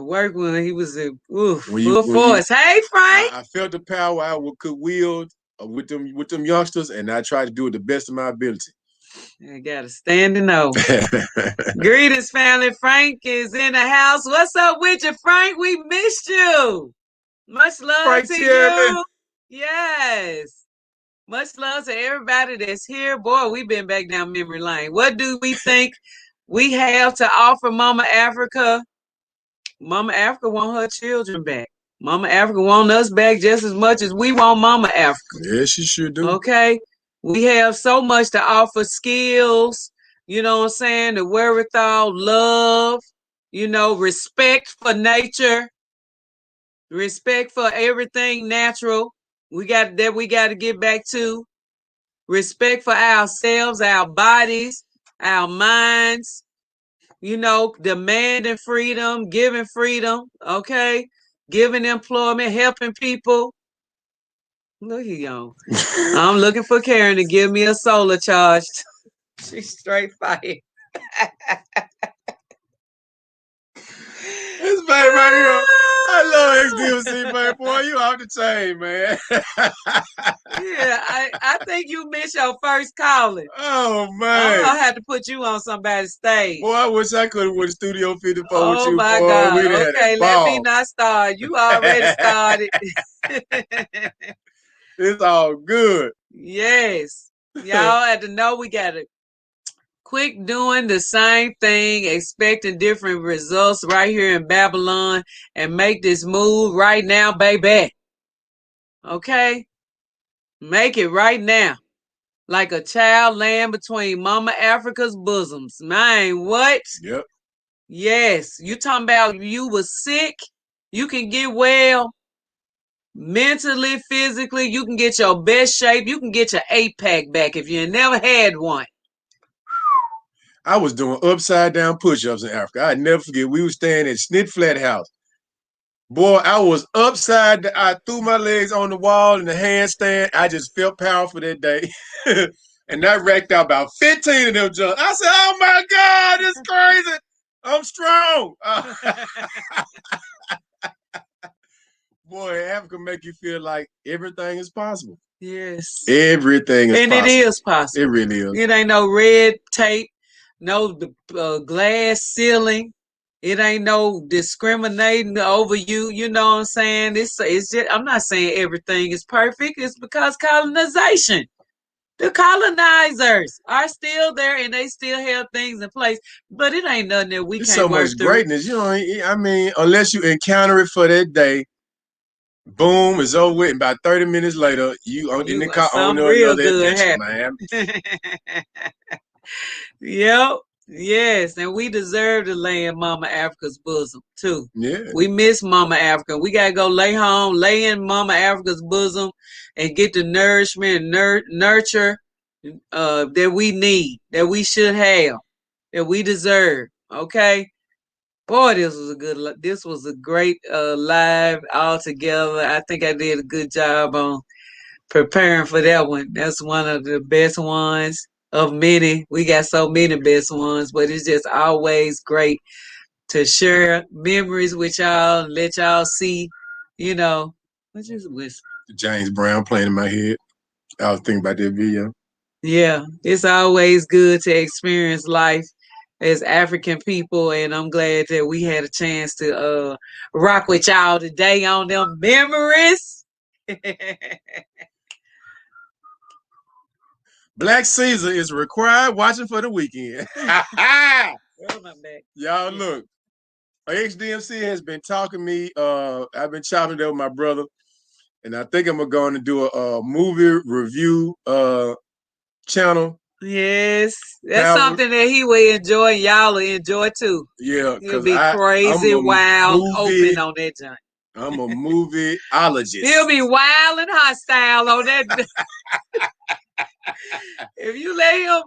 work when he was full force. Hey, Frank.
I felt the power I could wield with them youngsters, and I tried to do it the best of my ability.
I gotta stand and know. Greetings, family. Frank is in the house. What's up with you, Frank? We missed you. Much love
Frank
to you. Yes. Much love to everybody that's here. Boy, we've been back down memory lane. What do we think we have to offer Mama Africa? Mama Africa want her children back. Mama Africa want us back just as much as we want Mama Africa.
Yeah, she sure do.
Okay? We have so much to offer: skills, you know what I'm saying, the wherewithal, love, respect for nature, respect for everything natural. We got to get back to. Respect for ourselves, our bodies, our minds, demanding freedom, giving freedom, okay? Giving employment, helping people. Look at y'all. I'm looking for Karen to give me a solar charge. She's straight fired.
This man right here. I love XDMC, man. Boy, you off the chain, man.
Yeah, I think you missed your first calling.
Oh
I'm
man.
gonna have to put you on somebody's stage.
Boy, I wish I could have went to Studio 54 with
Oh
you,
my
boy.
God.
We'd have
Okay,
had a
let me
ball.
not start. You already started.
It's all good.
Yes. Y'all had to know we gotta quit doing the same thing, expecting different results right here in Babylon and make this move right now, baby. Okay? Make it right now. Like a child laying between Mama Africa's bosoms. Man, what?
Yep.
Yes. You talking about you was sick? You can get well mentally, physically. You can get your best shape. You can get your 8-pack back if you never had one.
I was doing upside down push-ups in Africa. I'd never forget. We were staying at Snit Flat House. Boy, I was upside. I threw my legs on the wall in the handstand. I just felt powerful that day. And I racked out about 15 of them jumps. I said, oh my God, it's crazy. I'm strong. Boy, Africa make you feel like everything is possible.
Yes.
Everything is possible.
And it is possible.
It really is.
It ain't no red tape, no glass ceiling. It ain't no discriminating over you. You know what I'm saying? It's just, I'm not saying everything is perfect. It's because colonization. The colonizers are still there and they still have things in place, but it ain't nothing that we
There's
can't
so
work
much
through.
greatness. You know, I mean, unless you encounter it for that day, boom, it's over with. And about 30 minutes later, you in the car on
real
another
good
adventure, man.
Yep. Yes, and we deserve to lay in Mama Africa's bosom too.
Yeah.
We miss Mama Africa. We gotta go lay home, lay in Mama Africa's bosom, and get the nourishment and nurture that we need, that we should have, that we deserve. Okay. Boy, this was a great live all together. I think I did a good job on preparing for that one. That's one of the best ones of many. We got so many best ones, but it's just always great to share memories with y'all and let y'all see, you know, what's this whisper?
James Brown playing in my head. I was thinking about that video.
Yeah, it's always good to experience life as African people, and I'm glad that we had a chance to rock with y'all today on them memories.
Black Caesar is required watching for the weekend. Y'all look, HDMC has been talking to me. I've been chopping it up with my brother, and I think I'm going to do a movie review channel.
Yes, that's something that he will enjoy. Y'all will enjoy too.
Yeah,
he'll be crazy, wild, open on that joint.
I'm a movieologist.
He'll be wild and hostile on that. If you let him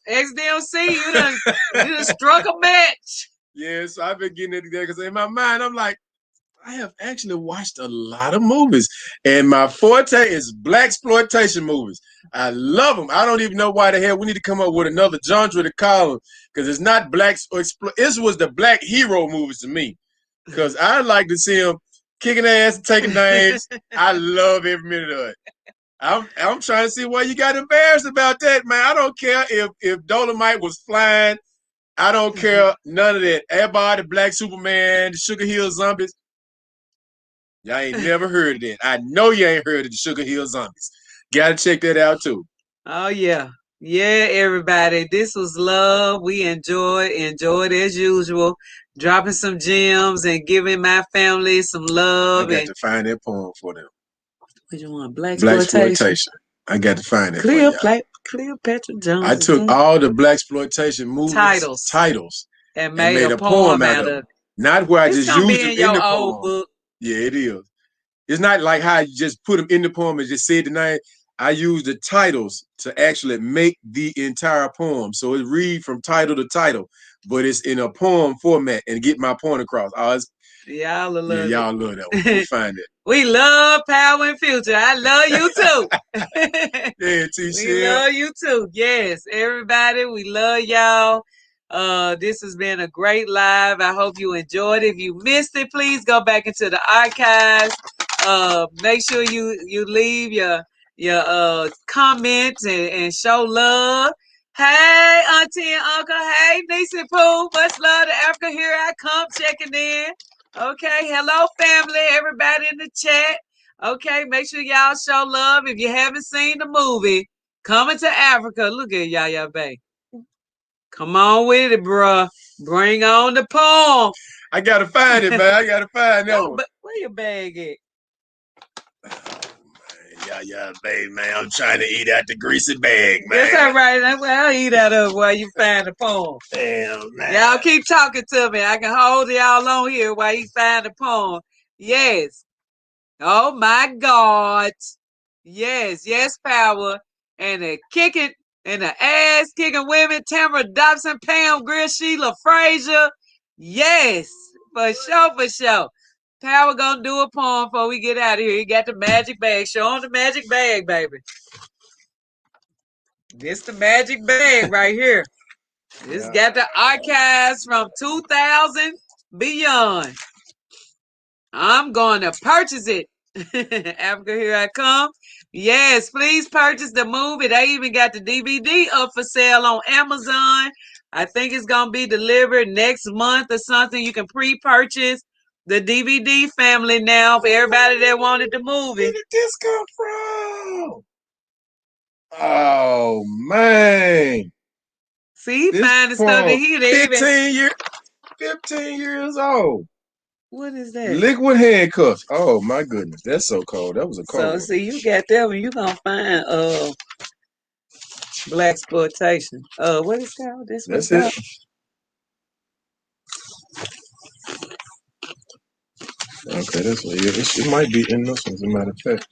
XDMC, you done struck a match.
Yeah, so I've been getting it together because in my mind, I'm like, I have actually watched a lot of movies, and my forte is blaxploitation movies. I love them. I don't even know why the hell we need to come up with another genre to call them, because it's not blacks. This was the black hero movies to me, because I like to see them kicking ass and taking names. I love every minute of it. I'm trying to see why you got embarrassed about that, man. I don't care if Dolomite was flying. I don't care none of that. Everybody, Black Superman, the Sugar Hill Zombies. Y'all ain't never heard of that. I know you ain't heard of the Sugar Hill Zombies. Gotta check that out too.
Oh yeah. Yeah, everybody. This was love. We enjoyed as usual. Dropping some gems and giving my family some love.
I got to find that poem for them.
What you want? Blaxploitation.
I got to find it.
Cleopatra Jones.
I took all the blaxploitation movies titles
and made a poem out of it.
Not where I just used them in the poem.
Book.
Yeah, it is. It's not like how you just put them in the poem and just said the name. I use the titles to actually make the entire poem. So it read from title to title, but it's in a poem format and get my point across.
Y'all love it.
Y'all love that one. We'll find it.
We love Power and Future. I love you too.
Yeah, T-Shell.
We love you too. Yes, everybody, we love y'all. This has been a great live. I hope you enjoyed it. If you missed it, please go back into the archives. Make sure you leave your your comments and show love. Hey, Auntie and Uncle. Hey, niece and Pooh. Much love to Africa. Here I come checking in. Okay, hello, family. Everybody in the chat. Okay, make sure y'all show love. If you haven't seen the movie, Coming to Africa. Look at Yaya Bay. Come on with it, bruh. Bring on the poem.
I gotta find it, man. I gotta find that one.
But where your bag at?
Yeah, baby, man. I'm trying to eat out the greasy bag, man.
That's all right. That's what I'll eat out of while you find the poem.
Damn, man.
Y'all keep talking to me. I can hold y'all on here while you find the poem. Yes. Oh my God. Yes, power. And the kicking and the ass kicking women, Tamara Dobson, Pam Grier, Sheila Frazier. Yes, for sure. Power gonna do a poem before we get out of here. He got the magic bag. Show him the magic bag, baby. This the magic bag right here. This got the archives from 2000 beyond. I'm going to purchase it. Africa, here I come. Yes, please purchase the movie. They even got the DVD up for sale on Amazon. I think it's going to be delivered next month or something. You can pre-purchase the DVD family now for everybody that wanted the movie.
Where did this come from? Oh, man.
See, finding stuff that he didn't
15 years old.
What is that?
Liquid handcuffs. Oh my goodness, that's so cold. That was a cold.
So see, you got that one. You gonna find black exploitation. What is called?
That's it. Okay, that's what it might be in this one, as a matter of fact.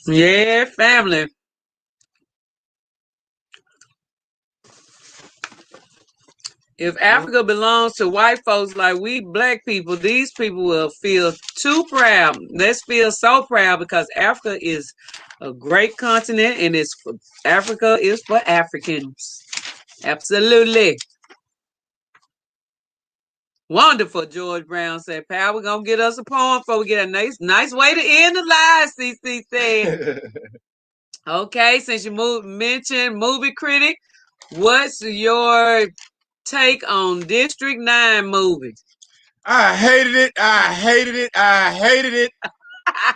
Yeah, family. If Africa belongs to white folks like we black people, these people will feel too proud. Let's feel so proud because Africa is a great continent and Africa is for Africans. Absolutely. Wonderful, George Brown said. Pal, we're going to get us a poem before we get a nice way to end the live, CC said. Okay, since you mentioned movie critic, what's your take on District 9 movie?
I hated it.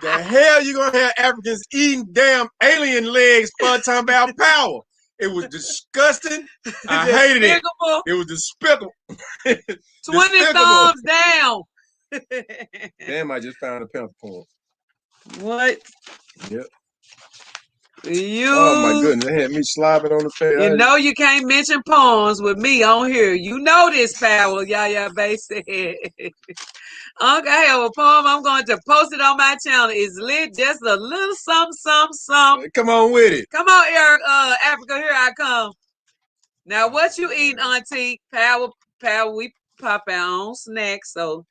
The hell you gonna have Africans eating damn alien legs for talking about power? It was disgusting. I hated it. It was despicable.
20 thumbs down.
Damn, I just found a pimp poem.
What?
Yep.
Oh
my goodness, they had me slobbing on the face.
You know you can't mention poems with me on here. You know this, Powell. Yaya Bay said. Uncle, I have a poem. I'm going to post it on my channel. It's lit, just a little something.
Come on with it.
Come on, Eric. Africa, here I come. Now, what you eating, Auntie? Powell, we pop our own snacks, so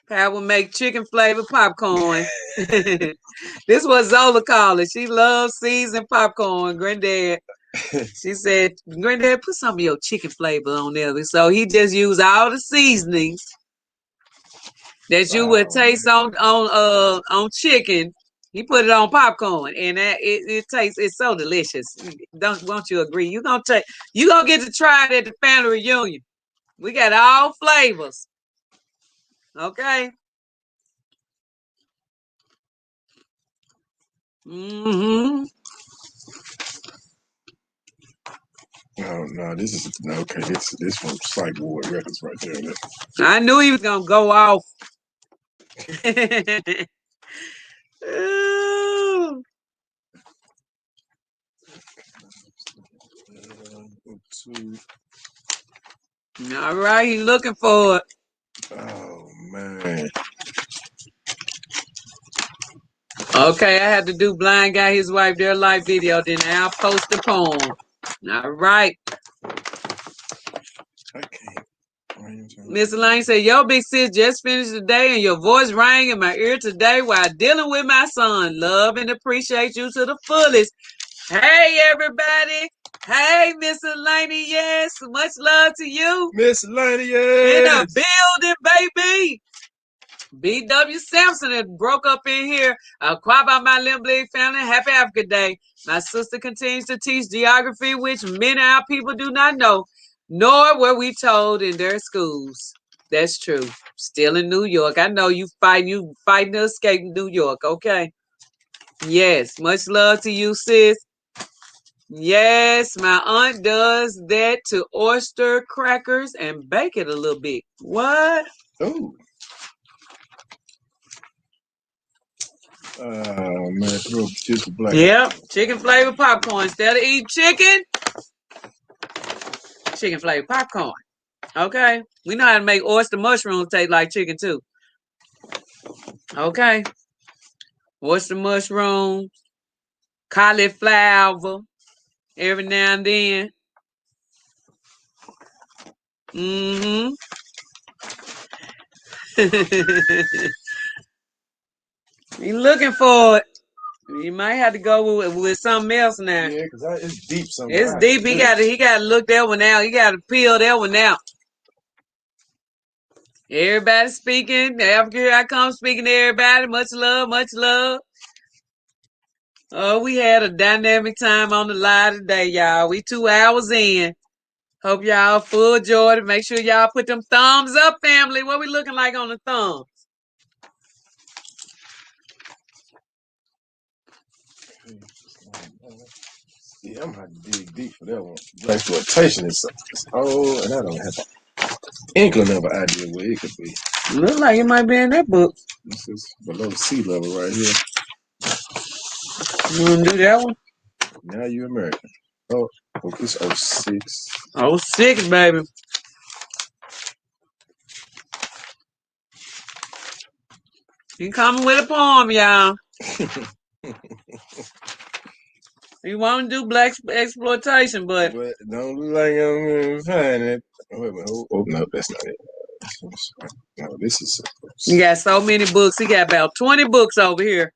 Powell make chicken flavored popcorn. This what Zola called it. She loves seasoned popcorn, Granddad. She said, Granddad, put some of your chicken flavor on there. So he just used all the seasonings that you would taste on chicken. He put it on popcorn, and it tastes. It's so delicious. Won't you agree? You gonna get to try it at the family reunion. We got all flavors. Okay. Mm-hmm.
Oh no, this is okay. This from Psych Ward Records right there.
I knew he was gonna go off. All right, he's looking for it.
Oh man.
Okay, I had to do Blind Guy, His Wife, Their Life video. Then I'll post the poem. All right. Miss Elaine said, yo, big sis just finished the day and your voice rang in my ear today while dealing with my son. Love and appreciate you to the fullest. Hey, everybody. Hey, Miss Elaine, yes. Much love to you.
Miss Elaine, yes.
In the building, baby. B.W. Sampson that broke up in here. Quiet by my little big family. Happy Africa Day. My sister continues to teach geography, which many of our people do not know, nor were we told in their schools. That's true. Still in New York. I know you fighting to escape New York. Okay. Yes. Much love to you, sis. Yes, my aunt does that to oyster crackers and bake it a little bit. What?
Ooh. Man, throw just a black.
Yep, chicken flavored popcorn. Instead of eating chicken flavored popcorn. Okay. We know how to make oyster mushrooms taste like chicken too. Okay. Oyster mushrooms, cauliflower, every now and then. Mm-hmm. You looking for it. You might have to go with something else now.
Yeah, because it's deep somewhere.
It's deep. He got to look that one out. He got to peel that one out. Everybody speaking. Africa, here I come speaking to everybody. Much love, much love. Oh, we had a dynamic time on the live today, y'all. We 2 hours in. Hope y'all full joy. Make sure y'all put them thumbs up, family. What we looking like on the thumbs?
Yeah, I'm gonna have to dig deep for that one. Exploitation is oh, and I don't have an inkling of an idea where it could be.
Look like it might be in that book.
This is below sea level right here.
You want to do that one?
Now you American. Oh, it's 06.
06, baby. He coming with a poem, y'all. He want to do black exploitation, but
don't look like I'm gonna find it. Wait a minute. Oh, no, that's not it. No, this is.
He got so many books. He got about 20 books over here.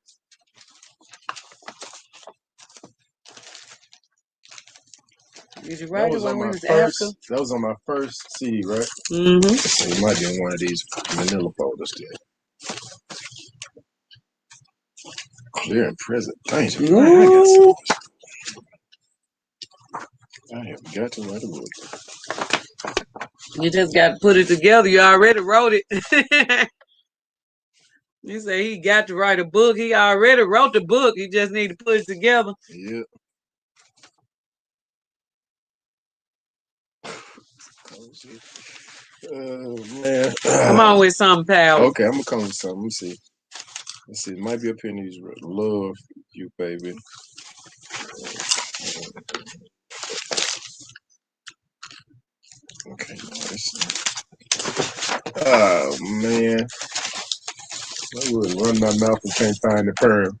Did you write it when we was Africa?
That was on my first CD, right?
Mm-hmm.
So it might be in one of these manila folders there. Clear and present danger. I have got to write a book.
You just got to put it together. You already wrote it. You say he got to write a book. He already wrote the book. He just need to put it together.
Yep. Man.
Come on with something, pal.
Okay, I'm gonna come with something. Let's see. It might be up here in these. Love you, baby. Okay, oh man, I would run my mouth and can't find the perm.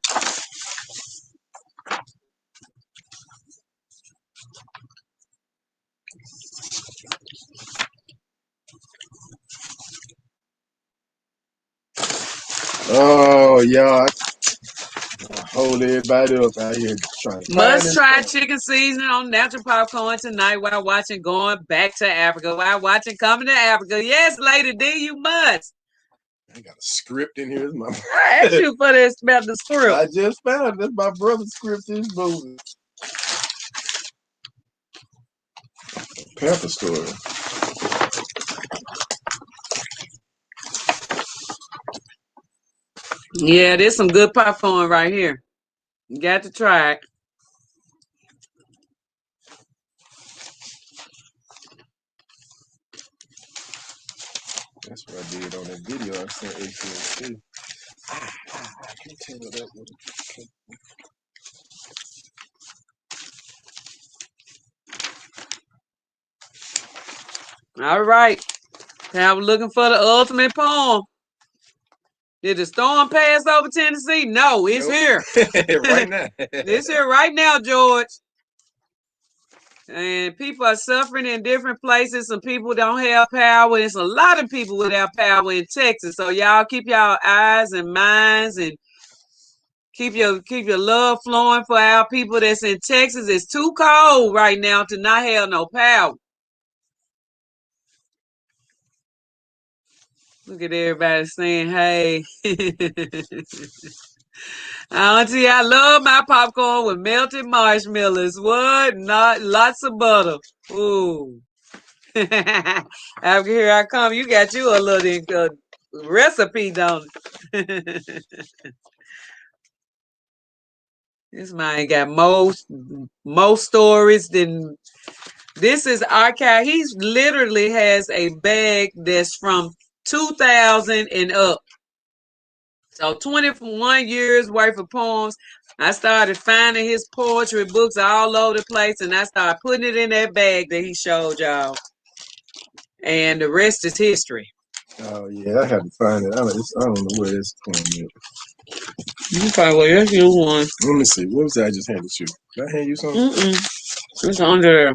Oh, y'all. Hold everybody up out here trying to
Must try chicken seasoning on natural popcorn tonight while watching Going Back to Africa. While watching Coming to Africa. Yes, Lady D, you must.
I got a script in here.
I asked you for this about the script.
I just found it. That's my brother's script in his movie. Panther story.
Yeah, there's some good popcorn right here. You got to try it.
That's what I did on that video I sent AT&T. I can't tell what that was.
All right. Now we're looking for the ultimate poem. Did the storm pass over Tennessee? No, it's here.
Right now.
It's here right now, George. And people are suffering in different places. Some people don't have power. There's a lot of people without power in Texas. So y'all keep y'all eyes and minds and keep your love flowing for our people that's in Texas. It's too cold right now to not have no power. Look at everybody saying, hey. Auntie, I love my popcorn with melted marshmallows. What? Not lots of butter. Ooh. After here I come, you got you a little recipe, don't it? This man got more stories than this is archive. He literally has a bag that's from 2000 and up. So 21 years worth of poems. I started finding his poetry books all over the place, and I started putting it in that bag that he showed y'all. And the rest is history.
Oh yeah, I have to find it. I don't know where this poem is.
Okay, well, here's you one.
Let me see. What was that I just handed you? Did I hand you something?
It's under there.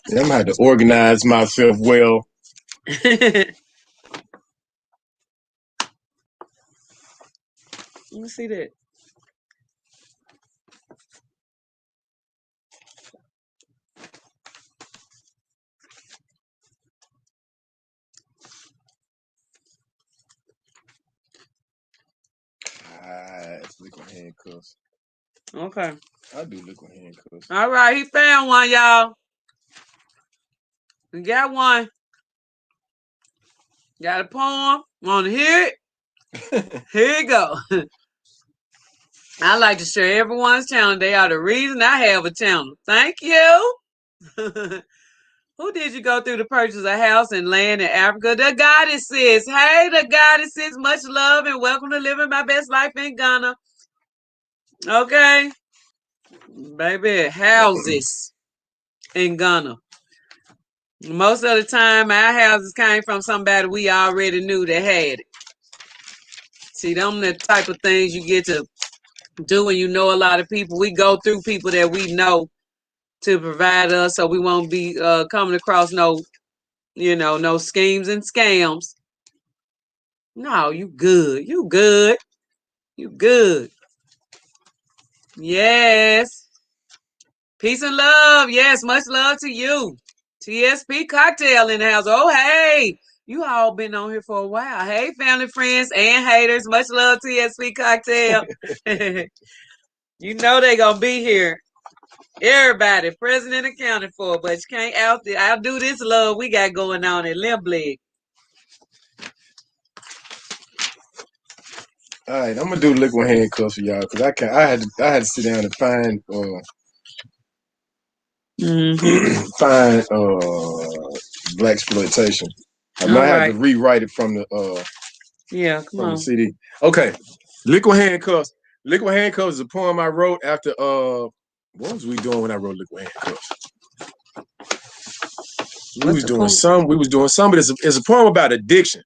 Yeah, I'm gonna have to organize myself well.
Let me see that.
It's liquid handcuffs.
Okay.
I do liquid handcuffs.
All right, he found one, y'all. We got one. Got a poem. Want to hear it? Here you go. I like to share everyone's channel. They are the reason I have a channel. Thank you. Who did you go through to purchase a house and land in Africa? The goddesses. Hey, the goddesses. Much love and welcome to living my best life in Ghana. Okay. Baby, houses in Ghana. Most of the time, our houses came from somebody we already knew that had it. See, them the type of things you get to do when you know a lot of people. We go through people that we know to provide us, so we won't be coming across no schemes and scams. No, you good. You good. You good. Yes. Peace and love. Yes, much love to you. TSP Cocktail in the house. Oh, hey. You all been on here for a while. Hey, family, friends, and haters. Much love, TSP Cocktail. You know they gonna be here. Everybody, present and accounted for, but you can't outdo this love we got going on at Limbley.
All right, I'm gonna do liquid handcuffs for y'all because I had to sit down and find find blaxploitation. I might have to rewrite it from the the CD. Okay, liquid handcuffs. Liquid handcuffs is a poem I wrote after what was we doing when I wrote liquid handcuffs? We was doing some, but it's a poem about addiction.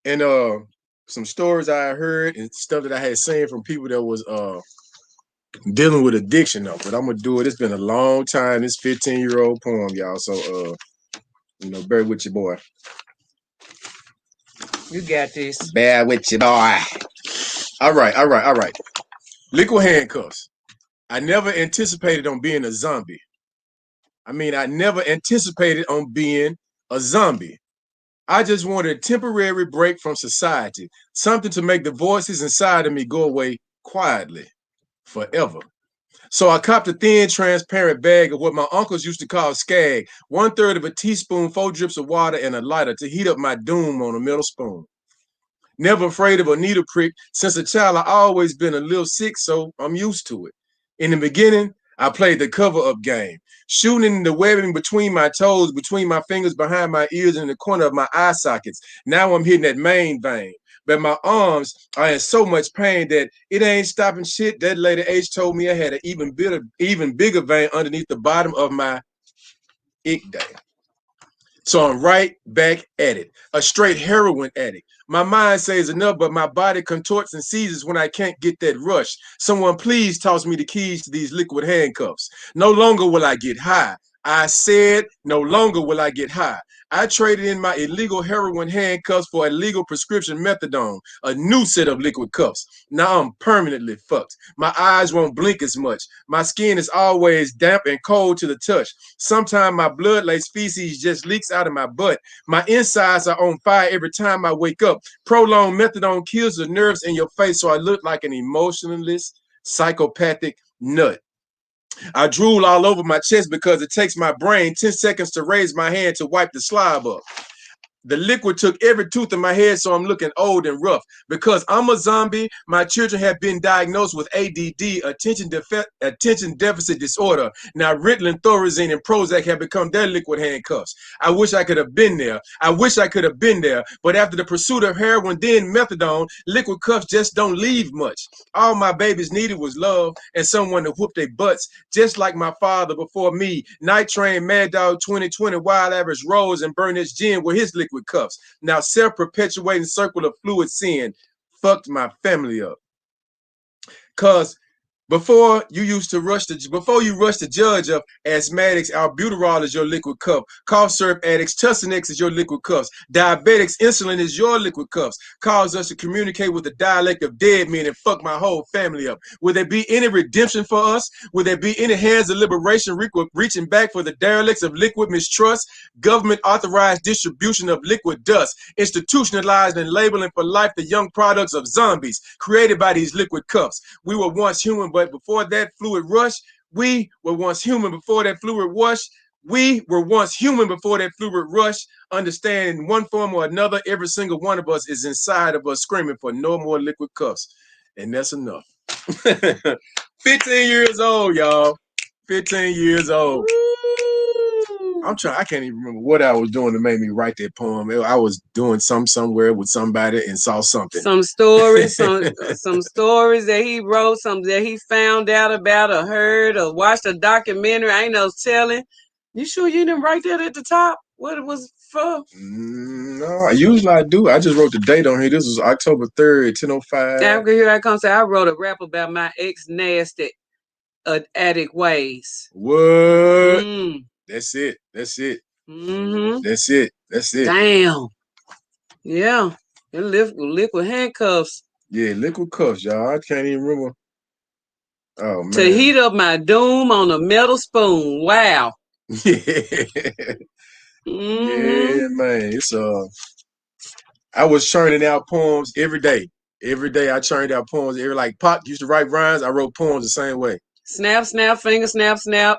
And some stories I heard and stuff that I had seen from people that was dealing with addiction though. But I'm gonna do it. It's been a long time. This 15-year-old poem, y'all. So bear with your boy.
You got this.
Bear with your boy. All right. Liquid handcuffs. I never anticipated on being a zombie. I never anticipated on being a zombie. I just wanted a temporary break from society, something to make the voices inside of me go away quietly, forever. So I copped a thin, transparent bag of what my uncles used to call skag, 1/3 of a teaspoon, 4 drips of water, and a lighter to heat up my doom on a metal spoon. Never afraid of a needle prick. Since a child, I always been a little sick, so I'm used to it. In the beginning, I played the cover-up game, shooting in the webbing between my toes, between my fingers, behind my ears, and in the corner of my eye sockets. Now I'm hitting that main vein. But my arms are in so much pain that it ain't stopping shit. That lady H told me I had an even bigger vein underneath the bottom of my ick day. So I'm right back at it, a straight heroin addict. My mind says enough, but my body contorts and seizes when I can't get that rush. Someone please toss me the keys to these liquid handcuffs. No longer will I get high. I said no longer will I get high. I traded in my illegal heroin handcuffs for illegal prescription methadone, a new set of liquid cuffs. Now I'm permanently fucked. My eyes won't blink as much. My skin is always damp and cold to the touch. Sometimes my blood-laced feces just leaks out of my butt. My insides are on fire every time I wake up. Prolonged methadone kills the nerves in your face, so I look like an emotionless, psychopathic nut. I drool all over my chest because it takes my brain 10 seconds to raise my hand to wipe the slob up. The liquid took every tooth in my head, so I'm looking old and rough. Because I'm a zombie, my children have been diagnosed with ADD, attention deficit disorder. Now Ritalin, Thorazine, and Prozac have become their liquid handcuffs. I wish I could have been there. I wish I could have been there. But after the pursuit of heroin, then methadone, liquid cuffs just don't leave much. All my babies needed was love and someone to whoop their butts, just like my father before me. Night Train, Mad Dog 2020, Wild Average Rose, and Burnett Gin were his liquid cuffs. Now self-perpetuating circle of fluid sin fucked my family up. Cause before you rush the judge of asthmatics, albuterol is your liquid cuff. Cough syrup addicts, Tussinex is your liquid cuffs. Diabetics, insulin is your liquid cuffs. Cause us to communicate with the dialect of dead men and fuck my whole family up. Will there be any redemption for us? Will there be any hands of liberation reaching back for the derelicts of liquid mistrust? Government authorized distribution of liquid dust, institutionalized and labeling for life the young products of zombies created by these liquid cuffs. We were once human, but before that fluid rush, we were once human before that fluid rush. We were once human before that fluid rush. Understand in one form or another, every single one of us is inside of us screaming for no more liquid cuffs. And that's enough. 15 years old, y'all. 15 years old. I can't even remember what I was doing to make me write that poem. I was doing somewhere with somebody and saw something.
Some stories, some stories that he wrote, some that he found out about or heard or watched a documentary. Ain't no telling. You sure you didn't write that at the top? What it was for?
No, usually I do. I just wrote the date on here. This was October 3rd, 10:05.
After here I come say I wrote a rap about my ex nasty addict ways.
What? That's it. That's it.
Mm-hmm.
That's it. That's it.
Damn. Yeah. Liquid handcuffs.
Yeah, liquid cuffs, y'all. I can't even remember. Oh man.
To heat up my doom on a metal spoon. Wow.
Yeah. Yeah, man. It's I was churning out poems every day. Every day I churned out poems. Like Pop used to write rhymes, I wrote poems the same way.
Snap, snap, finger, snap, snap.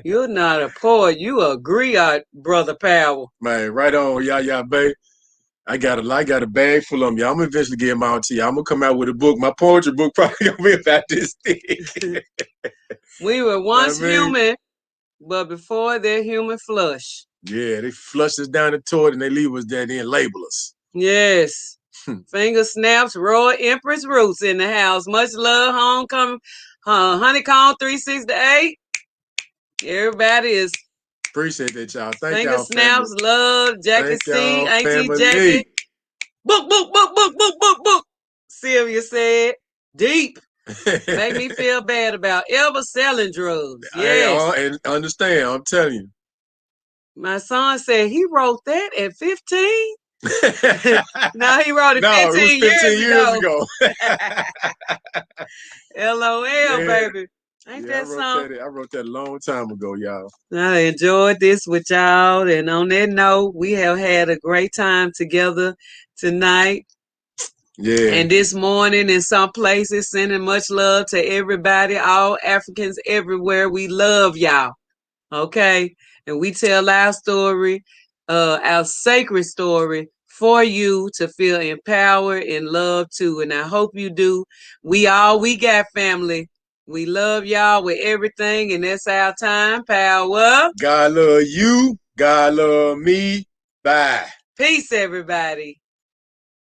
You're not a poet. You a griot, Brother Powell.
Man, right on, yeah, babe. I got a bag full of them, y'all. I'm gonna eventually get them out to you. I'm gonna come out with a book. My poetry book probably gonna be about this thick.
We were once human, but before they're human flush.
Yeah, they flush us down the toilet and they leave us there, then label us.
Yes. Finger snaps, Royal Empress Roots in the house. Much love, homecoming, Honeycomb 368. Everybody is.
Appreciate that, y'all. Thank
Finger
y'all.
snaps,
family.
love, Jackie
Thank
C, Auntie
family.
Jackie. Book. Sylvia said, deep. Make me feel bad about ever selling drugs. Yes.
And understand, I'm telling you.
My son said he wrote that at 15. No, he wrote it 15 years ago. LOL, yeah, baby. Ain't that something?
I wrote that a long time ago, y'all.
I enjoyed this with y'all. And on that note, we have had a great time together tonight. Yeah. And this morning in some places, sending much love to everybody, all Africans everywhere. We love y'all. Okay? And we tell our story, our sacred story, for you to feel empowered and loved too. And I hope you do. We got, family. We love y'all with everything, and that's our time. Power.
God love you. God love me. Bye.
Peace, everybody.